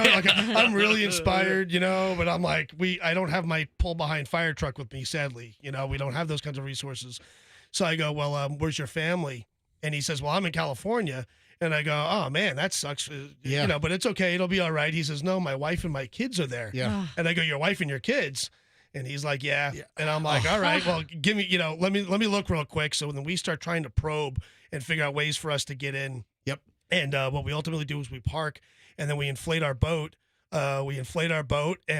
I'm really inspired, but I'm like, I don't have my pull behind fire truck with me, sadly. We don't have those kinds of resources. So I go, well, where's your family? And he says, well, I'm in California. And I go, oh, man, that sucks. But it's okay. It'll be all right. He says, no, my wife and my kids are there. Yeah. And I go, your wife and your kids? And he's like, yeah. And I'm like, all right, well, give me, let me look real quick. So then we start trying to probe and figure out ways for us to get in. Yep. And what we ultimately do is we park, and then we inflate our boat. And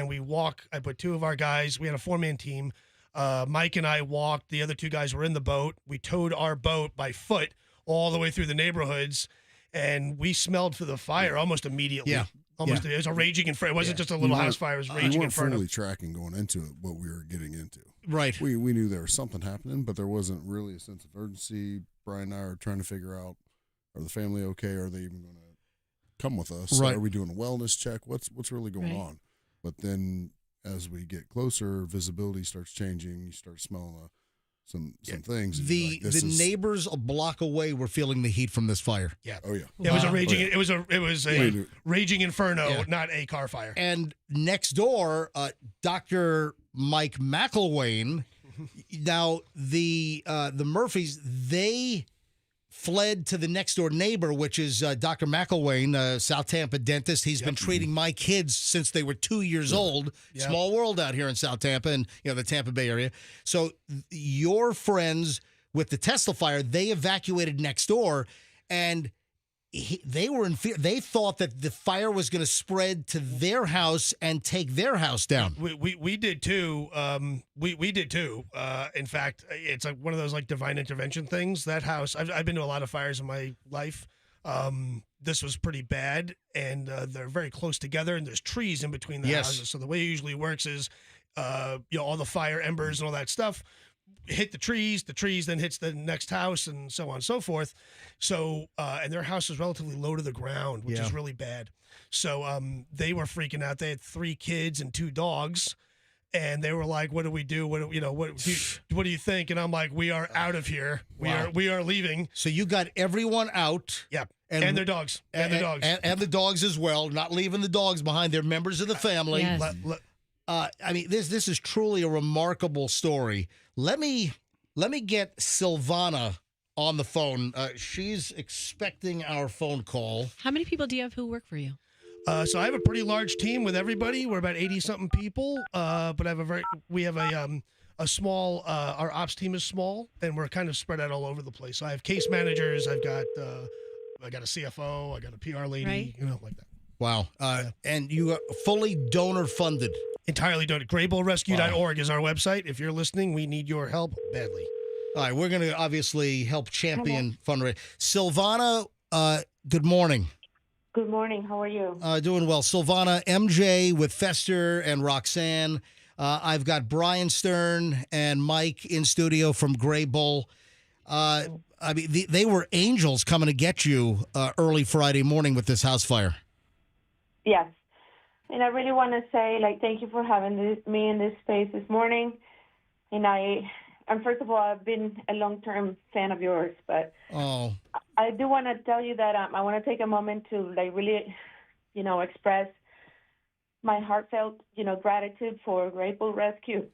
we walk. I put 2 of our guys. We had a 4-man team. Mike and I walked. The other 2 guys were in the boat. We towed our boat by foot all the way through the neighborhoods, and we smelled for the fire almost immediately. Yeah. Almost. It was a raging inferno. It wasn't just a little house fire. It was raging We weren't inferno. fully tracking going into it what we were getting into. Right. We knew there was something happening, but there wasn't really a sense of urgency. Brian and I are trying to figure out, are the family okay? Are they even going to come with us? Right. Are we doing a wellness check? What's really going on? But then as we get closer, visibility starts changing. You start smelling some things. And The neighbors a block away were feeling the heat from this fire. Yeah. Oh yeah. It was a raging. It was a raging inferno, not a car fire. And next door, Dr. Mike McElwain. Now the Murphys, they fled to the next door neighbor, which is Dr. McElwain, South Tampa dentist. He's been treating my kids since they were 2 years old. Yep. Small world out here in South Tampa and the Tampa Bay area. So your friends with the Tesla fire, they evacuated next door, and they were in fear. They thought that the fire was going to spread to their house and take their house down. We did too. We did too. In fact, it's like one of those like divine intervention things. That house, I've been to a lot of fires in my life. This was pretty bad, and they're very close together, and there's trees in between the houses. So the way it usually works is, all the fire embers and all that stuff hit the trees then hits the next house, and so on and so forth. So, and their house is relatively low to the ground, which is really bad. So they were freaking out. They had 3 kids and 2 dogs, and they were like, "What do we do? What do you think?" And I'm like, "We are out of here. We are leaving." So you got everyone out. Yeah. And their dogs. And their dogs. And the dogs as well. Not leaving the dogs behind. They're members of the family. Yes. I mean, this is truly a remarkable story. Let me get Silvana on the phone. She's expecting our phone call. How many people do you have who work for you? So I have a pretty large team with everybody. We're about 80-something people. But we have a small. Our ops team is small, and we're kind of spread out all over the place. So I have case managers. I got a CFO. I got a PR lady. Right. Like that. Wow. And you are fully donor funded. Entirely donor. GrayBullRescue.org is our website. If you're listening, we need your help badly. All right, we're going to obviously help champion fundraising. Silvana, good morning. Good morning. How are you? Doing well. Silvana, MJ with Fester and Roxanne. I've got Brian Stern and Mike in studio from Gray Bull. I mean, they were angels coming to get you early Friday morning with this house fire. Yes. And I really want to say, thank you for having me in this space this morning. And first of all, I've been a long-term fan of yours, but I do want to tell you that I want to take a moment to really, express my heartfelt, gratitude for Gray Bull Rescue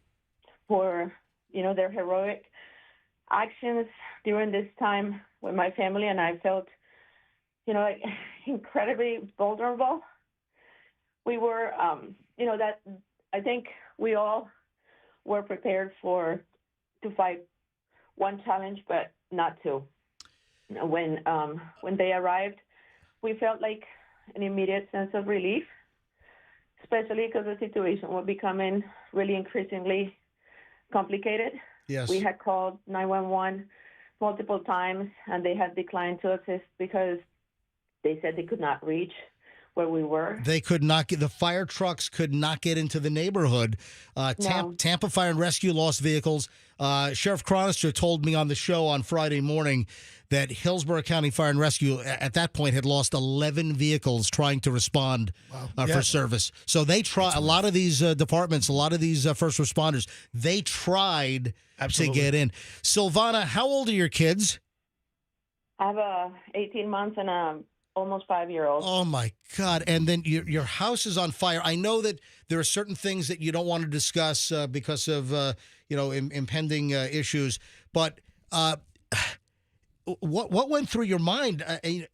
for, their heroic actions during this time when my family and I felt, incredibly vulnerable. We were, that I think we all were prepared to fight one challenge, but not two. When they arrived, we felt like an immediate sense of relief, especially because the situation was becoming really increasingly complicated. Yes. We had called 911 multiple times, and they had declined to assist because they said they could not reach where we were. They could not get, the fire trucks could not get into the neighborhood. Tampa Fire and Rescue lost vehicles. Sheriff Cronister told me on the show on Friday morning that Hillsborough County Fire and Rescue at that point had lost 11 vehicles trying to respond for service. So they try a lot of these departments, a lot of these first responders, they tried to get in. Silvana, how old are your kids? I have a 18 months and a almost 5-year-old. Oh my God. And then your house is on fire. I know that there are certain things that you don't want to discuss because of, impending issues, but what went through your mind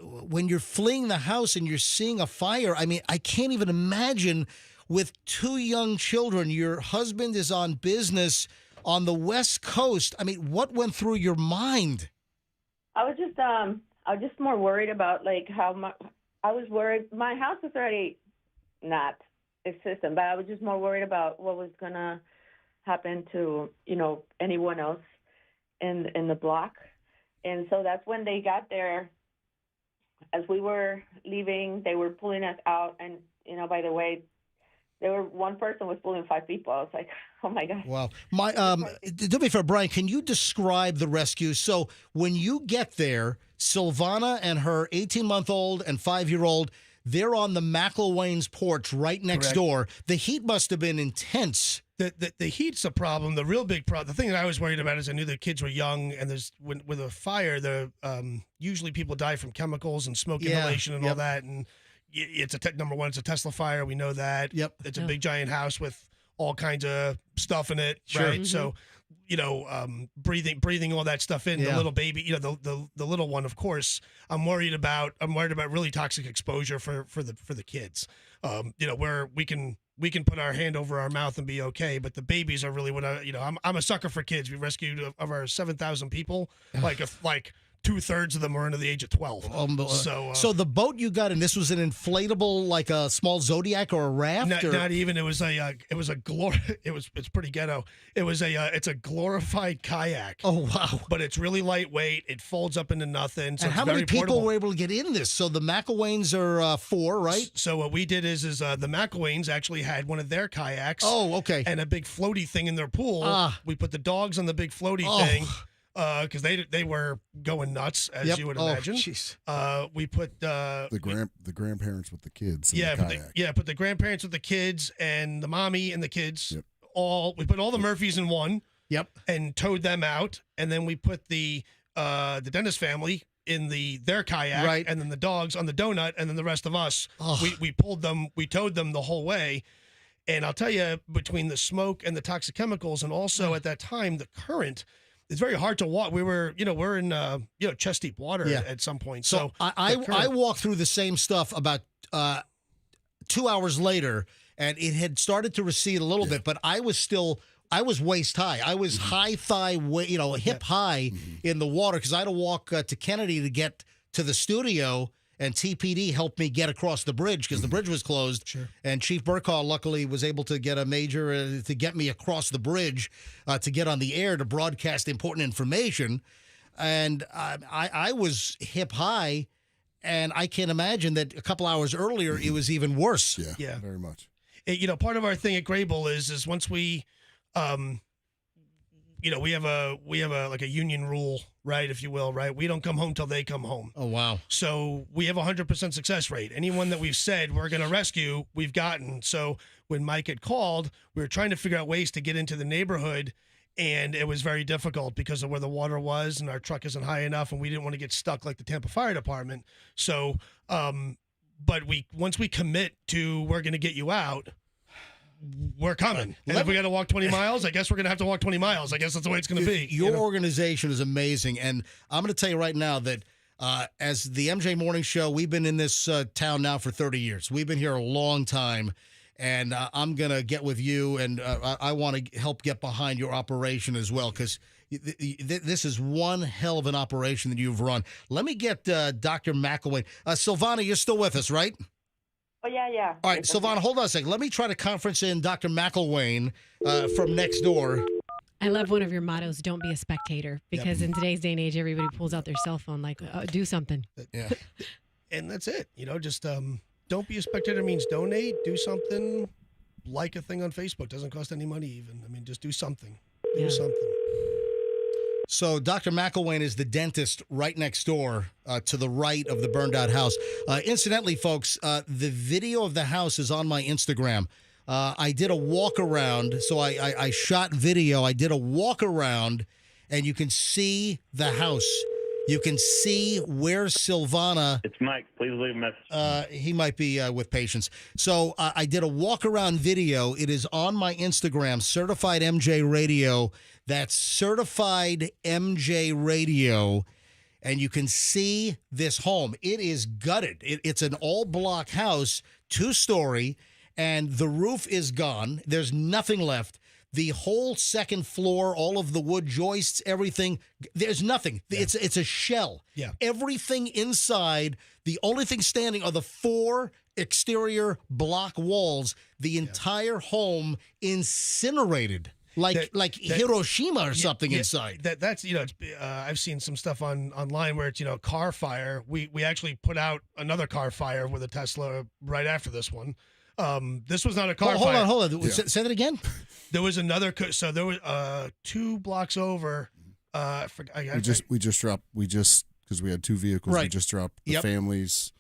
when you're fleeing the house and you're seeing a fire? I mean, I can't even imagine with 2 young children, your husband is on business on the West Coast. I mean, what went through your mind? I was just more worried about how much. I was worried. My house was already not existent, but I was just more worried about what was gonna happen to anyone else in the block. And so that's when they got there. As we were leaving, they were pulling us out, and by the way, one person was pulling 5 people. I was like, oh my God. Wow. Do me a favor, Brian, can you describe the rescue? So when you get there, Silvana and her 18-month-old and 5-year-old, They're on the McElwain's porch right next Correct. door. The heat must have been intense. The heat's a problem. The real big problem, the thing that I was worried about is I knew the kids were young, and with a fire, usually people die from chemicals and smoke inhalation and all that. And it's number one, it's a Tesla fire. We know that. Yep. It's a big giant house with all kinds of stuff in it, Sure. right? Mhm. So, breathing all that stuff in. Yeah. The little baby, the little one, of course. I'm worried about really toxic exposure for the kids. Where we can put our hand over our mouth and be okay, but the babies are really what I'm a sucker for kids. We rescued of our 7,000 people, like 2/3 of them are under the age of 12. So the boat you got in, this was an inflatable, like a small Zodiac or a raft? Not even. It's pretty ghetto. It's a glorified kayak. Oh, wow. But it's really lightweight. It folds up into nothing. So And it's how many very people portable. were able to get in this? So the McElwains are 4, right? So what we did is the McElwains actually had one of their kayaks. Oh, okay. And a big floaty thing in their pool. Ah. We put the dogs on the big floaty thing. Because they were going nuts, as you would imagine. We put the grandparents with the kids. In the kayak. put the grandparents with the kids and the mommy and the kids. Yep. We put all the Murphys in one. Yep. And towed them out, and then we put the Dennis family in their kayak, right, and then the dogs on the donut, and then the rest of us. Oh. We towed them the whole way. And I'll tell you, between the smoke and the toxic chemicals, and also at that time the current. It's very hard to walk. We're in chest deep water at some point. So I walked through the same stuff about 2 hours later, and it had started to recede a little bit, but I was waist high. I was high thigh, hip high in the water because I had to walk to Kennedy to get to the studio. And TPD helped me get across the bridge because the bridge was closed. Sure. And Chief Burkall luckily was able to get a major to get me across the bridge to get on the air to broadcast important information. And I was hip high, and I can imagine that a couple hours earlier it was even worse. Yeah. Very much. Part of our thing at Grable is once we, we have a like a union rule, right, if you will, right? We don't come home till they come home. Oh, wow. So we have 100% success rate. Anyone that we've said we're going to rescue, we've gotten. So when Mike had called, we were trying to figure out ways to get into the neighborhood, and it was very difficult because of where the water was, and our truck isn't high enough, and we didn't want to get stuck like the Tampa Fire Department. So, but once we commit to we're going to get you out, we're coming. And if we got to walk 20 miles, I guess we're going to have to walk 20 miles. I guess that's the way it's going to be. Your organization is amazing. And I'm going to tell you right now that as the MJ Morning Show, we've been in this town now for 30 years. We've been here a long time. And I'm going to get with you, and I want to help get behind your operation as well, because this is one hell of an operation that you've run. Let me get Dr. McElwain. Silvana, you're still with us, right? Oh, yeah. All right, Silvana, hold on a second. Let me try to conference in Dr. McElwain from next door. I love one of your mottos, don't be a spectator, because in today's day and age, everybody pulls out their cell phone like, do something. Yeah. And that's it. Just don't be a spectator means donate, do something, like a thing on Facebook. Doesn't cost any money even. I mean, just do something. Do something. So Dr. McElwain is the dentist right next door to the right of the burned out house. Incidentally, folks, the video of the house is on my Instagram. I did a walk around. So I shot video. I did a walk around, and you can see the house. You can see where Silvana... It's Mike. Please leave a message. He might be with patients. So I did a walk-around video. It is on my Instagram, Certified MJ Radio. That's Certified MJ Radio. And you can see this home. It is gutted. It's an all-block house, 2-story, and the roof is gone. There's nothing left. The whole second floor, all of the wood joists, everything, there's nothing. Yeah. It's a shell. Yeah. Everything inside, the only thing standing are the 4 exterior block walls. The entire home incinerated, like Hiroshima or something inside. That's I've seen some stuff online where it's car fire. We actually put out another car fire with a Tesla right after this one. This was not a car fire. Hold on. Yeah. Say that again. There was another. So there was 2 blocks over. We just dropped. Because we had 2 vehicles. Right. We just dropped the families.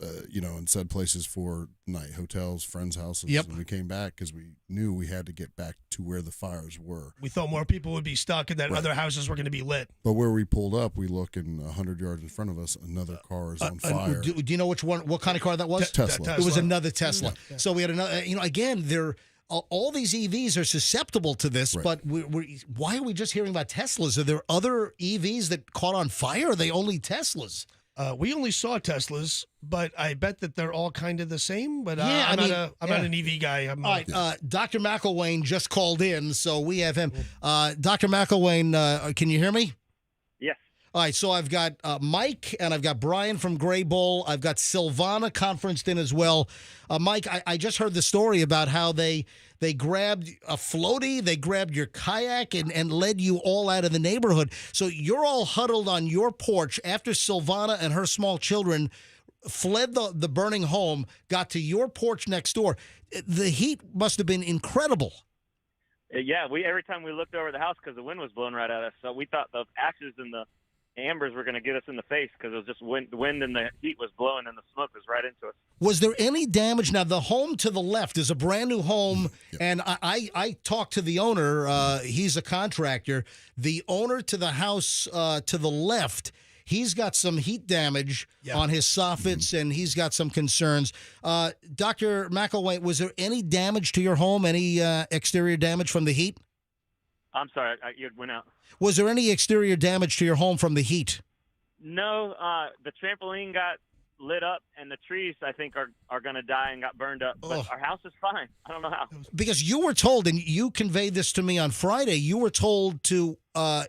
and said places for night, hotels, friends' houses. Yep. And we came back because we knew we had to get back to where the fires were. We thought more people would be stuck and that other houses were going to be lit. But where we pulled up, we look and 100 yards in front of us, another car is on fire. Do you know what kind of car that was? Tesla. It was another Tesla. Yeah. So we had another, again, all these EVs are susceptible to this, but why are we just hearing about Teslas? Are there other EVs that caught on fire, or are they only Teslas? We only saw Teslas, but I bet that they're all kind of the same. But Yeah, I'm not an EV guy. All right, Dr. McElwain just called in, so we have him. Dr. McElwain, can you hear me? Yes. All right, so I've got Mike and I've got Brian from Gray Bull. I've got Silvana conferenced in as well. Mike, I just heard the story about how they grabbed a floaty, they grabbed your kayak and led you all out of the neighborhood. So you're all huddled on your porch after Silvana and her small children fled the burning home, got to your porch next door. The heat must have been incredible. Yeah, every time we looked over the house because the wind was blowing right at us, so we thought the ashes and the ambers were going to get us in the face because it was just wind and the heat was blowing and the smoke was right into us. Was there any damage? Now, the home to the left is a brand new home, and I talked to the owner. He's a contractor. The owner to the house to the left, he's got some heat damage on his soffits, and he's got some concerns. Dr. McElwain, was there any damage to your home, any exterior damage from the heat? I'm sorry, you went out. Was there any exterior damage to your home from the heat? No, the trampoline got lit up, and the trees, I think, are going to die and got burned up. But our house is fine. I don't know how. Because you were told, and you conveyed this to me on Friday, you were told to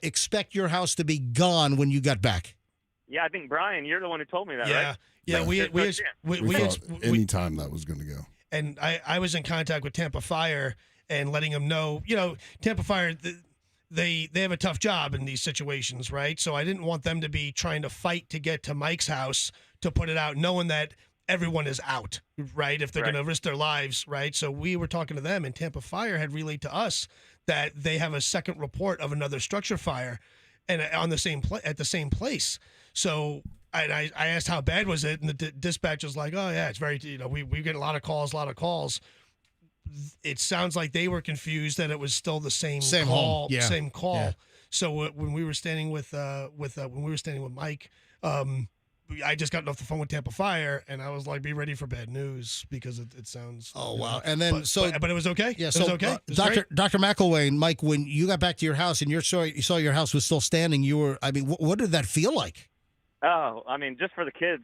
expect your house to be gone when you got back. Yeah, I think, Brian, you're the one who told me that, right? Yeah, we thought any time that was going to go. And I was in contact with Tampa Fire and letting them know, Tampa Fire, they have a tough job in these situations, right? So I didn't want them to be trying to fight to get to Mike's house to put it out, knowing that everyone is out, right? If they're going to risk their lives, right? So we were talking to them, and Tampa Fire had relayed to us that they have a second report of another structure fire, and on the same at the same place. So I asked how bad was it, and the dispatch was like, "Oh yeah, it's very we get a lot of calls." It sounds like they were confused that it was still the same call. Yeah. So when we were standing with Mike, I just got off the phone with Tampa Fire, and I was like, "Be ready for bad news," because it sounds. Oh wow! And then but it was okay. Yeah, it was okay. It was Dr. McElwain, Mike, when you got back to your house and you saw your house was still standing, what did that feel like? Oh, I mean, just for the kids,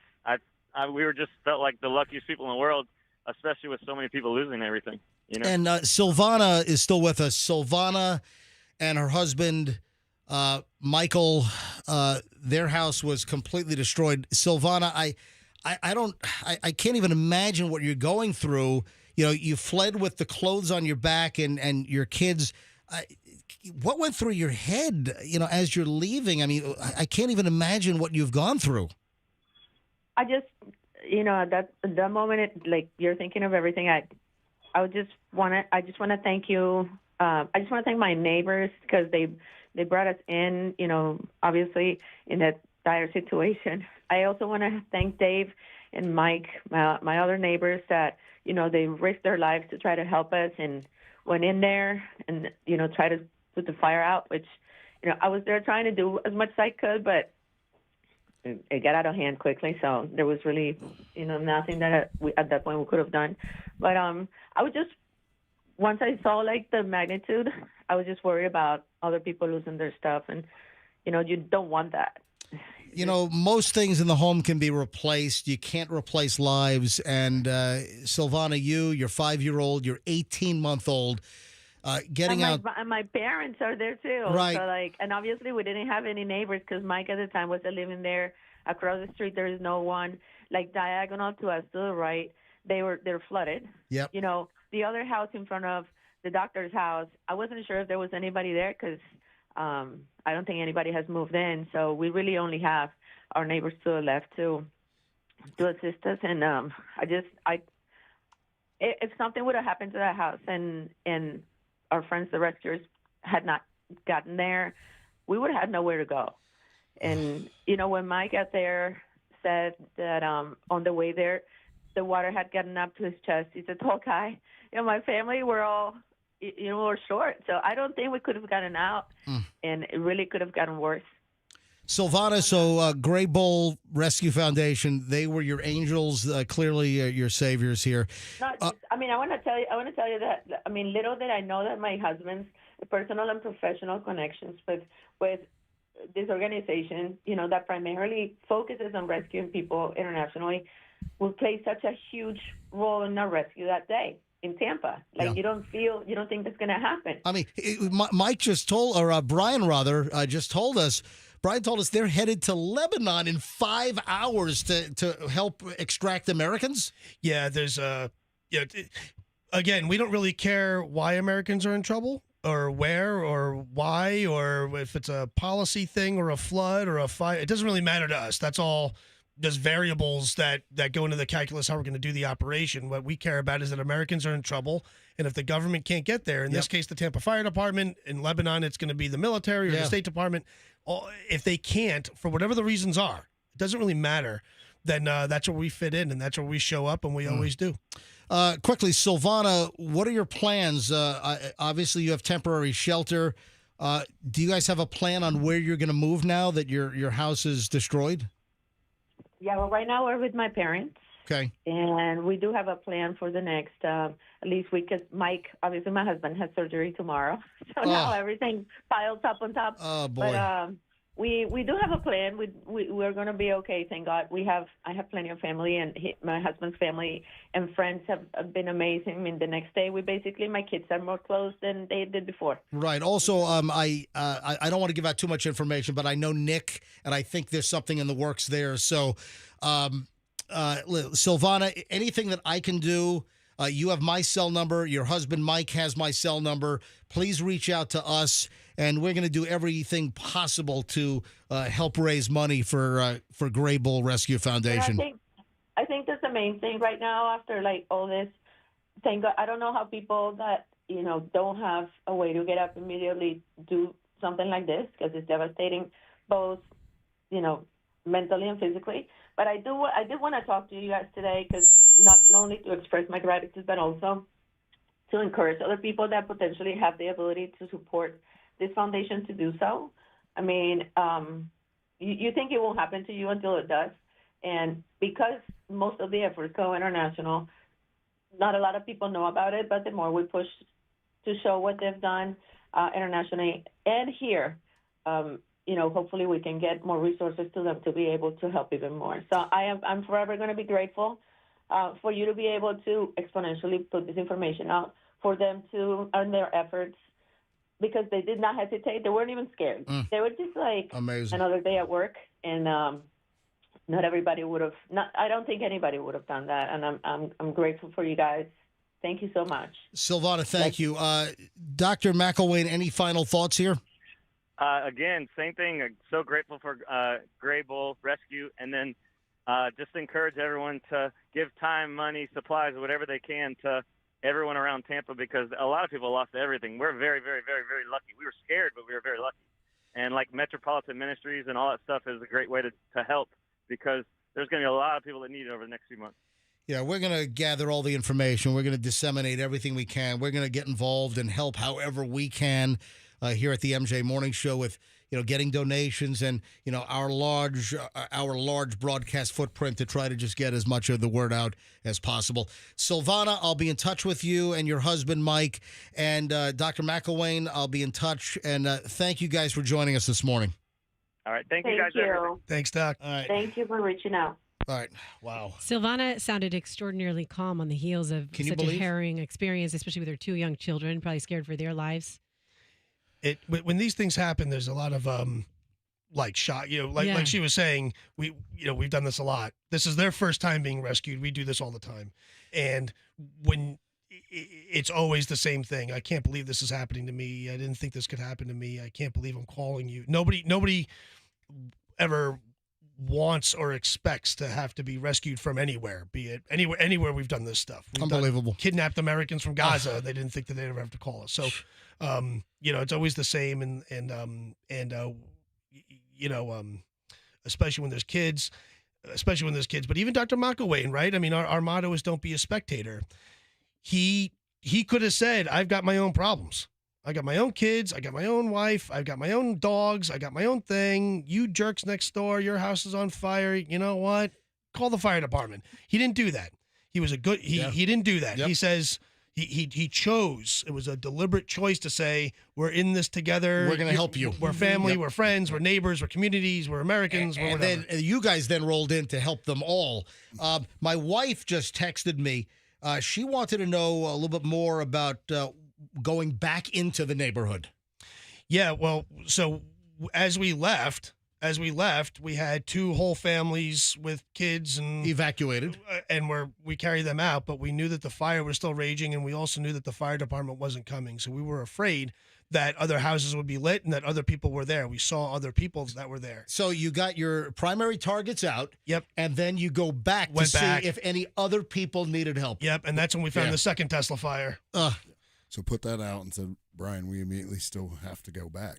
we were just felt like the luckiest people in the world, especially with so many people losing everything. And Silvana is still with us. Silvana and her husband, Michael, their house was completely destroyed. Silvana, I can't even imagine what you're going through. You fled with the clothes on your back and your kids. What went through your head, as you're leaving? I mean, I can't even imagine what you've gone through. I just, that moment, you're thinking of everything. I just want to thank you. I just want to thank my neighbors because they brought us in, obviously in that dire situation. I also want to thank Dave and Mike, my other neighbors that, they risked their lives to try to help us and went in there and, try to put the fire out, which, I was there trying to do as much as I could, but it got out of hand quickly. So there was really, nothing that at that point we could have done. But I was just, once I saw the magnitude, I was just worried about other people losing their stuff. And, you don't want that. Most things in the home can be replaced. You can't replace lives. And Silvana, your 5-year-old, your 18-month-old, getting out. And my parents are there too. Right. So and obviously we didn't have any neighbors because Mike at the time was living there. Across the street, there is no one. Diagonal to us to the right, they're flooded. Yep. The other house in front of the doctor's house, I wasn't sure if there was anybody there because I don't think anybody has moved in. So we really only have our neighbors to the left to assist us. And if something would have happened to that house and our friends, the rescuers, had not gotten there, we would have had nowhere to go. And, when Mike got there, said that on the way there, the water had gotten up to his chest. He's a tall guy. My family were all, we're short. So I don't think we could have gotten out, and it really could have gotten worse. Silvana, so Gray Bull Rescue Foundation, they were your angels, clearly your saviors here. I want to tell you that, little did I know that my husband's personal and professional connections with this organization, that primarily focuses on rescuing people internationally, will play such a huge role in our rescue that day in Tampa. You don't think that's going to happen. Mike just told, or Brian rather, just told us. Brian told us they're headed to Lebanon in 5 hours to help extract Americans. Yeah, there's again, we don't really care why Americans are in trouble or where or why, or if it's a policy thing or a flood or a fire. It doesn't really matter to us. That's all just variables that go into the calculus how we're going to do the operation. What we care about is that Americans are in trouble, and if the government can't get there, in this case the Tampa Fire Department, in Lebanon it's going to be the military or the State Department, if they can't, for whatever the reasons are, it doesn't really matter, then that's where we fit in, and that's where we show up, and we always do. Quickly, Silvana, what are your plans? Obviously you have temporary shelter. Do you guys have a plan on where you're going to move now that your house is destroyed? Yeah, well, right now we're with my parents. Okay. And we do have a plan for the next at least week, because Mike, obviously my husband, has surgery tomorrow. So now everything piles up on top. Oh, boy. But we do have a plan. We're going to be okay, thank God. I have plenty of family, and my husband's family and friends have been amazing. The next day, my kids are more close than they did before. Right. Also, I don't want to give out too much information, but I know Nick, and I think there's something in the works there. So, Silvana, anything that I can do, you have my cell number. Your husband, Mike, has my cell number. Please reach out to us, and we're going to do everything possible to help raise money for Gray Bull Rescue Foundation. I think that's the main thing right now after all this. Thank God. I don't know how people that, don't have a way to get up immediately do something like this, because it's devastating both, mentally and physically. But I did want to talk to you guys today, because not only to express my gratitude, but also to encourage other people that potentially have the ability to support this foundation to do so. You think it won't happen to you until it does. And because most of the efforts go international, not a lot of people know about it, but the more we push to show what they've done internationally and here, hopefully we can get more resources to them to be able to help even more. So I'm forever going to be grateful for you to be able to exponentially put this information out, for them to earn their efforts, because they did not hesitate. They weren't even scared. They were just amazing. Another day at work, and not everybody would have. I don't think anybody would have done that, and I'm grateful for you guys. Thank you so much, Silvana. Thank you, Dr. McElwain. Any final thoughts here? Again, same thing. So grateful for Gray Bull Rescue, and then just encourage everyone to give time, money, supplies, whatever they can to everyone around Tampa, because a lot of people lost everything. We're very, very, very, very lucky. We were scared, but we were very lucky. And Metropolitan Ministries and all that stuff is a great way to help, because there's going to be a lot of people that need it over the next few months. Yeah, we're going to gather all the information. We're going to disseminate everything we can. We're going to get involved and help however we can here at the MJ Morning Show with, getting donations and, our large broadcast footprint to try to just get as much of the word out as possible. Silvana, I'll be in touch with you and your husband, Mike, and Dr. McElwain, I'll be in touch. And thank you guys for joining us this morning. All right. Thank you guys. Everything. Thanks, Doc. All right. Thank you for reaching out. All right. Wow. Silvana sounded extraordinarily calm on the heels of such a harrowing experience, especially with her 2 young children, probably scared for their lives. When these things happen, there's a lot of shock. Like she was saying, we've done this a lot. This is their first time being rescued. We do this all the time, and when it's always the same thing. I can't believe this is happening to me. I didn't think this could happen to me. I can't believe I'm calling you. Nobody ever wants or expects to have to be rescued from anywhere, be it anywhere we've done this stuff. We've Unbelievable. Kidnapped Americans from Gaza. They didn't think that they'd ever have to call us. So, it's always the same. And especially when there's kids, especially when there's kids, but even Dr. McElwain, right? I mean, our motto is don't be a spectator. He could have said, I've got my own problems. I got my own kids. I got my own wife. I've got my own dogs. I got my own thing. You jerks next door, your house is on fire. You know what? Call the fire department. He didn't do that. He was a good, he didn't do that. Yep. He says, he chose, it was a deliberate choice to say, we're in this together. We're going to help you. We're family, we're friends, we're neighbors, we're communities, we're Americans, we're whatever. Then you guys then rolled in to help them all. My wife just texted me. She wanted to know a little bit more about going back into the neighborhood. Yeah, well, so as we left, we had 2 whole families with kids and evacuated, and we carried them out. But we knew that the fire was still raging, and we also knew that the fire department wasn't coming. So we were afraid that other houses would be lit and that other people were there. We saw other people that were there. So you got your primary targets out. Yep. And then you go back to see if any other people needed help. Yep. And that's when we found the second Tesla fire. So put that out and said, Brian, we immediately still have to go back.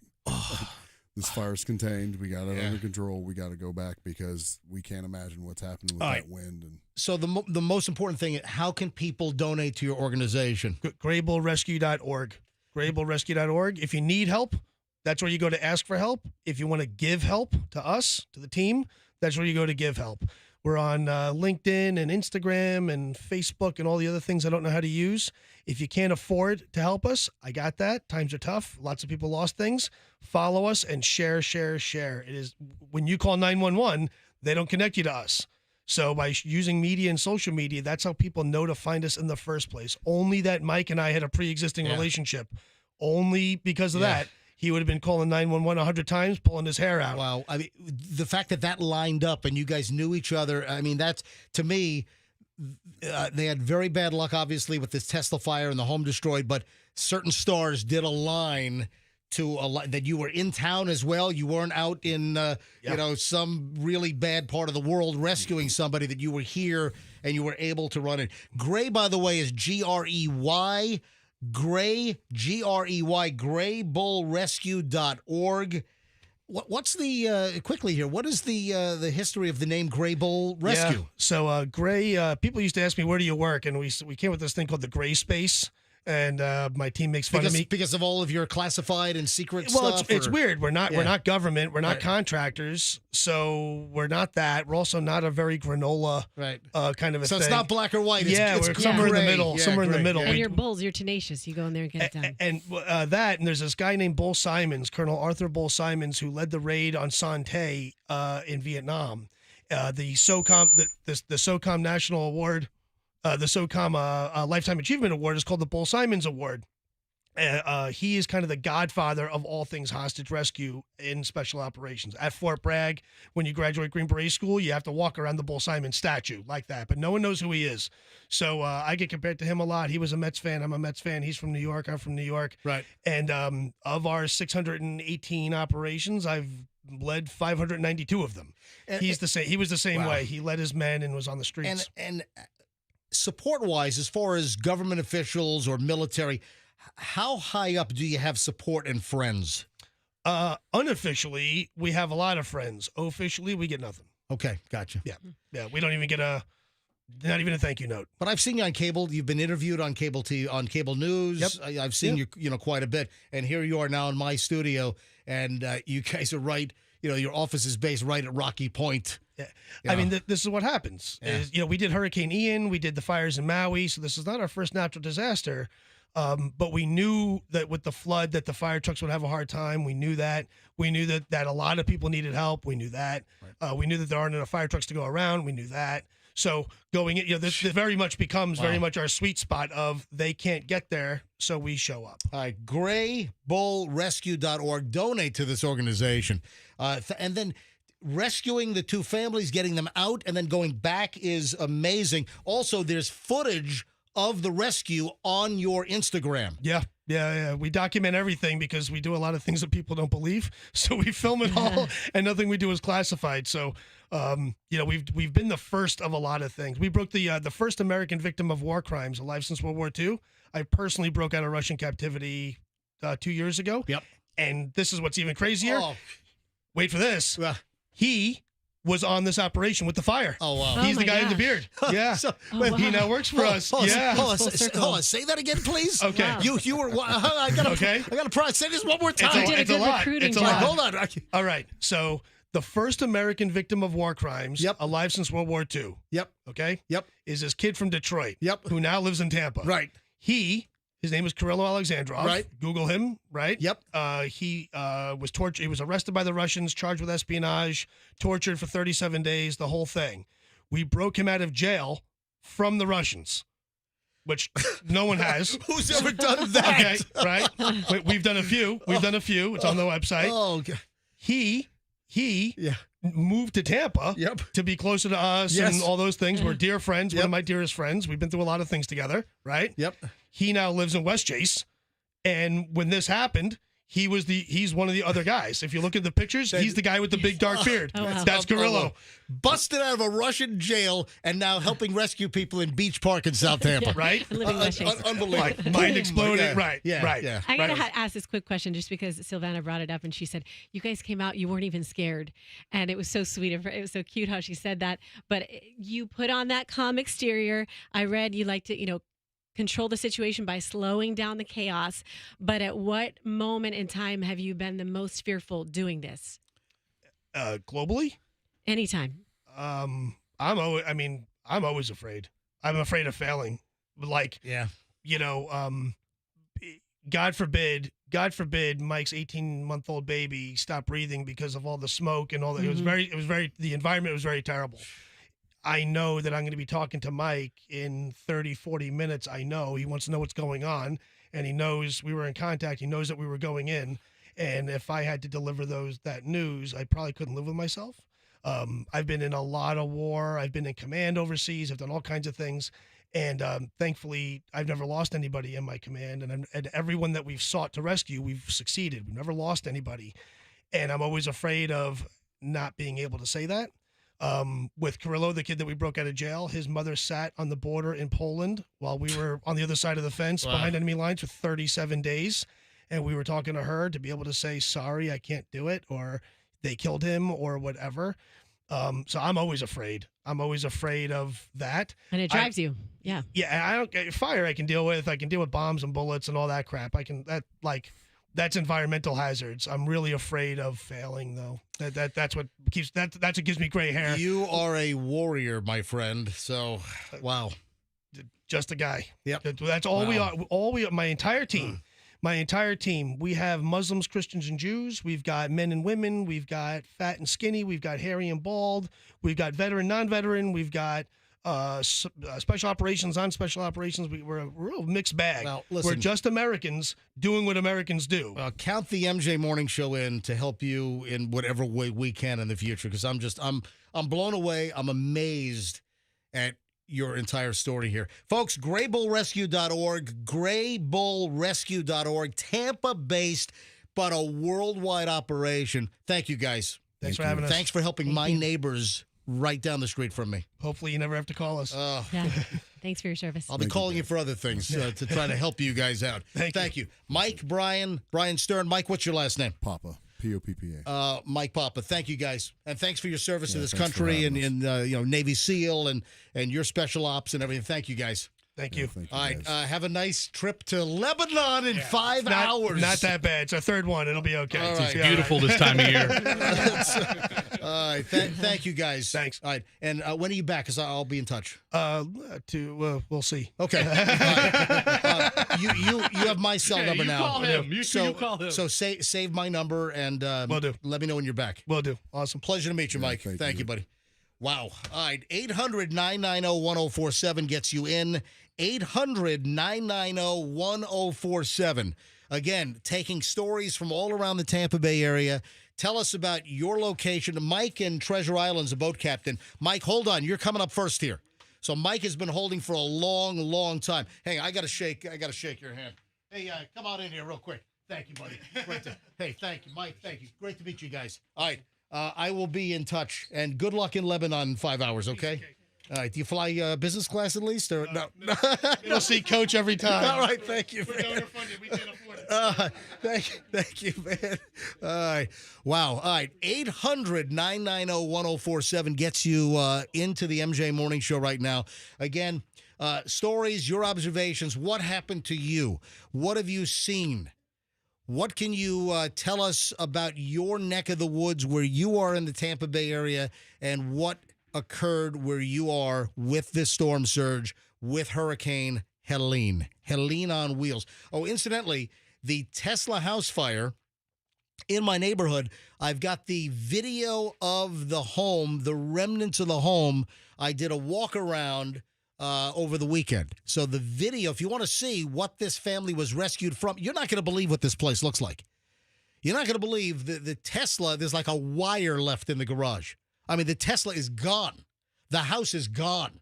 This fire's contained. We got it under control. We got to go back because we can't imagine what's happening with that wind. And so the most important thing, how can people donate to your organization? GrayBullRescue.org. GrayBullRescue.org. If you need help, that's where you go to ask for help. If you want to give help to us, to the team, that's where you go to give help. We're on LinkedIn and Instagram and Facebook and all the other things I don't know how to use. If you can't afford to help us, I got that. Times are tough. Lots of people lost things. Follow us and share. It is when you call 911, they don't connect you to us. So by using media and social media, that's how people know to find us in the first place. Only that Mike and I had a pre-existing relationship. Only because of that. He would have been calling 911 100 times, pulling his hair out. Wow. I mean, the fact that lined up and you guys knew each other, I mean, that's, to me, they had very bad luck, obviously, with this Tesla fire and the home destroyed, but certain stars did align to that you were in town as well. You weren't out in, some really bad part of the world rescuing somebody, that you were here and you were able to run it. Gray, by the way, is Grey. Gray, Grey, GrayBullRescue.org. What's the quickly here? What is the history of the name Gray Bull Rescue? Yeah. So Gray, people used to ask me, where do you work? And we came with this thing called the Gray Space. And my team makes fun of me because of all of your classified and secret stuff. Well, it's weird. We're not government. We're not contractors. So we're not that. We're also not a very granola kind of a thing. So it's not black or white. We're somewhere in the middle. Somewhere in the middle. And you're bulls. You're tenacious. You go in there and get it done. And there's this guy named Bull Simons, Colonel Arthur Bull Simons, who led the raid on Son Tay in Vietnam. The SOCOM National Award. The SOCOM Lifetime Achievement Award is called the Bull Simons Award. He is kind of the godfather of all things hostage rescue in special operations. At Fort Bragg, when you graduate Green Beret School, you have to walk around the Bull Simons statue like that, but no one knows who he is. So I get compared to him a lot. He was a Mets fan. I'm a Mets fan. He's from New York. I'm from New York. Right. And of our 618 operations, I've led 592 of them. He was the same way. He led his men and was on the streets. And support-wise, as far as government officials or military, how high up do you have support and friends? Unofficially, we have a lot of friends. Officially, we get nothing. Okay, gotcha. Yeah. We don't even get not even a thank you note. But I've seen you on cable. You've been interviewed on cable TV, on cable news. Yep. I've seen you, quite a bit. And here you are now in my studio, and you guys are right. Your office is based right at Rocky Point. Yeah. I mean, this is what happens. Yeah. We did Hurricane Ian. We did the fires in Maui. So this is not our first natural disaster. But we knew that with the flood that the fire trucks would have a hard time. We knew that. We knew that a lot of people needed help. We knew that. Right. We knew that there aren't enough fire trucks to go around. We knew that. So going in, this very much becomes very much our sweet spot of they can't get there, so we show up. All right, GrayBullRescue.org. Donate to this organization. And then rescuing the 2 families, getting them out, and then going back is amazing. Also, there's footage of the rescue on your Instagram. Yeah. We document everything because we do a lot of things that people don't believe. So we film it all, and nothing we do is classified. So, we've been the first of a lot of things. We broke the first American victim of war crimes alive since World War II. I personally broke out of Russian captivity 2 years ago. Yep. And this is what's even crazier. Wait for this. He was on this operation with the fire. Oh, wow. He's the my guy in the gosh. beard. Yeah. wow. He now works for us. Hold Yeah. on. Say that again, please. Okay. Wow. You were. I got to process. Say this one more time. You did a good recruiting It's a job. lot. Hold on. All right. So the first American victim of war crimes, alive since World War II. Yep. Okay. Yep. Is this kid from Detroit. Yep. Who now lives in Tampa. Right. His name is Kirillo Alexandrov. Right. Google him. Right. Yep. He was tortured. He was arrested by the Russians, charged with espionage, tortured for 37 days, the whole thing. We broke him out of jail from the Russians, which no one has. Who's ever done that? Okay. Right. We've done a few. It's on the website. Oh, okay. He moved to Tampa to be closer to us and all those things. We're dear friends, one of my dearest friends. We've been through a lot of things together, right? Yep. He now lives in West Chase. And when this happened, he's one of the other guys. If you look at the pictures, he's the guy with the big dark beard. Oh, wow. That's Kirillo. Busted out of a Russian jail and now helping rescue people in Beach Park in South Tampa. Right? Unbelievable. Like, mind exploding. Yeah. Right. Yeah. Right. Yeah. I gotta ask this quick question just because Silvana brought it up and she said, you guys came out, you weren't even scared. And it was so sweet. It was so cute how she said that. But you put on that calm exterior. I read you like to, control the situation by slowing down the chaos. But at what moment in time have you been the most fearful doing this? Globally? Anytime. I'm always afraid. I'm afraid of failing. Like, God forbid Mike's 18-month-old baby stopped breathing because of all the smoke and all that. Mm-hmm. The environment was very terrible. I know that I'm going to be talking to Mike in 30, 40 minutes. I know he wants to know what's going on, and he knows we were in contact. He knows that we were going in, and if I had to deliver that news, I probably couldn't live with myself. I've been in a lot of war. I've been in command overseas. I've done all kinds of things, and thankfully, I've never lost anybody in my command, and everyone that we've sought to rescue, we've succeeded. We've never lost anybody, and I'm always afraid of not being able to say that. With Kirillo, the kid that we broke out of jail, his mother sat on the border in Poland while we were on the other side of the fence behind enemy lines for 37 days. And we were talking to her to be able to say, sorry, I can't do it, or they killed him or whatever. So I'm always afraid. I'm always afraid of that. And it drives you. Yeah. Yeah. Fire I can deal with. I can deal with bombs and bullets and all that crap. That's environmental hazards. I'm really afraid of failing, though. That's what gives me gray hair. You are a warrior, my friend. So, wow. Just a guy. Yep. That's all we are. My entire team. My entire team. We have Muslims, Christians, and Jews. We've got men and women. We've got fat and skinny. We've got hairy and bald. We've got veteran, non-veteran. We've got special operations, non-special operations. We're a real mixed bag. Now, listen, we're just Americans doing what Americans do. Count the MJ Morning Show in to help you in whatever way we can in the future, because I'm blown away. I'm amazed at your entire story here. Folks, graybullrescue.org, graybullrescue.org, Tampa-based, but a worldwide operation. Thank you, guys. Thanks for having us. Thanks for helping my neighbors right down the street from me. Hopefully you never have to call us. Yeah. Thanks for your service. I'll be calling you for other things to try to help you guys out. Thank you. Mike, Brian Stern. Mike, what's your last name? Papa. Poppa. Mike Papa. Thank you, guys. And thanks for your service to this thanks for country and having Navy SEAL and your special ops and everything. Thank you, guys. Thank you. Thank you, All right. guys. Have a nice trip to Lebanon in 5 hours. Not that bad. It's our third one. It'll be okay. All right. Beautiful this time of year. All right. Thank you, guys. Thanks. All right. And when are you back? Because I'll be in touch. We'll see. Okay. You have my cell number now. Call him. You call him. So save my number and will do. Let me know when you're back. Will do. Awesome. Pleasure to meet you, Mike. Thank you, buddy. Wow. All right. 800-990-1047 gets you in. 800-990-1047. Again, taking stories from all around the Tampa Bay area. Tell us about your location. Mike in Treasure Island's a boat captain. Mike, hold on. You're coming up first here. So Mike has been holding for a long, long time. Hang on. I got to shake your hand. Hey, come on in here real quick. Thank you, buddy. Hey, thank you, Mike. Thank you. Great to meet you guys. All right. I will be in touch. And good luck in Lebanon in 5 hours, okay? All right. Do you fly business class at least? Or no? You'll see Coach every time. All right. Thank you. We're donor funded. We can't afford it. Thank you, man. All right. Wow. All right. 800-990-1047 gets you into the MJ Morning Show right now. Again, stories, your observations. What happened to you? What have you seen? What can you tell us about your neck of the woods where you are in the Tampa Bay area, and what occurred where you are with this storm surge with Hurricane Helene? Helene on wheels. Oh, incidentally, the Tesla house fire in my neighborhood, I've got the video of the home, the remnants of the home. I did a walk around over the weekend. So the video, if you want to see what this family was rescued from, you're not going to believe what this place looks like. You're not going to believe the Tesla, there's like a wire left in the garage. I mean, the Tesla is gone. The house is gone.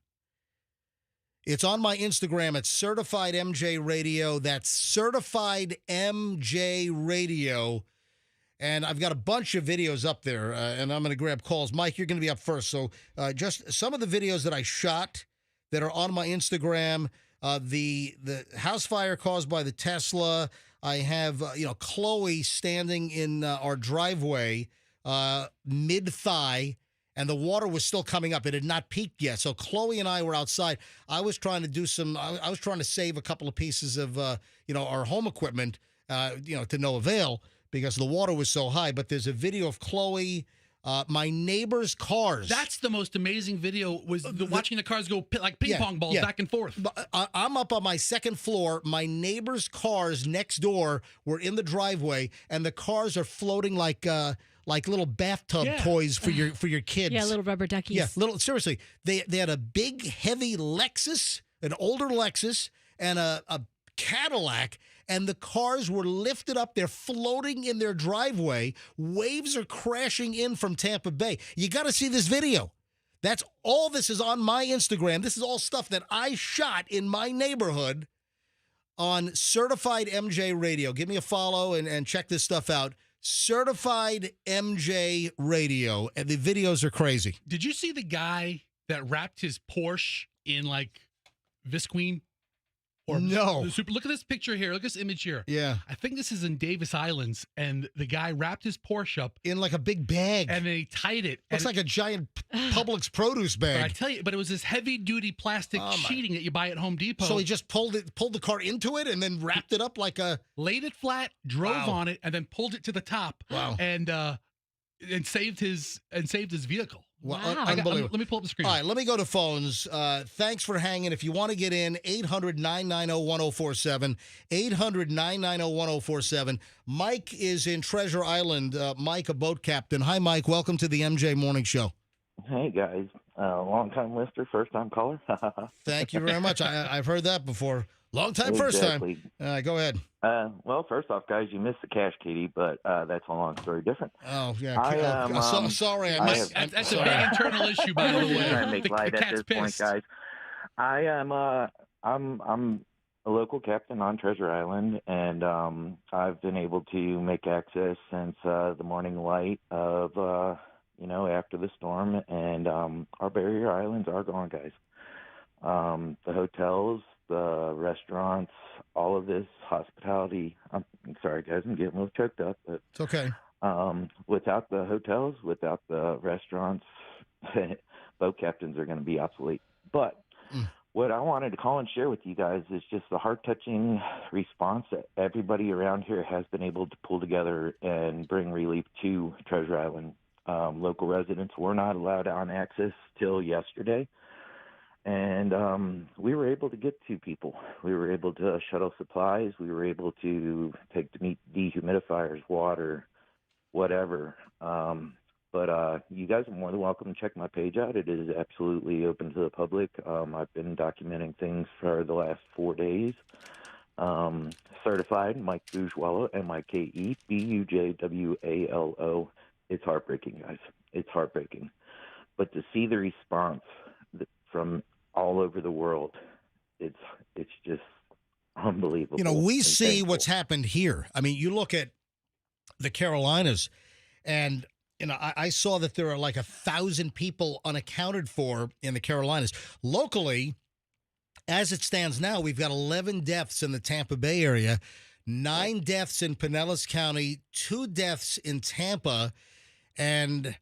It's on my Instagram at Certified MJ Radio. That's Certified MJ Radio. And I've got a bunch of videos up there, and I'm going to grab calls. Mike, you're going to be up first. So just some of the videos that I shot that are on my Instagram, the house fire caused by the Tesla. I have, Chloe standing in our driveway, mid-thigh, and the water was still coming up. It had not peaked yet. So Chloe and I were outside. I was trying to do I was trying to save a couple of pieces of, our home equipment, to no avail because the water was so high. But there's a video of Chloe, my neighbor's cars. That's the most amazing video, was watching the cars go like ping pong balls back and forth. I'm up on my second floor. My neighbor's cars next door were in the driveway, and the cars are floating like little bathtub toys for your kids. Yeah, little rubber duckies. Yeah, seriously. They had a big, heavy Lexus, an older Lexus, and a Cadillac, and the cars were lifted up. They're floating in their driveway. Waves are crashing in from Tampa Bay. You got to see this video. That's all. This is on my Instagram. This is all stuff that I shot in my neighborhood on Certified MJ Radio. Give me a follow and check this stuff out. Certified MJ Radio. And the videos are crazy. Did you see the guy that wrapped his Porsche in like Visqueen? No. Look at this picture here. Look at this image here. Yeah. I think this is in Davis Islands, and the guy wrapped his Porsche up in like a big bag, and then he tied it. Looks like a giant Publix produce bag. But I tell you, it was this heavy-duty plastic sheeting that you buy at Home Depot. So he just pulled the car into it and then wrapped it up like laid it flat, drove on it, and then pulled it to the top. Wow. And saved his vehicle. Wow. Unbelievable. Let me pull up the screen. All right, let me go to phones. Thanks for hanging. If you want to get in, 800-990-1047, 800-990-1047. Mike is in Treasure Island. Mike, a boat captain. Hi, Mike. Welcome to the MJ Morning Show. Hey, guys. Long-time listener, first-time caller. Thank you very much. I've heard that before. Long time, first time. Go ahead. Well, first off, guys, you missed the cash, Katie, but that's a long story different. Oh, yeah. Sorry. That's a big internal issue, by the way. Trying to make light at this point, guys. I'm a local captain on Treasure Island, and I've been able to make access since the morning light of, after the storm, and our barrier islands are gone, guys. The hotels, the restaurants, all of this hospitality. I'm sorry, guys, I'm getting a little choked up, but it's okay. Without the hotels, without the restaurants, boat captains are going to be obsolete. But what I wanted to call and share with you guys is just the heart-touching response that everybody around here has been able to pull together and bring relief to Treasure Island. Local residents were not allowed on access till yesterday. And we were able to get to people. We were able to shuttle supplies. We were able to take dehumidifiers, water, whatever. But you guys are more than welcome to check my page out. It is absolutely open to the public. I've been documenting things for the last 4 days. Certified Mike Bujwalo, MIKE BUJWALO. It's heartbreaking, guys. It's heartbreaking. But to see the response from all over the world, it's just unbelievable. We see what's happened here. I mean, you look at the Carolinas, and I saw that there are like 1,000 people unaccounted for in the Carolinas. Locally, as it stands now, we've got 11 deaths in the Tampa Bay area. 9 deaths in Pinellas County, 2 deaths in Tampa, and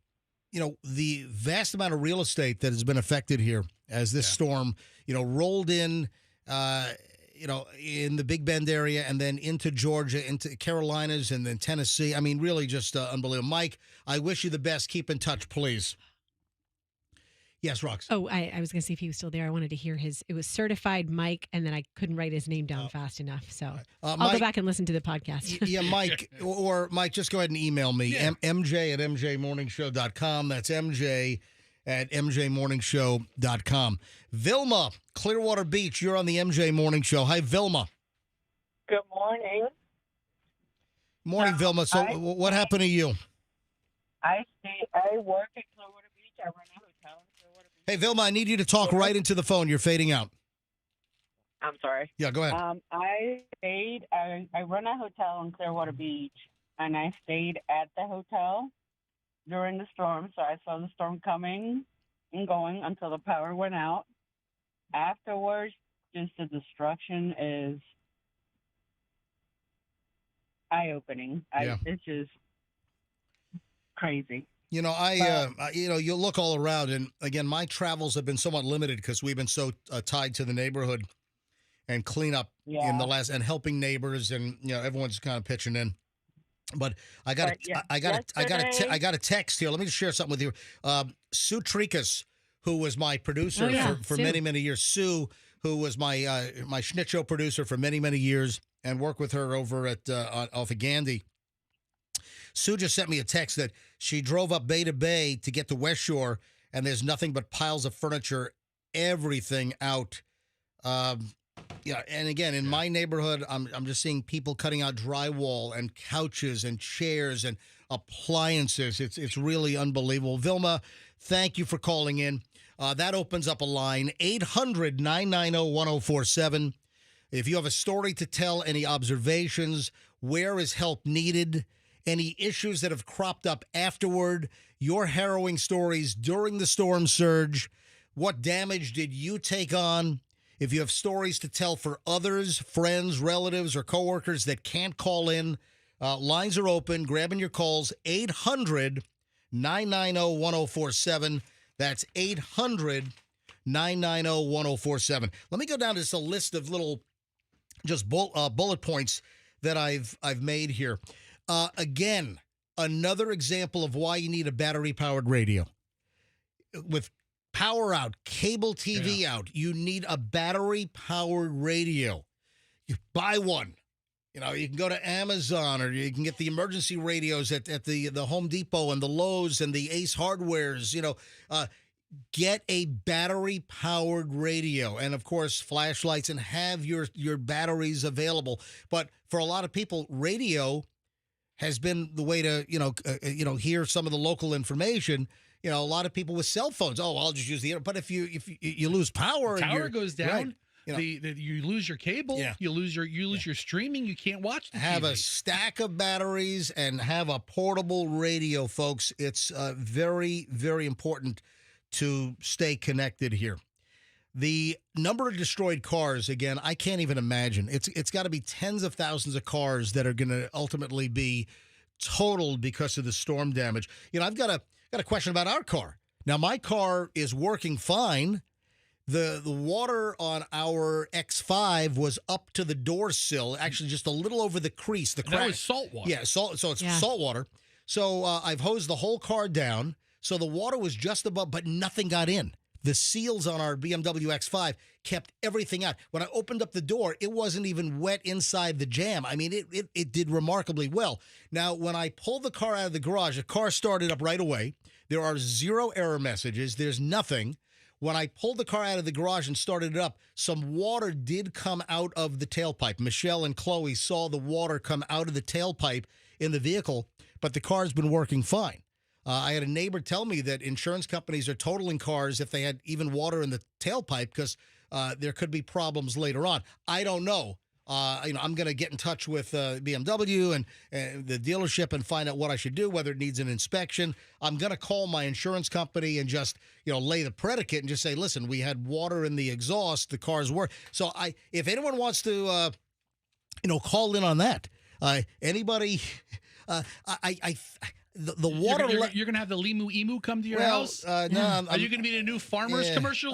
the vast amount of real estate that has been affected here as this storm, rolled in, in the Big Bend area and then into Georgia, into Carolinas, and then Tennessee. I mean, really just unbelievable. Mike, I wish you the best. Keep in touch, please. Yes, Rox. Oh, I was going to see if he was still there. I wanted to hear it was certified Mike, and then I couldn't write his name down fast enough. So I'll go back and listen to the podcast. Yeah, Mike, or Mike, just go ahead and email me, MJ at MJMorningshow.com. That's MJ at MJMorningshow.com. Vilma, Clearwater Beach, you're on the MJ Morning Show. Hi, Vilma. Good morning. Morning, Vilma. So what happened to you? I work at Clearwater Beach. I run a hotel in Clearwater Beach. Hey, Vilma, I need you to talk right into the phone. You're fading out. I'm sorry. Yeah, go ahead. I run a hotel in Clearwater Beach, and I stayed at the hotel during the storm, so I saw the storm coming and going until the power went out. Afterwards, just the destruction is eye-opening. It's just crazy. You look all around, and again, my travels have been somewhat limited because we've been so tied to the neighborhood and cleanup in the last, and helping neighbors, and everyone's kind of pitching in. But I got a text here. Let me just share something with you. Sue Trikas, who was my producer for many, many years. Sue, who was my my Schnitzo producer for many, many years, and worked with her over at off of Gandy. Sue just sent me a text that she drove up Bay to Bay to get to West Shore, and there's nothing but piles of furniture, everything out. And again, in my neighborhood, I'm just seeing people cutting out drywall and couches and chairs and appliances. It's really unbelievable. Vilma, thank you for calling in. That opens up a line, 800-990-1047. If you have a story to tell, any observations, where is help needed, any issues that have cropped up afterward, your harrowing stories during the storm surge, what damage did you take on? If you have stories to tell for others, friends, relatives, or coworkers that call in, lines are open. Grabbing your calls, 800-990-1047. That's 800-990-1047. Let me go down to just a list of little bullet points that I've made here. Again, another example of why you need a battery-powered radio. With power out, cable TV out, you need a battery-powered radio. You buy one. You can go to Amazon, or you can get the emergency radios at the Home Depot and the Lowe's and the Ace Hardwares. Get a battery-powered radio, and of course, flashlights, and have your batteries available. But for a lot of people, radio has been the way to hear some of the local information. A lot of people with cell phones. Oh, I'll just use the internet. But if you lose power, power goes down. Right, you lose your cable. Yeah. You lose your streaming. You can't watch the Have TV. A stack of batteries and have a portable radio, folks. It's very, very important to stay connected here. The number of destroyed cars, again, I can't even imagine. It's got to be tens of thousands of cars that are going to ultimately be totaled because of the storm damage. I've got a question about our car. Now, my car is working fine. The water on our X5 was up to the door sill, actually just a little over the crease. The crack. That was salt water. Yeah, so it's salt water. So I've hosed the whole car down. So the water was just above, but nothing got in. The seals on our BMW X5 kept everything out. When I opened up the door, it wasn't even wet inside the jam. I mean, it did remarkably well. Now, when I pulled the car out of the garage, the car started up right away. There are 0 error messages. There's nothing. When I pulled the car out of the garage and started it up, some water did come out of the tailpipe. Michelle and Chloe saw the water come out of the tailpipe in the vehicle, but the car's been working fine. I had a neighbor tell me that insurance companies are totaling cars if they had even water in the tailpipe because there could be problems later on. I don't know. I'm going to get in touch with BMW and the dealership and find out what I should do, whether it needs an inspection. I'm going to call my insurance company and just lay the predicate and just say, listen, we had water in the exhaust. The cars were. So if anyone wants to call in on that. Anybody? The water. You're going to have the Limu Emu come to your house? No. Are you going to be in a new farmer's commercial?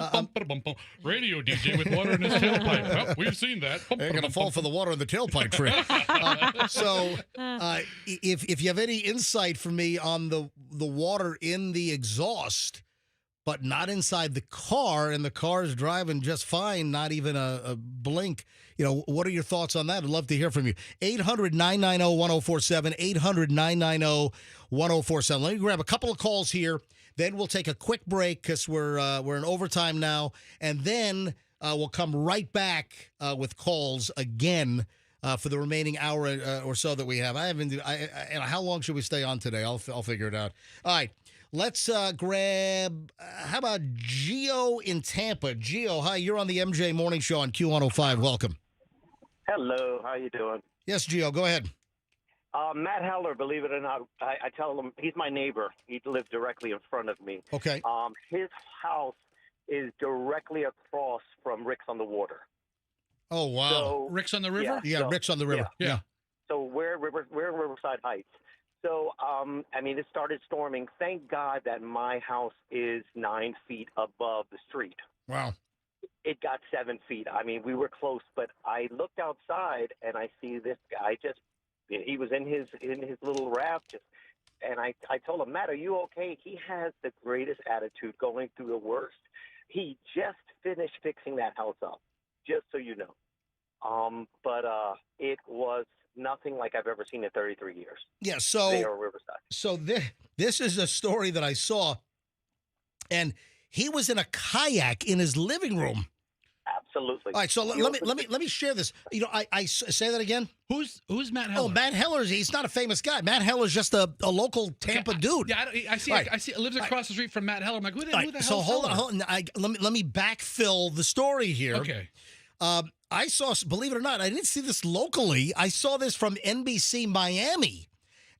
Radio DJ with water in his tailpipe. Well, we've seen that. They're going to fall for the water in the tailpipe trick. If you have any insight for me on the water in the exhaust, but not inside the car, and the car is driving just fine, not even a blink. What are your thoughts on that? I'd love to hear from you. 800-990-1047, 800-990-1047. Let me grab a couple of calls here. Then we'll take a quick break because we're in overtime now, and then we'll come right back with calls again for the remaining hour or so that we have. How long should we stay on today? I'll figure it out. All right. Let's grab, how about Gio in Tampa? Gio, hi, you're on the MJ Morning Show on Q105. Welcome. Hello, how you doing? Yes, Gio, go ahead. Matt Heller, believe it or not, I tell him, he's my neighbor. He lives directly in front of me. Okay. His house is directly across from Rick's on the Water. Oh, wow. So, Rick's on the River? Yeah, Rick's on the River. Yeah. So we're in Riverside Heights. So, it started storming. Thank God that my house is 9 feet above the street. Wow. It got 7 feet. We were close, but I looked outside and I see this guy he was in his little raft. And I told him, Matt, are you okay? He has the greatest attitude going through the worst. He just finished fixing that house up, just so you know. But it was nothing like I've ever seen in 33 years. Yeah, so they are Riverside. So this is a story that I saw, and he was in a kayak in his living room. Absolutely. All right, so let me share this. I say that again. Who's Matt Heller? Oh, Matt Heller. He's not a famous guy. Matt Heller's just a local Tampa dude. Yeah, I see. Right. I see. It lives across the street from Matt Heller. I'm like, who the hell? So hold on. Let me backfill the story here. Okay. I saw, believe it or not, I didn't see this locally. I saw this from NBC Miami.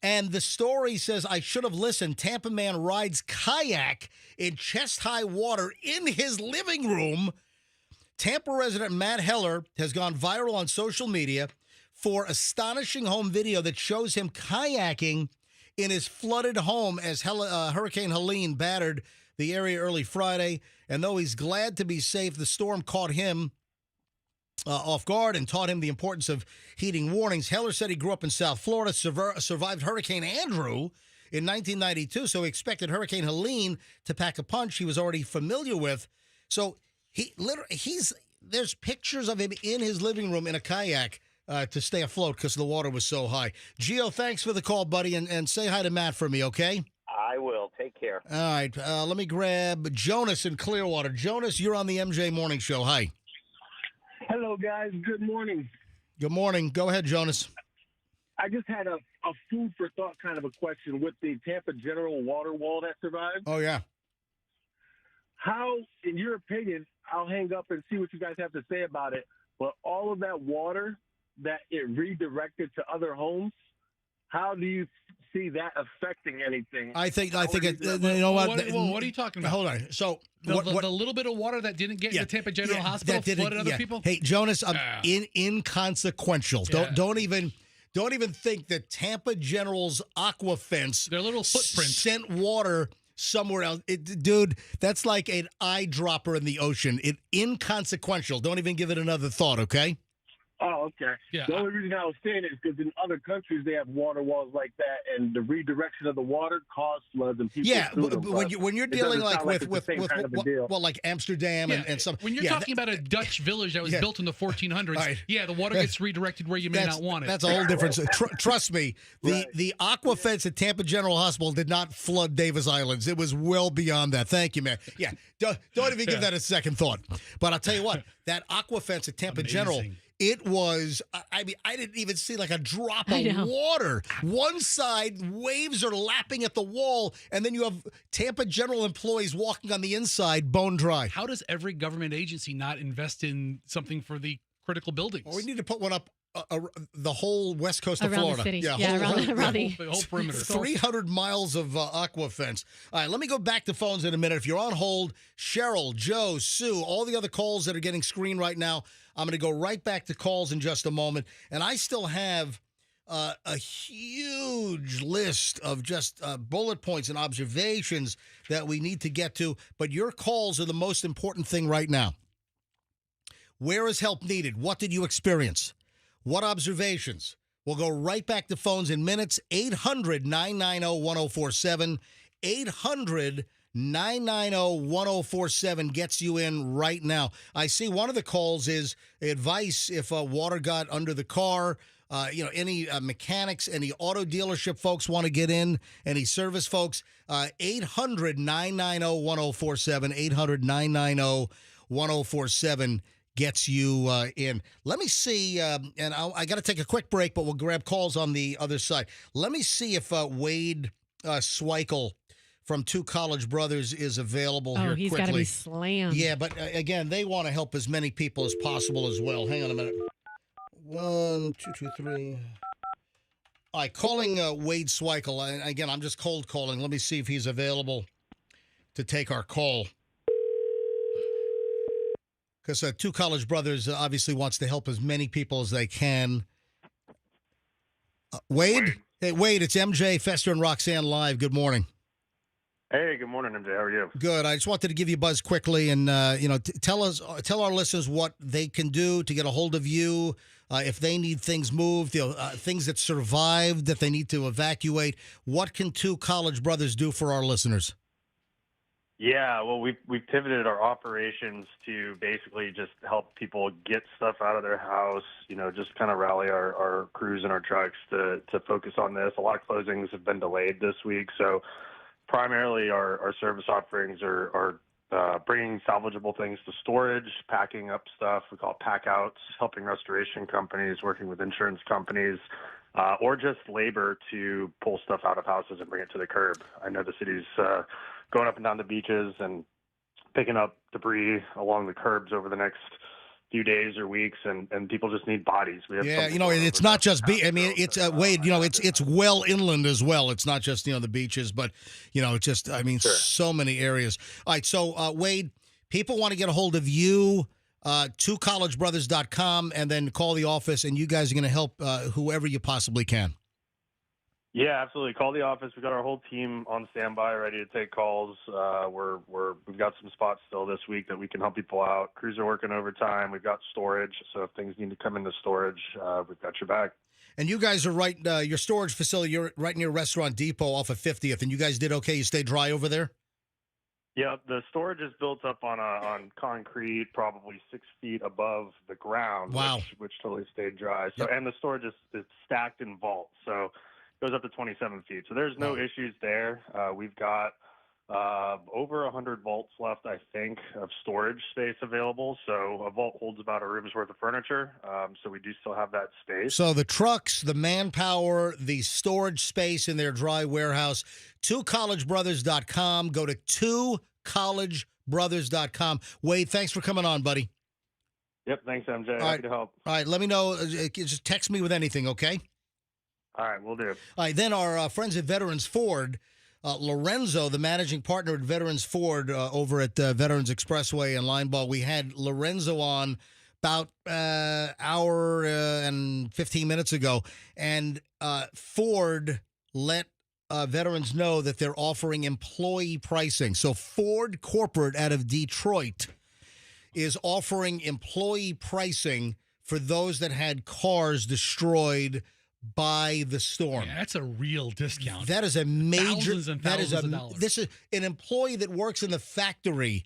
And the story says, I should have listened. Tampa man rides kayak in chest-high water in his living room. Tampa resident Matt Heller has gone viral on social media for astonishing home video that shows him kayaking in his flooded home as Hurricane Helene battered the area early Friday. And though he's glad to be safe, the storm caught him off guard and taught him the importance of heeding warnings. Heller said he grew up in South Florida, survived Hurricane Andrew in 1992, so he expected Hurricane Helene to pack a punch he was already familiar with. So there's pictures of him in his living room in a kayak to stay afloat because the water was so high. Gio, thanks for the call, buddy, and say hi to Matt for me, okay? I will. Take care. All right. Let me grab Jonas in Clearwater. Jonas, you're on the MJ Morning Show. Hi. Hello, guys. Good morning. Good morning. Go ahead, Jonas. I just had a food for thought kind of a question with the Tampa General water wall that survived. Oh, yeah. How, in your opinion, I'll hang up and see what you guys have to say about it, but all of that water that it redirected to other homes, how do you see that affecting anything? I think you know what? What are you talking about? Hold on. So the little bit of water that didn't get in the Tampa General Hospital flooded other people? Hey, Jonas, inconsequential. Don't even think that Tampa General's aqua fence, their little footprint, sent water somewhere else. Dude, that's like an eyedropper in the ocean. Inconsequential. Don't even give it another thought, okay? Oh, okay. Yeah. The only reason I was saying it is because in other countries they have water walls like that, and the redirection of the water caused floods and people. Yeah, when you're dealing like with like Amsterdam and some. When you're talking about a Dutch village that was built in the 1400s, right. The water gets redirected where you may not want it. That's a whole different. Trust me, the aqua fence at Tampa General Hospital did not flood Davis Islands. It was well beyond that. Thank you, man. Yeah, don't even give that a second thought. But I'll tell you what, that aqua fence at Tampa General. It was, I didn't even see like a drop of water. One side, waves are lapping at the wall, and then you have Tampa General employees walking on the inside, bone dry. How does every government agency not invest in something for the critical buildings? Well, we need to put one up the whole west coast of Around Florida. the city. Yeah, Yeah, whole, around the whole perimeter. 300 miles of aqua fence. All right, let me go back to phones in a minute. If you're on hold, Cheryl, Joe, Sue, all the other calls that are getting screened right now, I'm going to go right back to calls in just a moment. And I still have a huge list of just bullet points and observations that we need to get to. But your calls are the most important thing right now. Where is help needed? What did you experience? What observations? We'll go right back to phones in minutes. 800-990-1047. 800-990-1047 gets you in right now. I see one of the calls is advice if water got under the car. Any mechanics, any auto dealership folks want to get in, any service folks. 800-990-1047. 800-990-1047 gets you in. Let me see, and I got to take a quick break, but we'll grab calls on the other side. Let me see if Wade Sweikel from Two College Brothers is available here quickly. Oh, he's got to be slammed. Yeah, but again, they want to help as many people as possible as well. Hang on a minute. 1, 2, 2, 3. All right, calling Wade Sweikel. Again, I'm just cold calling. Let me see if he's available to take our call. Because Two College Brothers obviously wants to help as many people as they can. Wade? Hey, Wade, it's MJ, Fester, and Roxanne live. Good morning. Hey, good morning, MJ. How are you? Good. I just wanted to give you a buzz quickly and, tell our listeners what they can do to get a hold of you if they need things moved, things that survived that they need to evacuate. What can Two College Brothers do for our listeners? Yeah, well, we've pivoted our operations to basically just help people get stuff out of their house, just kind of rally our crews and our trucks to focus on this. A lot of closings have been delayed this week, so primarily our service offerings are bringing salvageable things to storage, packing up stuff. We call it pack outs, helping restoration companies, working with insurance companies, or just labor to pull stuff out of houses and bring it to the curb. I know the city's going up and down the beaches and picking up debris along the curbs over the next few days or weeks, and people just need bodies. We have it's not just it's Wade, it's well inland as well. It's not just the beaches, but so many areas. All right, so Wade, people want to get a hold of you, twocollegebrothers.com, and then call the office, and you guys are going to help whoever you possibly can. Yeah, absolutely. Call the office. We've got our whole team on standby, ready to take calls. We've got some spots still this week that we can help people out. Crews are working overtime. We've got storage, so if things need to come into storage, we've got your back. And you guys are right. Your storage facility, you're right near Restaurant Depot off of 50th, and you guys did okay. You stayed dry over there. Yeah, the storage is built up on concrete, probably 6 feet above the ground. Wow. Which totally stayed dry. So, and the storage is stacked in vaults. So. Goes up to 27 feet. So there's no issues there. We've got over 100 vaults left, I think, of storage space available. So a vault holds about a room's worth of furniture. So we do still have that space. So the trucks, the manpower, the storage space in their dry warehouse, twocollegebrothers.com. Go to twocollegebrothers.com. Wade, thanks for coming on, buddy. Yep, thanks, MJ. Happy to help. All right, let me know. Just text me with anything, okay? All right, we'll do. All right, then our friends at Veterans Ford, Lorenzo, the managing partner at Veterans Ford over at Veterans Expressway and Lineball. We had Lorenzo on about an hour and 15 minutes ago, and Ford let veterans know that they're offering employee pricing. So Ford Corporate out of Detroit is offering employee pricing for those that had cars destroyed by the storm. Yeah, that's a real discount. That is a major. Thousands and thousands of dollars. This is an employee that works in the factory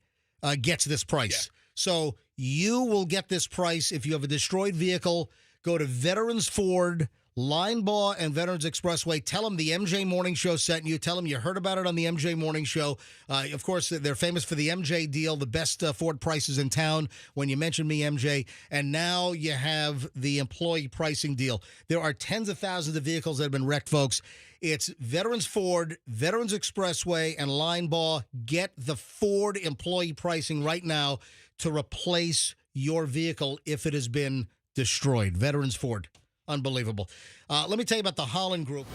gets this price. Yeah. So you will get this price if you have a destroyed vehicle. Go to Veterans Ford, Lineball, and Veterans Expressway. Tell them the MJ Morning Show sent you. Tell them you heard about it on the MJ Morning Show. Of course, they're famous for the MJ deal, the best Ford prices in town when you mention me, MJ. And now you have the employee pricing deal. There are tens of thousands of vehicles that have been wrecked, folks. It's Veterans Ford, Veterans Expressway, and Lineball. Get the Ford employee pricing right now to replace your vehicle if it has been destroyed. Veterans Ford. Unbelievable. Let me tell you about the Holland Group.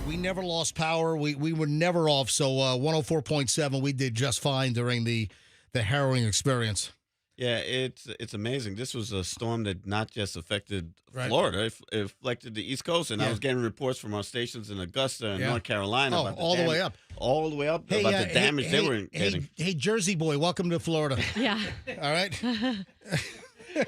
We never lost power. We were never off. So 104.7, we did just fine during the harrowing experience. Yeah, it's amazing. This was a storm that not just affected Right. Florida, it affected the East Coast, and I Yeah. was getting reports from our stations in Augusta and Yeah. North Carolina Oh, about the all the way up. all the way up about the damage they were getting. Hey, Jersey boy, welcome to Florida. Yeah. All right.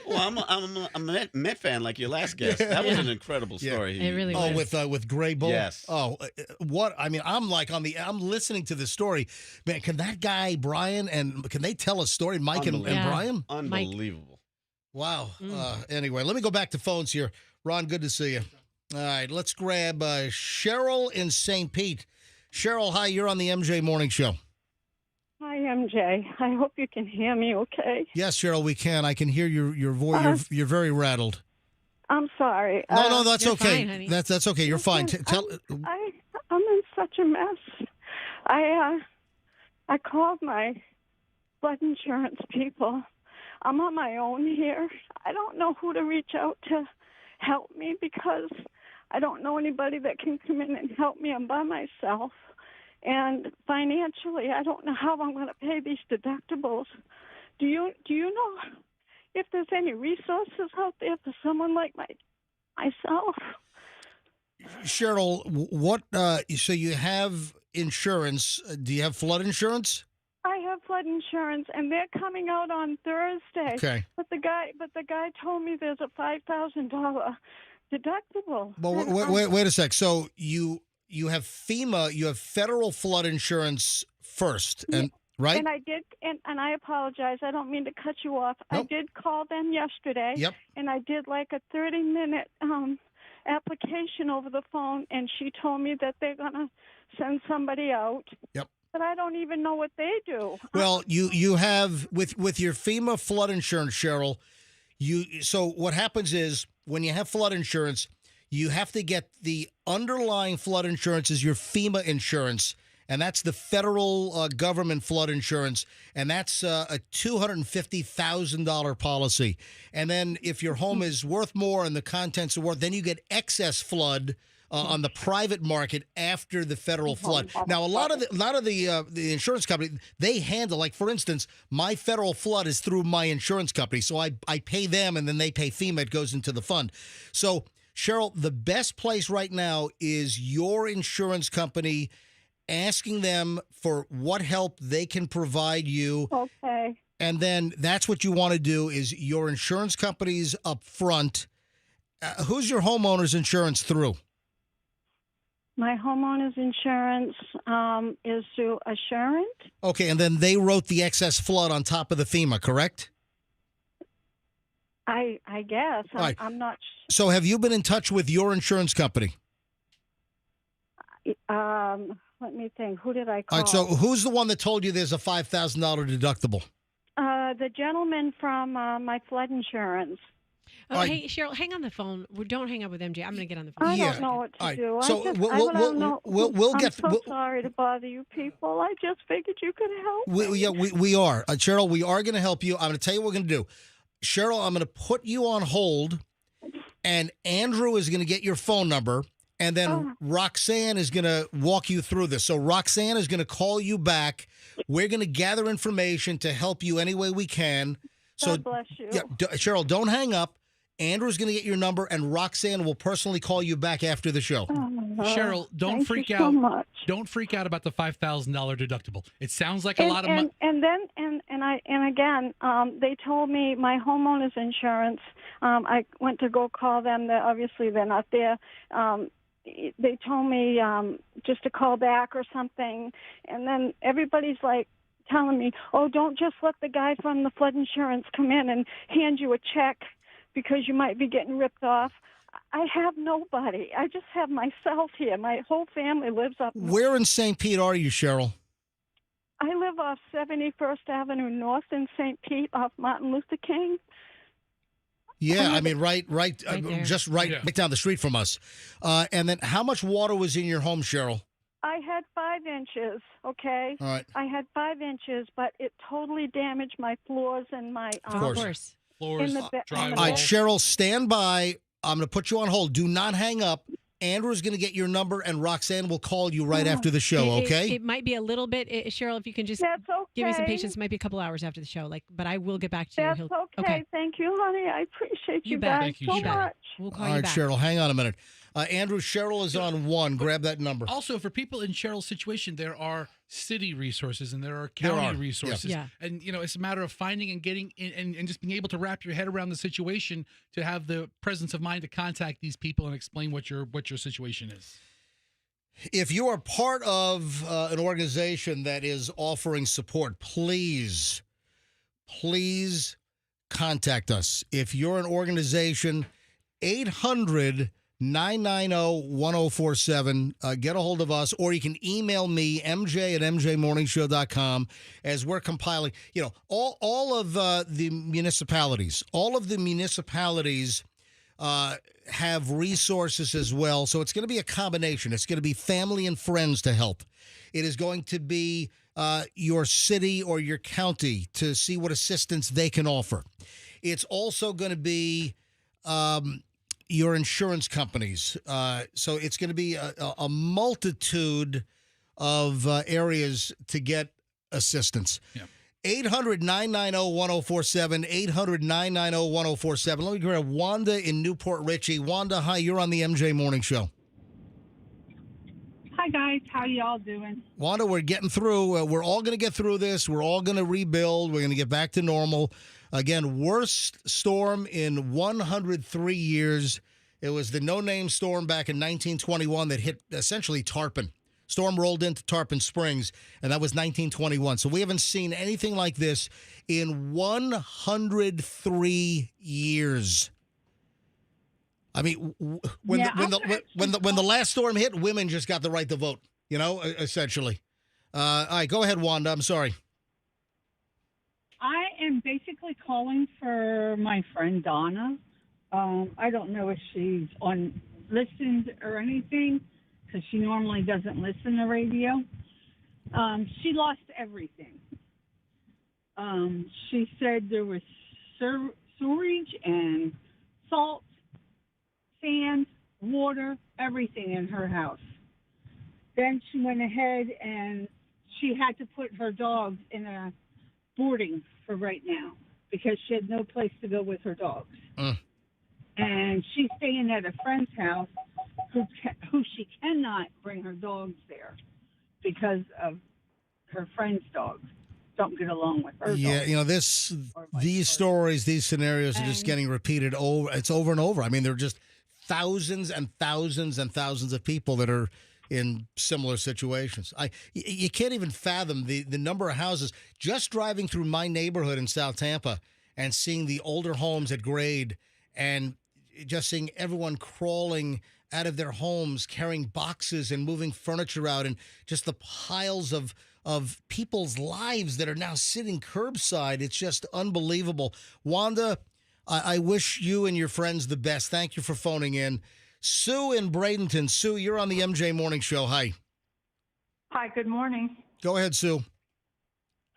Well, I'm a Met fan like your last guest. That was an incredible story. It really Oh, was. with Gray Bull. Yes. Oh, what? I mean, I'm listening to the story. Man, can that guy Brian and can they tell a story? Mike and Brian. Unbelievable. Wow. Anyway, let me go back to phones here. Ron, good to see you. All right, let's grab Cheryl in St. Pete. Cheryl, hi. You're on the MJ Morning Show. Hi, MJ. I hope you can hear me okay. Yes, Cheryl, we can. I can hear your voice. You're very rattled. I'm sorry. No, that's You're okay. fine, honey. That's okay. You're fine. Tell. I'm in such a mess. I called my flood insurance people. I'm on my own here. I don't know who to reach out to help me because I don't know anybody that can come in and help me. I'm by myself. And financially, I don't know how I'm going to pay these deductibles. Do you know if there's any resources out there for someone like myself? Cheryl, what? So you have insurance? Do you have flood insurance? I have flood insurance, and they're coming out on Thursday. Okay. But the guy told me there's a $5,000 deductible. Well, wait a sec. So you have FEMA, you have federal flood insurance first, and right? And I did, and I apologize. I don't mean to cut you off. Nope. I did call them yesterday. Yep. And I did like a 30-minute application over the phone, and she told me that they're going to send somebody out. Yep. But I don't even know what they do. Well, you have with your FEMA flood insurance, Cheryl. So what happens is when you have flood insurance, you have to get the underlying flood insurance is your FEMA insurance, and that's the federal government flood insurance, and that's a $250,000 policy. And then if your home is worth more and the contents are worth, then you get excess flood on the private market after the federal flood. Now, a lot of the insurance company, they handle, like for instance, my federal flood is through my insurance company, so I pay them, and then they pay FEMA. It goes into the fund. So, Cheryl, the best place right now is your insurance company, asking them for what help they can provide you. Okay. And then that's what you want to do is your insurance company's up front. Who's your homeowner's insurance through? My homeowner's insurance is through Assurant. Okay, and then they wrote the excess flood on top of the FEMA, correct? I guess. All right. I'm not. So have you been in touch with your insurance company? Let me think. Who did I call? All right, so who's the one that told you there's a $5,000 deductible? The gentleman from my flood insurance. Oh, hey, Cheryl, hang on the phone. Don't hang up with MJ. I'm going to get on the phone. I don't know what to do. So I'm sorry to bother you people. I just figured you could help. We are. Cheryl, we are going to help you. I'm going to tell you what we're going to do. Cheryl, I'm going to put you on hold, and Andrew is going to get your phone number, and then Roxanne is going to walk you through this. So Roxanne is going to call you back. We're going to gather information to help you any way we can. So, God bless you. Yeah, Cheryl, don't hang up. Andrew's going to get your number, and Roxanne will personally call you back after the show. Cheryl, don't freak out. So don't freak out about the $5,000 deductible. It sounds like a lot of money. And again, they told me my homeowner's insurance. I went to go call them. Obviously, they're not there. They told me just to call back or something, and then everybody's like telling me, "Oh, don't just let the guy from the flood insurance come in and hand you a check because you might be getting ripped off." I have nobody. I just have myself here. My whole family lives up north. Where in St. Pete are you, Cheryl? I live off 71st Avenue North in St. Pete, off Martin Luther King. Yeah, I mean, right down the street from us. And then how much water was in your home, Cheryl? I had 5 inches, okay? All right. I had 5 inches, but it totally damaged my floors and my Of course. Floors, in the All right, Cheryl, stand by. I'm going to put you on hold. Do not hang up. Andrew's going to get your number, and Roxanne will call you right after the show, okay? It might be a little bit, Cheryl, if you can just give me some patience. It might be a couple hours after the show, but I will get back to you. That's okay. Thank you, honey. I appreciate you bet. guys Thank you, so Cheryl. much. We'll call All you right, back. Cheryl, hang on a minute. Andrew, Cheryl is on one. Grab that number. Also, for people in Cheryl's situation, there are city resources and there are There county are, resources. yeah. And, it's a matter of finding and getting and just being able to wrap your head around the situation to have the presence of mind to contact these people and explain what your situation is. If you are part of an organization that is offering support, please contact us. If you're an organization, 800-990-1047. Get a hold of us, or you can email me, mj@mjmorningshow.com, as we're compiling. All of the municipalities, have resources as well. So it's going to be a combination. It's going to be family and friends to help. It is going to be your city or your county to see what assistance they can offer. It's also going to be your insurance companies. So it's going to be a multitude of areas to get assistance. Yeah. 800-990-1047, 800-990-1047. Let me grab Wanda in Newport Richey. Wanda, hi, you're on the MJ Morning Show. Hi, guys. How y'all doing? Wanda, we're getting through. We're all going to get through this. We're all going to rebuild. We're going to get back to normal. Again, worst storm in 103 years. It was the no-name storm back in 1921 that hit essentially Tarpon. Storm rolled into Tarpon Springs, and that was 1921. So we haven't seen anything like this in 103 years. I mean, when the last storm hit, women just got the right to vote, essentially. All right, go ahead, Wanda. I'm sorry. I am basically calling for my friend Donna. I don't know if she's listened or anything, because she normally doesn't listen to radio. She lost everything. She said there was sewage and salt, sand, water, everything in her house. Then she went ahead and she had to put her dogs in a boarding for right now because she had no place to go with her dogs. And she's staying at a friend's house who she cannot bring her dogs there because of her friend's dogs don't get along with her dogs. These stories, these scenarios are just getting repeated over. It's over and over. I mean, there are just thousands and thousands and thousands of people that are in similar situations. You can't even fathom the number of houses. Just driving through my neighborhood in South Tampa and seeing the older homes at grade and just seeing everyone crawling out of their homes, carrying boxes and moving furniture out, and just the piles of people's lives that are now sitting curbside. It's just unbelievable. Wanda, I wish you and your friends the best. Thank you for phoning in. Sue in Bradenton. Sue, you're on the MJ Morning Show. Hi. Hi, good morning. Go ahead, Sue.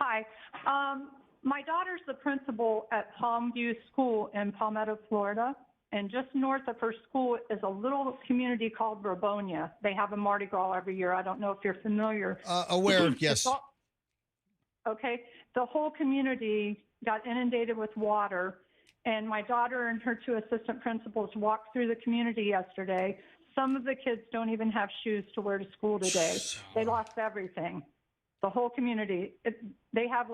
Hi. My daughter's the principal at Palmview School in Palmetto, Florida. And just north of her school is a little community called Robonia. They have a Mardi Gras every year. I don't know if you're familiar. Aware, yes. Okay. The whole community got inundated with water. And my daughter and her 2 assistant principals walked through the community yesterday. Some of the kids don't even have shoes to wear to school today. They lost everything. The whole community. They had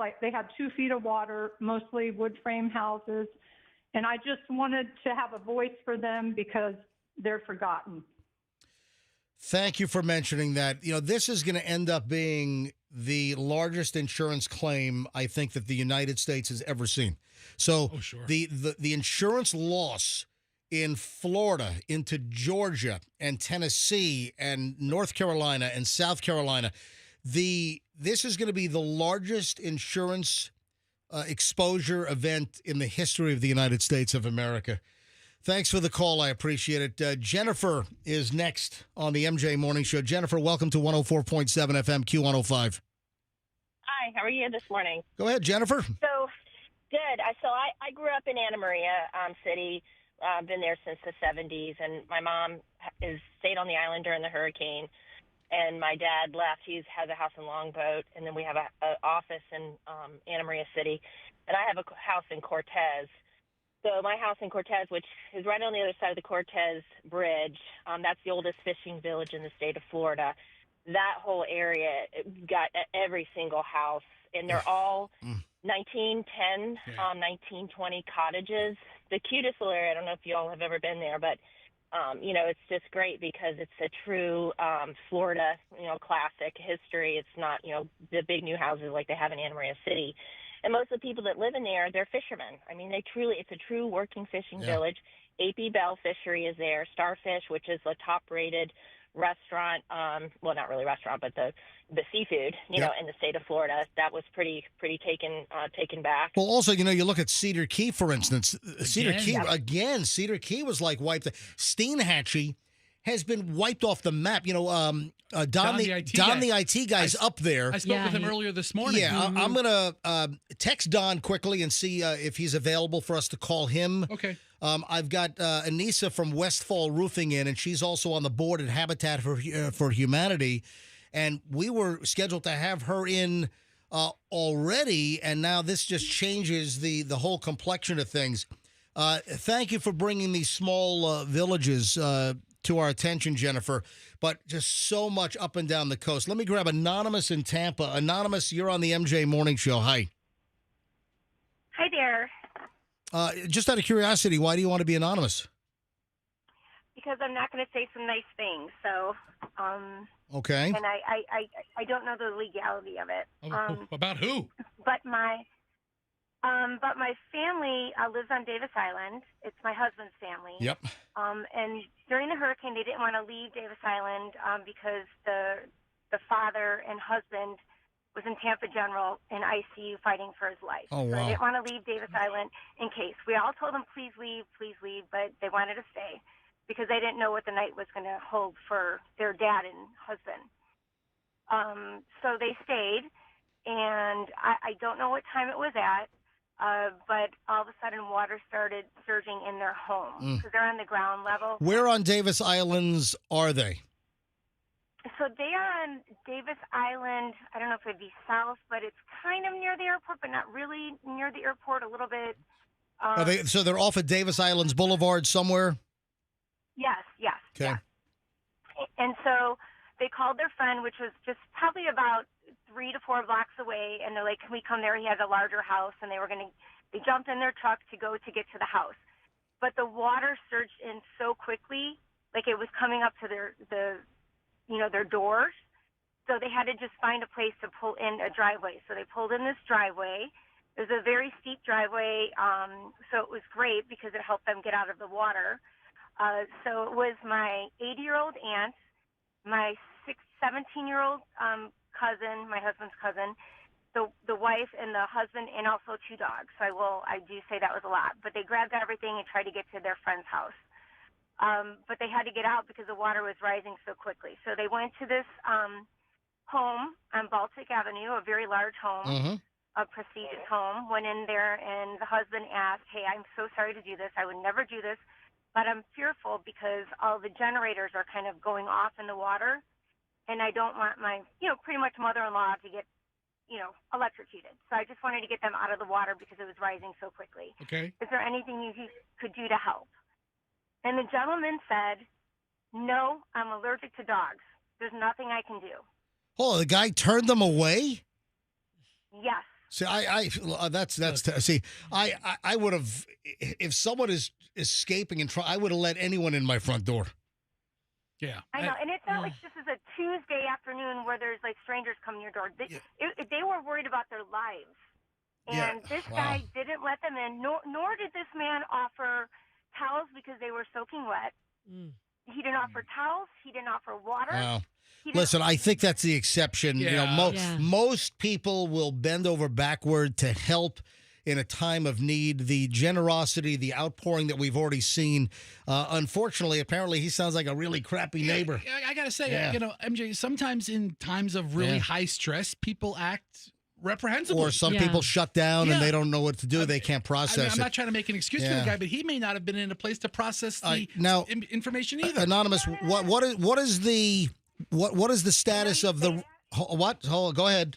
2 feet of water, mostly wood frame houses. And I just wanted to have a voice for them because they're forgotten. Thank you for mentioning that. This is going to end up being the largest insurance claim I think that the United States has ever seen. So the insurance loss in Florida into Georgia and Tennessee and North Carolina and South Carolina, this is going to be the largest insurance exposure event in the history of the United States of America. Thanks for the call. I appreciate it. Jennifer is next on the MJ Morning Show. Jennifer, welcome to 104.7 FM Q105. Hi, how are you this morning? Go ahead, Jennifer. So, good. I grew up in Anna Maria City. I've been there since the 70s, and my mom stayed on the island during the hurricane, and my dad left. He has a house in Longboat, and then we have an office in Anna Maria City, and I have a house in Cortez. So my house in Cortez, which is right on the other side of the Cortez Bridge, that's the oldest fishing village in the state of Florida. That whole area got every single house, and they're all 1910, 1920 cottages. The cutest little area. I don't know if you all have ever been there, but it's just great because it's a true Florida, classic history. It's not, the big new houses like they have in Anna Maria City. And most of the people that live in there, they're fishermen. I mean, it's a true working fishing village. AP Bell Fishery is there. Starfish, which is a top-rated restaurant, well, not really restaurant, but the seafood, in the state of Florida. That was pretty taken back. Well, also, you look at Cedar Key, for instance. Cedar Key was like wiped. Steenhatchee has been wiped off the map. Don the IT guy's up there. I spoke with him earlier this morning. Yeah, I'm going to text Don quickly and see if he's available for us to call him. Okay. I've got Anissa from Westfall Roofing in, and she's also on the board at Habitat for Humanity. And we were scheduled to have her in already, and now this just changes the whole complexion of things. Thank you for bringing these small villages to our attention, Jennifer, but just so much up and down the coast. Let me grab Anonymous in Tampa. Anonymous, you're on the MJ Morning Show. Hi. Hi there. Just out of curiosity, why do you want to be anonymous? Because I'm not going to say some nice things. So, okay. And I don't know the legality of it. About who? But my family lives on Davis Island. It's my husband's family. Yep. And during the hurricane, they didn't want to leave Davis Island because the father and husband was in Tampa General in ICU fighting for his life. Oh, wow. So they didn't want to leave Davis Island in case. We all told them, please leave, but they wanted to stay because they didn't know what the night was going to hold for their dad and husband. So they stayed, and I don't know what time it was at, but all of a sudden water started surging in their home because they're on the ground level. Where on Davis Islands are they? So they are on Davis Island. I don't know if it'd be south, but it's kind of near the airport, but not really near the airport, a little bit. So they're off of Davis Islands Boulevard somewhere? Yes. Okay. Yes. And so they called their friend, which was just probably about 3 to 4 blocks away, and they're like, can we come there? He has a larger house, and they jumped in their truck to get to the house. But the water surged in so quickly, like it was coming up to their doors. So they had to just find a place to pull in a driveway. So they pulled in this driveway. It was a very steep driveway, so it was great because it helped them get out of the water. So it was my 80-year-old aunt, my 17-year-old cousin, my husband's cousin, the wife and the husband, and also 2 dogs. So I do say that was a lot. But they grabbed everything and tried to get to their friend's house. But they had to get out because the water was rising so quickly. So they went to this home on Baltic Avenue, a very large home, a prestigious home. Went in there, and the husband asked, hey, I'm so sorry to do this. I would never do this, but I'm fearful because all the generators are kind of going off in the water, and I don't want my, pretty much mother-in-law to get, electrocuted. So I just wanted to get them out of the water because it was rising so quickly. Okay. Is there anything you could do to help? And the gentleman said, no, I'm allergic to dogs. There's nothing I can do. Oh, the guy turned them away? Yes. See, I would have, if someone is escaping and I would have let anyone in my front door. Yeah. I know, and it's not like this is a Tuesday afternoon where there's like strangers coming to your door. They were worried about their lives. And this guy didn't let them in, nor did this man offer towels because they were soaking wet. He didn't offer towels. He didn't offer water. Wow. Listen, I think that's the exception. Yeah. Most people will bend over backward to help in a time of need. The generosity, the outpouring that we've already seen. Unfortunately, apparently, he sounds like a really crappy neighbor. I got to say, MJ, sometimes in times of really high stress, people act reprehensible. Or some people shut down and they don't know what to do. They can't process I'm not trying to make an excuse for the guy, but he may not have been in a place to process the information either. Anonymous, what is the status of the what? Hold on, go ahead.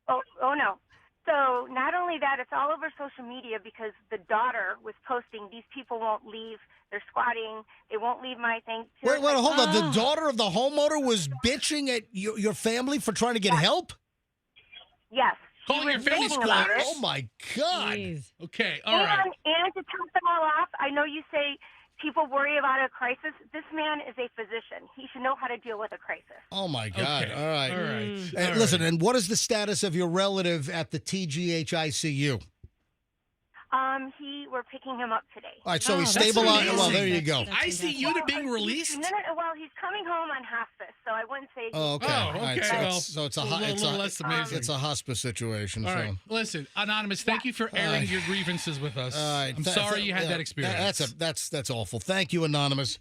Oh no. So not only that, it's all over social media because the daughter was posting, these people won't leave. They're squatting. They won't leave my thing. Wait, hold on. The daughter of the homeowner was bitching at your family for trying to get help? Yes. Calling your family squatters? Oh, my God. Jeez. Okay, all right. And to top them all off, I know you say people worry about a crisis. This man is a physician. He should know how to deal with a crisis. Oh, my God. Okay. All right. All right. And listen, and what is the status of your relative at the TGHICU? We're picking him up today. All right, so he's stabilized. Well, there you go. ICU to being released? Well, he's coming home on hospice, so I wouldn't say. Oh, okay. Oh, All right, okay. so it's a little less amazing. It's a hospice situation. All so. right. Listen, Anonymous, thank you for airing your grievances with us. All right. I'm sorry you had that experience. That's awful. Thank you, Anonymous.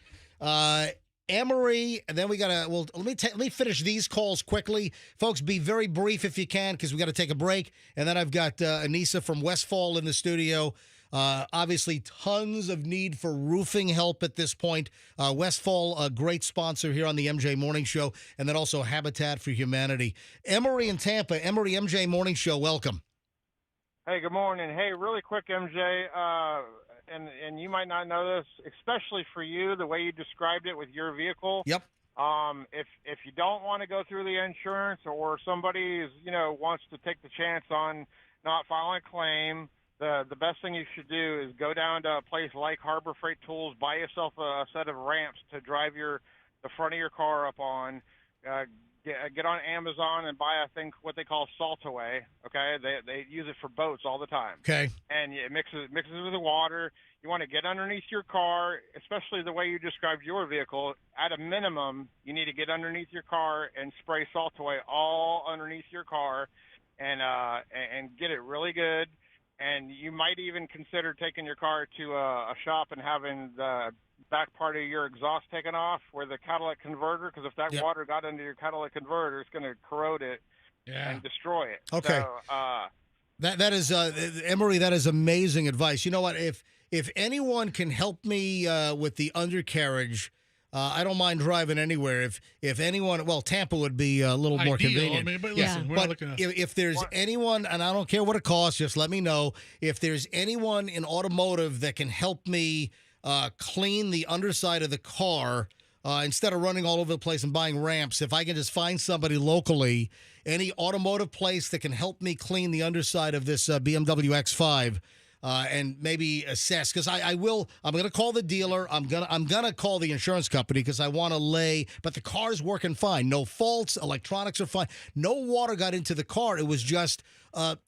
Emery, and then we gotta. Well, let me finish these calls quickly, folks. Be very brief if you can, because we got to take a break. And then I've got Anissa from Westfall in the studio. Obviously, tons of need for roofing help at this point. Westfall, a great sponsor here on the MJ Morning Show, and then also Habitat for Humanity. Emery in Tampa, Emery MJ Morning Show, welcome. Hey, good morning. Hey, really quick, MJ, and you might not know this, especially for you, the way you described it with your vehicle. Yep. If you don't want to go through the insurance, or somebody is, wants to take the chance on not filing a claim, the best thing you should do is go down to a place like Harbor Freight Tools, buy yourself a set of ramps to drive the front of your car up on. Get on Amazon and buy what they call Saltaway. Okay, they use it for boats all the time. Okay, and it mixes with the water. You want to get underneath your car, especially the way you described your vehicle. At a minimum, you need to get underneath your car and spray Saltaway all underneath your car, and get it really good. And you might even consider taking your car to a shop and having the back part of your exhaust taken off, where the catalytic converter, because if that water got into your catalytic converter, it's going to corrode it and destroy it. Okay. So, that is Emery. That is amazing advice. You know what? If anyone can help me with the undercarriage, I don't mind driving anywhere. If anyone, well, Tampa would be a little more convenient. I mean, but listen, we're not looking if there's anyone, and I don't care what it costs, just let me know. If there's anyone in automotive that can help me clean the underside of the car, instead of running all over the place and buying ramps, if I can just find somebody locally, any automotive place that can help me clean the underside of this BMW X5. And maybe assess, because I'm going to call the dealer. I'm gonna call the insurance company, because I want to lay. But the car's working fine, no faults. Electronics are fine. No water got into the car. It was just not.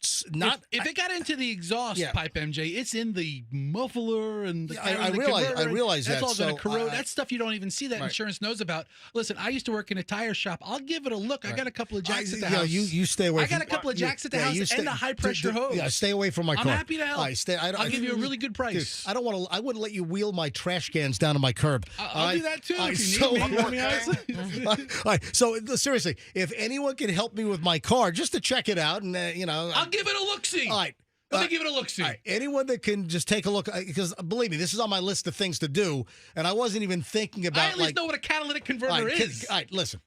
If it got into the exhaust pipe, MJ, it's in the muffler and the. I realize that's that. all going to corrode. That's stuff you don't even see that Right. insurance knows about. Listen, I used to work in a tire shop. I'll give it a look. I got a couple of jacks at the house. You stay away. I got a couple of jacks at the house and a high pressure hose. Yeah, stay away from my car. I'm happy to help. I'll give you a really good price. Dude, I don't want to. I wouldn't let you wheel my trash cans down to my curb. I'll do that too if you need me. All right. So seriously, if anyone can help me with my car, just to check it out, and I'll give it a look-see. All right. Let me give it a look-see. Right. Anyone that can just take a look, because believe me, this is on my list of things to do, and I wasn't even thinking about. I at least know what a catalytic converter is. All right, listen.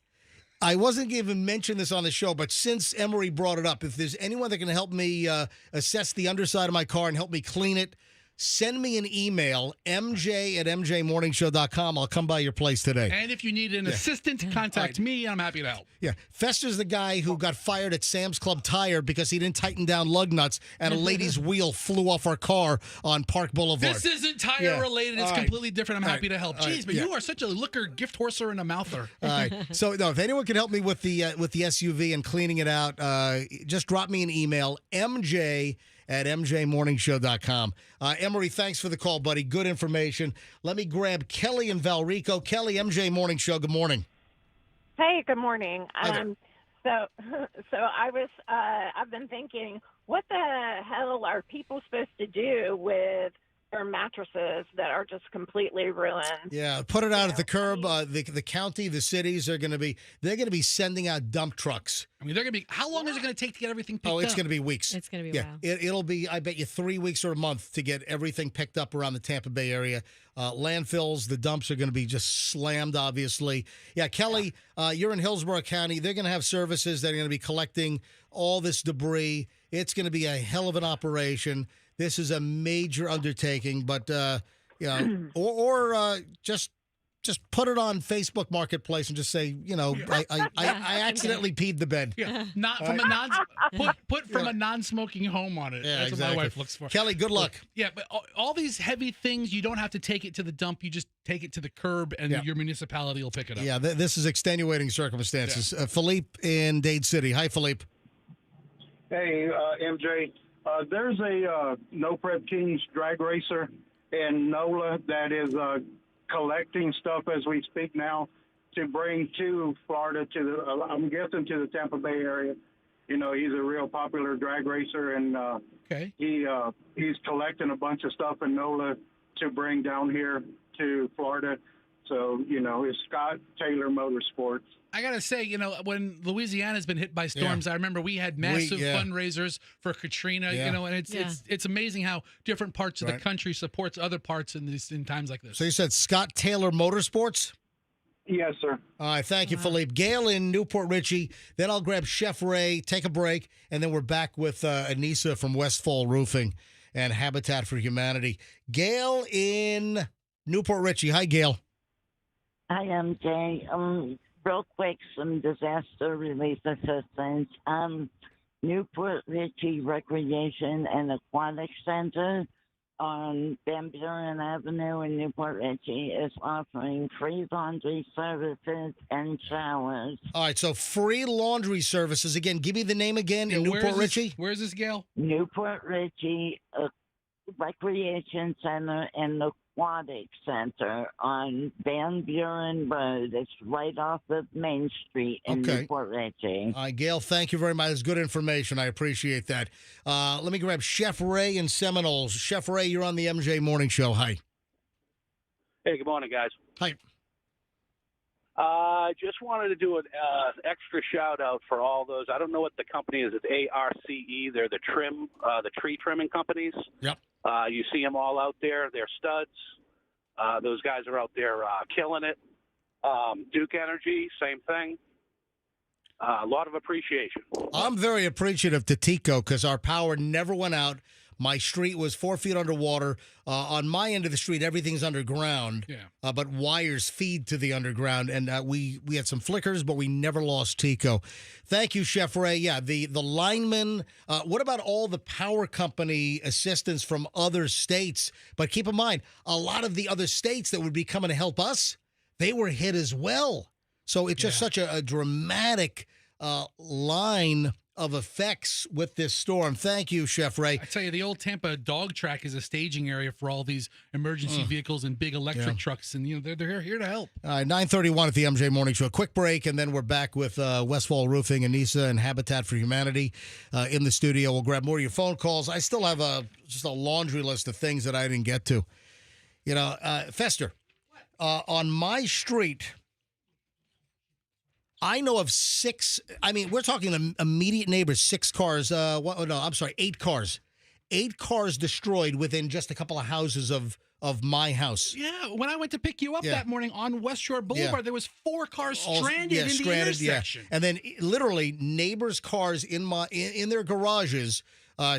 I wasn't going to even mention this on the show, but since Emery brought it up, if there's anyone that can help me assess the underside of my car and help me clean it, send me an email, mj@mjmorningshow.com. I'll come by your place today. And if you need an assistant, contact me. I'm happy to help. Yeah. Fester's the guy who got fired at Sam's Club Tire because he didn't tighten down lug nuts and a lady's wheel flew off our car on Park Boulevard. This isn't tire related. It's completely different. I'm happy to help. Jeez, but you are such a looker, gift horser, and a mouther. All right. So, no, if anyone can help me with the SUV and cleaning it out, just drop me an email, mj@mjmorningshow.com. Emery, thanks for the call, buddy. Good information. Let me grab Kelly in Valrico. Kelly, MJ Morning Show, good morning. Hey, good morning. So, I've been thinking, what the hell are people supposed to do with their mattresses that are just completely ruined? Yeah, put it out at the curb. The county, the cities they're going to be sending out dump trucks. I mean, they're going to be. How long is it going to take to get everything picked up? Oh, it's going to be weeks. It's going to be a while. It'll be, I bet you, 3 weeks or a month to get everything picked up around the Tampa Bay area. Landfills, the dumps are going to be just slammed, obviously. Yeah, Kelly, you're in Hillsborough County. They're going to have services that are going to be collecting all this debris. It's going to be a hell of an operation. This is a major undertaking, but just put it on Facebook Marketplace and just say, I accidentally peed the bed. Yeah, not from put from a non-smoking home on it. Yeah, That's exactly. what my wife looks for. Kelly, good luck. Yeah, but all these heavy things, you don't have to take it to the dump. You just take it to the curb, and your municipality will pick it up. Yeah, this is extenuating circumstances. Yeah. Philippe in Dade City. Hi, Philippe. Hey, MJ. There's a No Prep Kings drag racer in NOLA that is collecting stuff as we speak now to bring to Florida, I'm guessing to the Tampa Bay area. You know, he's a real popular drag racer, and he's collecting a bunch of stuff in NOLA to bring down here to Florida. So, it's Scott Taylor Motorsports. I got to say, when Louisiana's been hit by storms, I remember we had massive fundraisers for Katrina, and it's amazing how different parts of the country supports other parts in times like this. So you said Scott Taylor Motorsports? Yes, sir. All right, thank you, Philippe. Gail in Newport Richey. Then I'll grab Chef Ray, take a break, and then we're back with Anissa from Westfall Roofing and Habitat for Humanity. Gail in Newport Richey. Hi, Gail. Hi, MJ. Real quick, some disaster relief assistance. Newport Richey Recreation and Aquatic Center on Van Buren Avenue in Newport Richey is offering free laundry services and showers. All right, so free laundry services. Again, give me the name again in Newport Richey. Where's this, Gail? Newport Richey Recreation Center and Aquatic Center on Van Buren Road. It's right off of Main Street in Newport Richey. All right, Gail, thank you very much. It's good information. I appreciate that. Let me grab Chef Ray in Seminoles. Chef Ray, you're on the MJ Morning Show. Hi. Hey, good morning, guys. Hi. Just wanted to do an extra shout out for all those. I don't know what the company is. It's ARCE. They're the tree trimming companies. Yep. You see them all out there. They're studs. Those guys are out there killing it. Duke Energy, same thing. A lot of appreciation. I'm very appreciative to Tico because our power never went out. My street was 4 feet underwater. On my end of the street, everything's underground, but wires feed to the underground. And we had some flickers, but we never lost Tico. Thank you, Chef Ray. Yeah, the linemen. What about all the power company assistance from other states? But keep in mind, a lot of the other states that would be coming to help us, they were hit as well. So it's just such a dramatic line of effects with this storm. Thank you, Chef Ray. I tell you, the old Tampa dog track is a staging area for all these emergency vehicles and big electric trucks, and they're here to help. All right, 9:31 at the MJ Morning Show. Quick break, and then we're back with Westfall Roofing, Anissa, and Habitat for Humanity in the studio. We'll grab more of your phone calls. I still have just a laundry list of things that I didn't get to. Fester, on my street, I know of 6. I mean, we're talking immediate neighbors. 6 cars. 8 cars. 8 cars destroyed within just a couple of houses of my house. Yeah, when I went to pick you up that morning on West Shore Boulevard, there was 4 cars stranded in the intersection. And then literally neighbors' cars in their garages.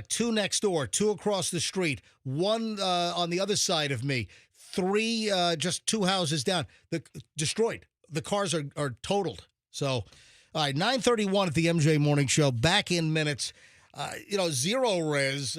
2 next door, 2 across the street, 1 on the other side of me, 3 just 2 houses down. Destroyed. The cars are totaled. So, all right, 9:31 at the MJ Morning Show. Back in minutes. Zero res.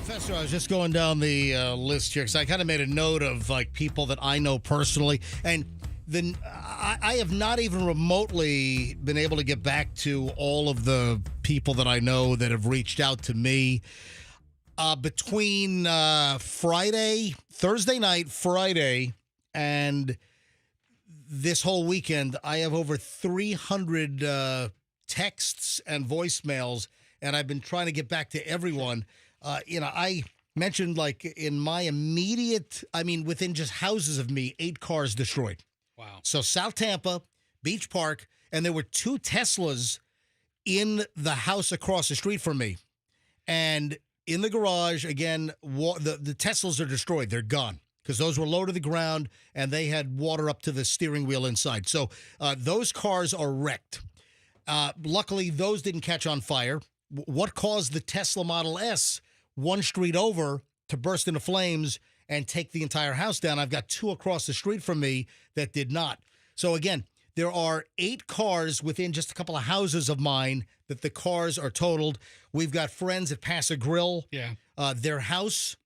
Professor, I was just going down the list here because I kind of made a note of like people that I know personally, and then I have not even remotely been able to get back to all of the people that I know that have reached out to me between Thursday night, Friday, and this whole weekend. I have over 300 texts and voicemails, and I've been trying to get back to everyone. I mentioned like in my immediate, within just houses of me, 8 cars destroyed. Wow. So South Tampa, Beach Park, and there were 2 Teslas in the house across the street from me. And in the garage, again, the Teslas are destroyed. They're gone because those were low to the ground and they had water up to the steering wheel inside. So those cars are wrecked. Luckily, those didn't catch on fire. What caused the Tesla Model S one street over to burst into flames and take the entire house down? I've got 2 across the street from me that did not. So again, there are 8 cars within just a couple of houses of mine that the cars are totaled. We've got friends at Paso Grill. Yeah. Their house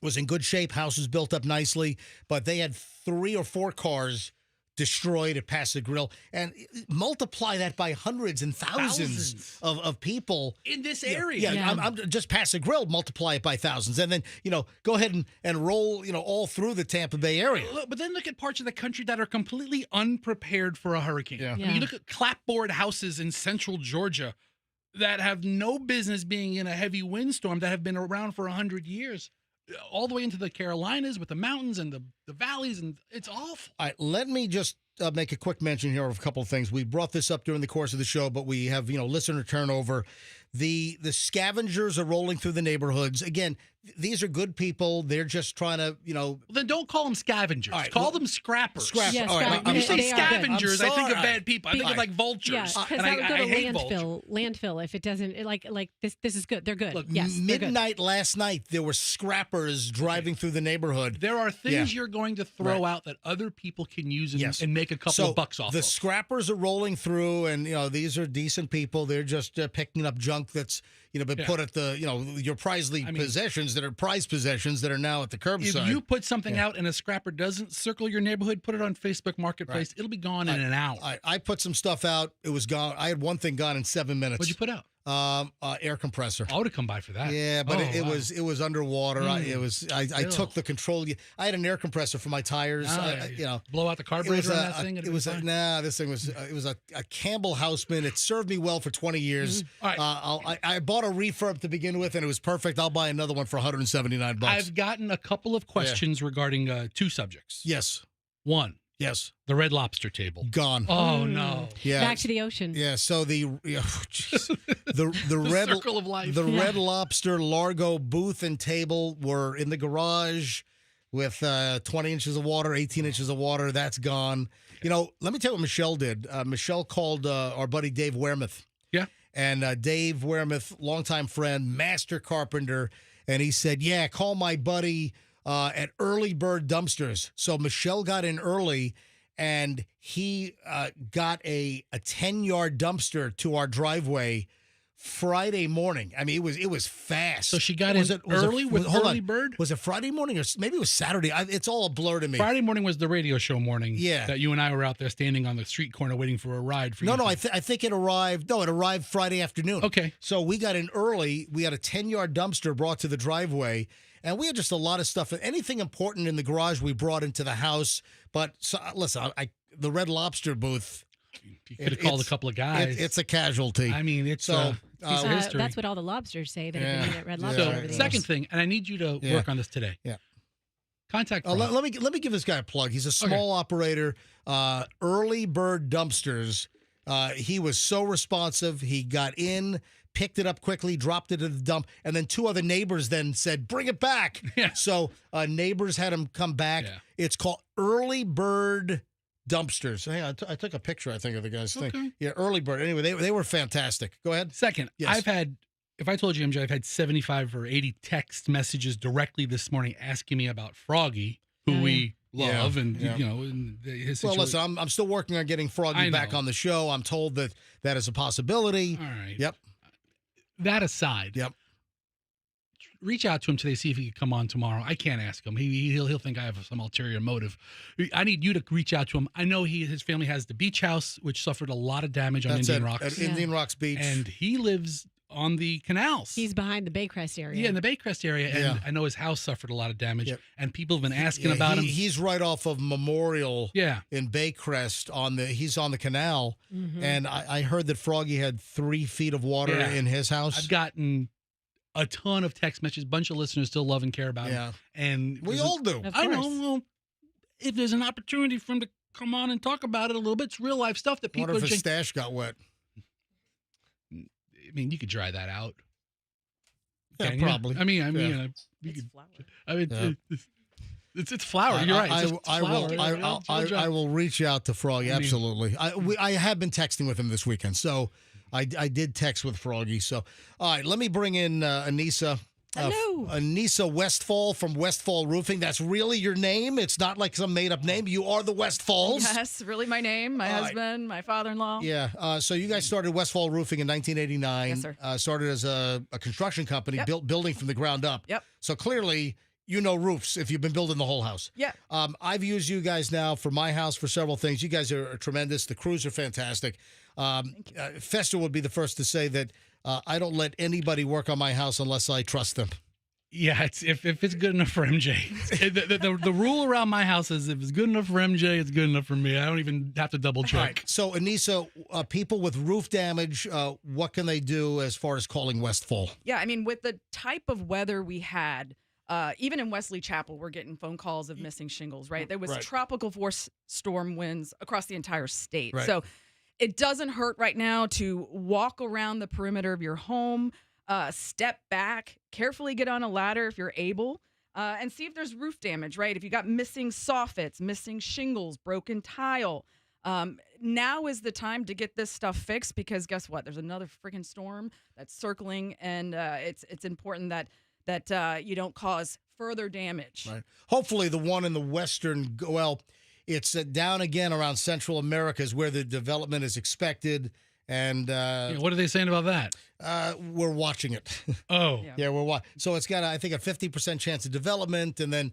was in good shape. House was built up nicely, but they had 3 or 4 cars destroyed at Paso Grill, and multiply that by hundreds and thousands. Of people in this area. Yeah. I'm just Paso Grill, multiply it by thousands, and then go ahead and roll all through the Tampa Bay area. But then look at parts of the country that are completely unprepared for a hurricane. I mean, you look at clapboard houses in central Georgia that have no business being in a heavy windstorm that have been around for 100 years. All the way into the Carolinas with the mountains and the valleys, and it's awful. All right, let me just make a quick mention here of a couple of things. We brought this up during the course of the show, but we have listener turnover. The scavengers are rolling through the neighborhoods. Again, these are good people. They're just trying to, Well, then don't call them scavengers. Right, call them scrappers. Scrappers. Yes, all right, When you say they are scavengers, good. I think of I'm bad people. I think of like vultures. Yeah, because and that would go to hate vultures. landfill if it doesn't like this. This is good. They're good. Look, yes, they're good. midnight last night, there were scrappers driving through the neighborhood. There are things you're going to throw out that other people can use and make a couple of bucks off the of. scrappers are rolling through, and these are decent people. They're just picking up junk that's been put at the your prized possessions that are prized possessions that are now at the curbside. If you put something out and a scrapper doesn't circle your neighborhood, put it on Facebook Marketplace. It'll be gone in an hour. I put some stuff out. It was gone. I had one thing gone in 7 minutes. What'd you put out? Air compressor. I would have come by for that. Yeah, but it was underwater. I took the control. I had an air compressor for my tires. Blow out the carburetor on that thing. This thing was it was a Campbell Houseman. It served me well for 20 years. All right. I bought a refurb to begin with, and it was perfect. I'll buy another one for $179. I've gotten a couple of questions regarding 2 subjects. Yes. 1. Yes. The Red Lobster table. Gone. Oh no. Yeah. Back to the ocean. Yeah. So the red circle of life. The Red Lobster Largo booth and table were in the garage. with 20 inches of water, 18 inches of water. That's gone. You know, let me tell you what Michelle did. Michelle called our buddy Dave Wearmouth. Yeah. And Dave Wearmouth, longtime friend, master carpenter, and he said, yeah, call my buddy at Early Bird Dumpsters. So Michelle got in early, and he got a 10-yard dumpster to our driveway Friday morning. I mean, it was fast. So she got in early with Early Bird? Was it Friday morning or maybe it was Saturday? It's all a blur to me. Friday morning was the radio show morning. Yeah. That you and I were out there standing on the street corner waiting for a ride. I think it arrived. No, it arrived Friday afternoon. Okay. So we got in early. We had a 10-yard dumpster brought to the driveway, and we had just a lot of stuff. Anything important in the garage we brought into the house. But listen, the Red Lobster booth. You could have called a couple of guys. It's a casualty. I mean, it's piece of history. That's what all the lobsters say that have been eating at Red Lobster over the years. Second thing, and I need you to work on this today. Yeah. Contact. Let me give this guy a plug. He's a small operator. Early Bird Dumpsters. He was so responsive. He got in, picked it up quickly, dropped it at the dump, and then 2 other neighbors then said, "Bring it back." Yeah. So neighbors had him come back. Yeah. It's called Early Bird Dumpsters. Hey, I took a picture, I think, of the guy's thing. Yeah, Early Bird. Anyway, they were fantastic. Go ahead. Second, yes. If I told you, MJ, I've had 75 or 80 text messages directly this morning asking me about Froggy, who we love, and you know, his situation. Well, listen, I'm still working on getting Froggy back on the show. I'm told that is a possibility. All right. Yep. That aside. Yep. Reach out to him today, see if he could come on tomorrow. I can't ask him. He'll think I have some ulterior motive. I need you to reach out to him. I know his family has the beach house, which suffered a lot of damage on Indian Rocks. At Indian Rocks Beach. And he lives on the canals. He's behind the Baycrest area. Yeah, in the Baycrest area. And I know his house suffered a lot of damage. Yep. And people have been asking about him. He's right off of Memorial in Baycrest. He's on the canal. Mm-hmm. And I heard that Froggy had 3 feet of water in his house. I've gotten a ton of text messages. A bunch of listeners still love and care about him. And we all do. I know. Well, if there's an opportunity for him to come on and talk about it a little bit, it's real life stuff that people What if his stash got wet? I mean, you could dry that out. Yeah, probably. I mean, you could. It's flour. You're right. I will reach out to Froggy. Absolutely. I have been texting with him this weekend, so I did text with Froggy. So, all right, let me bring in Anissa. Hello. Anissa Westfall from Westfall Roofing. That's really your name? It's not like some made-up name. You are the Westfalls? Yes, really my name, my husband, my father-in-law. Yeah. So you guys started Westfall Roofing in 1989. Yes, sir. Started as a construction company, built building from the ground up. Yep. So clearly, you know roofs if you've been building the whole house. Yeah. I've used you guys now for my house for several things. You guys are tremendous. The crews are fantastic. Thank you. Fester would be the first to say that I don't let anybody work on my house unless I trust them. Yeah, if it's good enough for MJ. The rule around my house is if it's good enough for MJ, it's good enough for me. I don't even have to double check. Right. So, Anissa, people with roof damage, what can they do as far as calling Westfall? Yeah, I mean, with the type of weather we had, even in Wesley Chapel, we're getting phone calls of missing shingles, right? There was tropical force storm winds across the entire state. Right. So it doesn't hurt right now to walk around the perimeter of your home, step back, carefully get on a ladder if you're able, and see if there's roof damage, right? If you got missing soffits, missing shingles, broken tile, now is the time to get this stuff fixed because guess what? There's another freaking storm that's circling, and it's important that you don't cause further damage. Right. Hopefully the one in the western, it's down again around Central America is where the development is expected. And what are they saying about that? We're watching it. Oh. Yeah, we're watching. So it's got, I think, a 50% chance of development. And then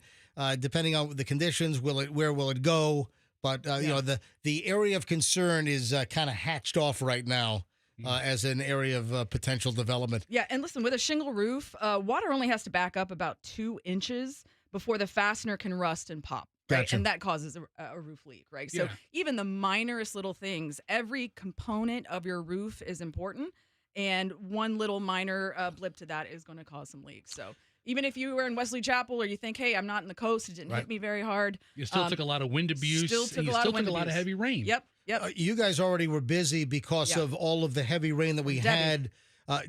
depending on the conditions, where will it go? But, you know, the area of concern is kind of hatched off right now. As an area of potential development. Yeah, and listen, with a shingle roof, water only has to back up about 2 inches before the fastener can rust and pop. Right? Gotcha. And that causes a roof leak, right? So even the minorest little things, every component of your roof is important, and one little minor blip to that is going to cause some leaks. So even if you were in Wesley Chapel or you think, hey, I'm not in the coast, it didn't hit me very hard. You still took a lot of wind abuse. You still took a lot of heavy rain. Yep. You guys already were busy because of all of the heavy rain that we had.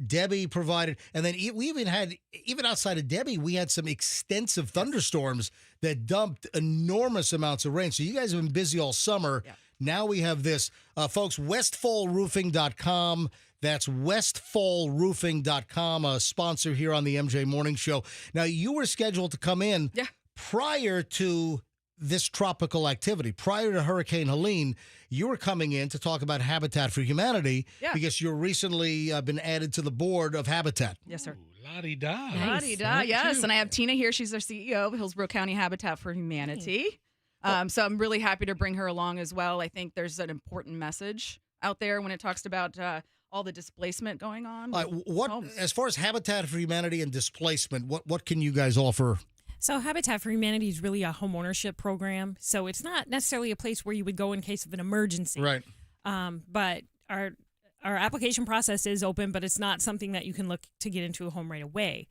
Debbie provided, and then we even had, even outside of Debbie, we had some extensive thunderstorms that dumped enormous amounts of rain. So you guys have been busy all summer. Yeah. Now we have this. Folks, westfallroofing.com. That's westfallroofing.com, a sponsor here on the MJ Morning Show. Now, you were scheduled to come in prior to this tropical activity. Prior to Hurricane Helene, you were coming in to talk about Habitat for Humanity because you're recently been added to the board of Habitat. Yes, sir. La-di-da. Nice. La-di-da, yes. And I have Tina here. She's our CEO of Hillsborough County Habitat for Humanity. So I'm really happy to bring her along as well. I think there's an important message out there when it talks about all the displacement going on. As far as Habitat for Humanity and displacement, what can you guys offer? So Habitat for Humanity is really a homeownership program. So it's not necessarily a place where you would go in case of an emergency. Right. But our application process is open, but it's not something that you can look to get into a home right away.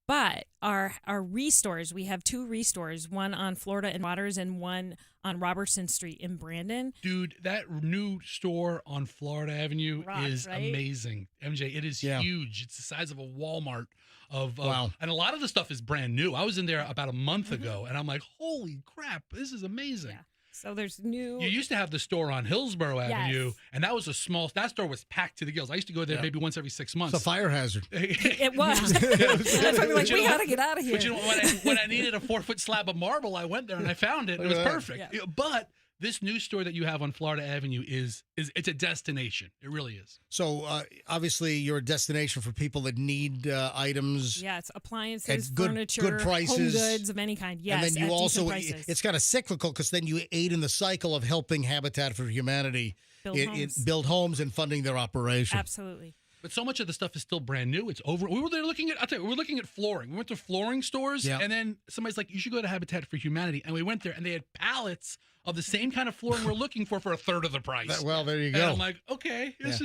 But our restores, we have 2 restores, one on Florida and Waters and one on Robertson Street in Brandon. Dude, that new store on Florida Avenue is amazing. MJ, it is huge. It's the size of a Walmart. Wow. And a lot of the stuff is brand new. I was in there about a month ago, and I'm like, holy crap, this is amazing. Yeah. So there's new. You used to have the store on Hillsborough Avenue, and that was that store was packed to the gills. I used to go there maybe once every 6 months. It's a fire hazard. It was. That's why we're like, we got to get out of here. But you know, when I needed a 4-foot slab of marble, I went there and I found it. It was perfect. Yeah. But this new store that you have on Florida Avenue it's a destination. It really is. So obviously you're a destination for people that need items. Yeah, it's appliances, good, furniture, good prices, home goods of any kind. Yes, and then you also prices. It's kind of cyclical because then you aid in the cycle of helping Habitat for Humanity build homes and funding their operation. Absolutely. But so much of the stuff is still brand new. It's over. We were there looking at. I'll tell you, we were looking at flooring. We went to flooring stores, and then somebody's like, "You should go to Habitat for Humanity." And we went there, and they had pallets of the same kind of flooring we're looking for a third of the price. Well, there you go. And I'm like, okay, this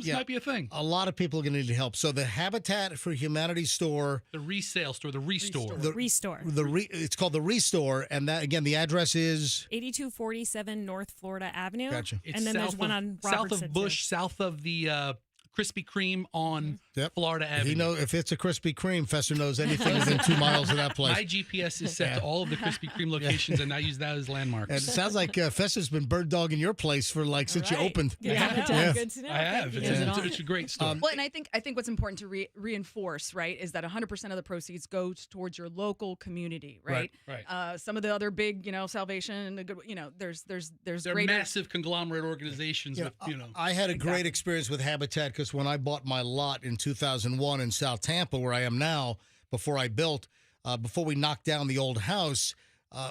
might be a thing. A lot of people are going to need help. So the Habitat for Humanity store, the resale store, the restore, it's called the Restore, and that again, the address is 8247 North Florida Avenue. Gotcha. And then there's one on Robertson, south of Bush, south of the Krispy Kreme on Florida Avenue. If it's a Krispy Kreme, Fester knows anything within 2 miles of that place. My GPS is set to all of the Krispy Kreme locations, and I use that as landmarks. And it sounds like Fester's been bird dogging your place for since you opened. Yeah. Good to know. I have. It's a great store. Well, and I think what's important to reinforce, right, is that 100% of the proceeds go towards your local community, right? Right. Some of the other big, Salvation, the good, there's they're massive conglomerate organizations. I had a great experience with Habitat because when I bought my lot in 2001 in South Tampa, where I am now, before I built, before we knocked down the old house,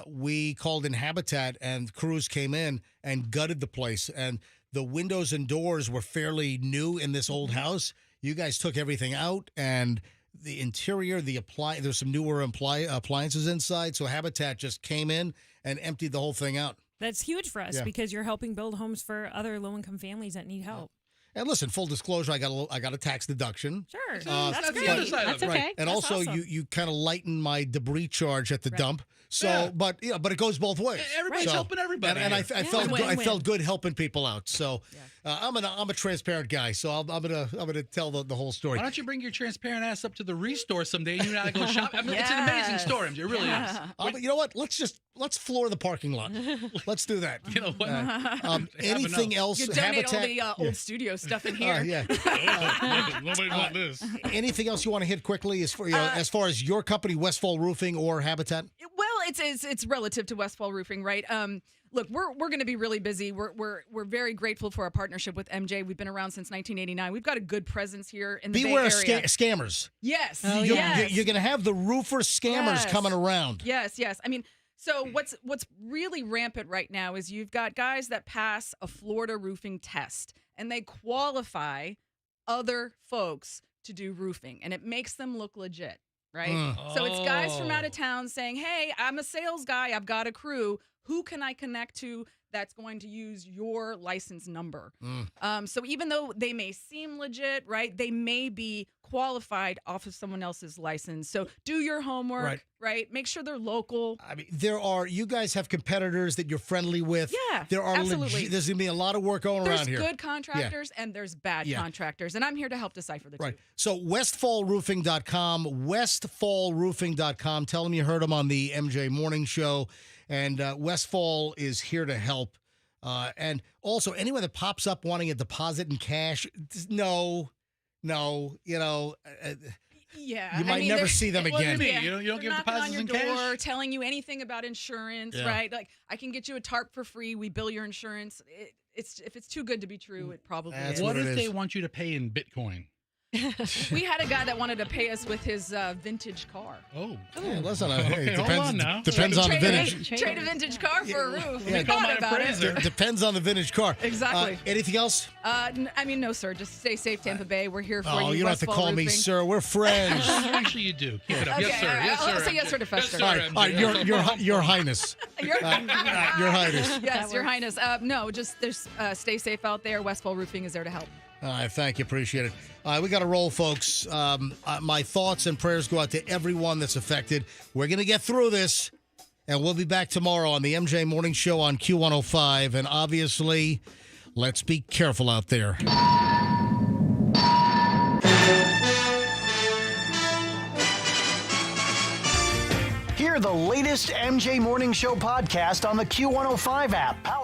we called in Habitat, and crews came in and gutted the place. And the windows and doors were fairly new in this old house. You guys took everything out, and the interior, there's some newer appliances inside. So Habitat just came in and emptied the whole thing out. That's huge for us because you're helping build homes for other low-income families that need help. And listen, full disclosure, I got a tax deduction. Sure, that's great. That's okay. Right. And that's also, awesome. you kind of lighten my debris charge at the dump. So, but it goes both ways. Everybody's helping everybody. And I felt good helping people out. So, I'm a transparent guy. So I'm gonna tell the whole story. Why don't you bring your transparent ass up to the Restore someday and you and I go shop? I mean, it's an amazing store. It really is. You know what? Let's floor the parking lot. Let's do that. You know what? Anything else? You donate all the old studio stuff in here. Nobody want this. Anything else you want to hit quickly as far as your company, Westfall Roofing or Habitat? Well, it's relative to Westfall Roofing, right? Look, we're going to be really busy. We're very grateful for our partnership with MJ. We've been around since 1989. We've got a good presence here in the Bay Area. Beware scammers. Yes. You're going to have the roofer scammers coming around. Yes. I mean, so what's really rampant right now is you've got guys that pass a Florida roofing test and they qualify other folks to do roofing, and it makes them look legit. Right? So it's guys from out of town saying, hey, I'm a sales guy. I've got a crew. Who can I connect to that's going to use your license number? So even though they may seem legit, right, they may be qualified off of someone else's license. So do your homework, right? Make sure they're local. I mean, you guys have competitors that you're friendly with. Yeah, there are absolutely. There's going to be a lot of work going around here. There's good contractors and there's bad contractors, and I'm here to help decipher the two. So westfallroofing.com, westfallroofing.com. Tell them you heard them on the MJ Morning Show, and Westfall is here to help. And also, anyone that pops up wanting a deposit in cash, no, you know. Yeah, you might never see them again. You don't give deposits in cash. Door, telling you anything about insurance, right? Like, I can get you a tarp for free. We bill your insurance. If it's too good to be true, it probably is. What if they want you to pay in Bitcoin? We had a guy that wanted to pay us with his vintage car. Oh, listen, okay, hold on now. Depends on the vintage. Trade a vintage car for a roof. Yeah, we thought about it. Depends on the vintage car. Exactly. Anything else? I mean, no, sir. Just stay safe, Tampa Bay. We're here for you. Oh, you don't have to call me sir. We're friends. Actually, you do. Keep it up. Okay, Yes, sir. Yes, sir. I'll say yes, sir, to Fester. Yes, sir, All right, your Highness. Your Highness. Yes, Your Highness. No, just stay safe out there. Westfall Roofing is there to help. All right, thank you. Appreciate it. We got to roll, folks. My thoughts and prayers go out to everyone that's affected. We're going to get through this, and we'll be back tomorrow on the MJ Morning Show on Q105. And obviously, let's be careful out there. Hear the latest MJ Morning Show podcast on the Q105 app, powered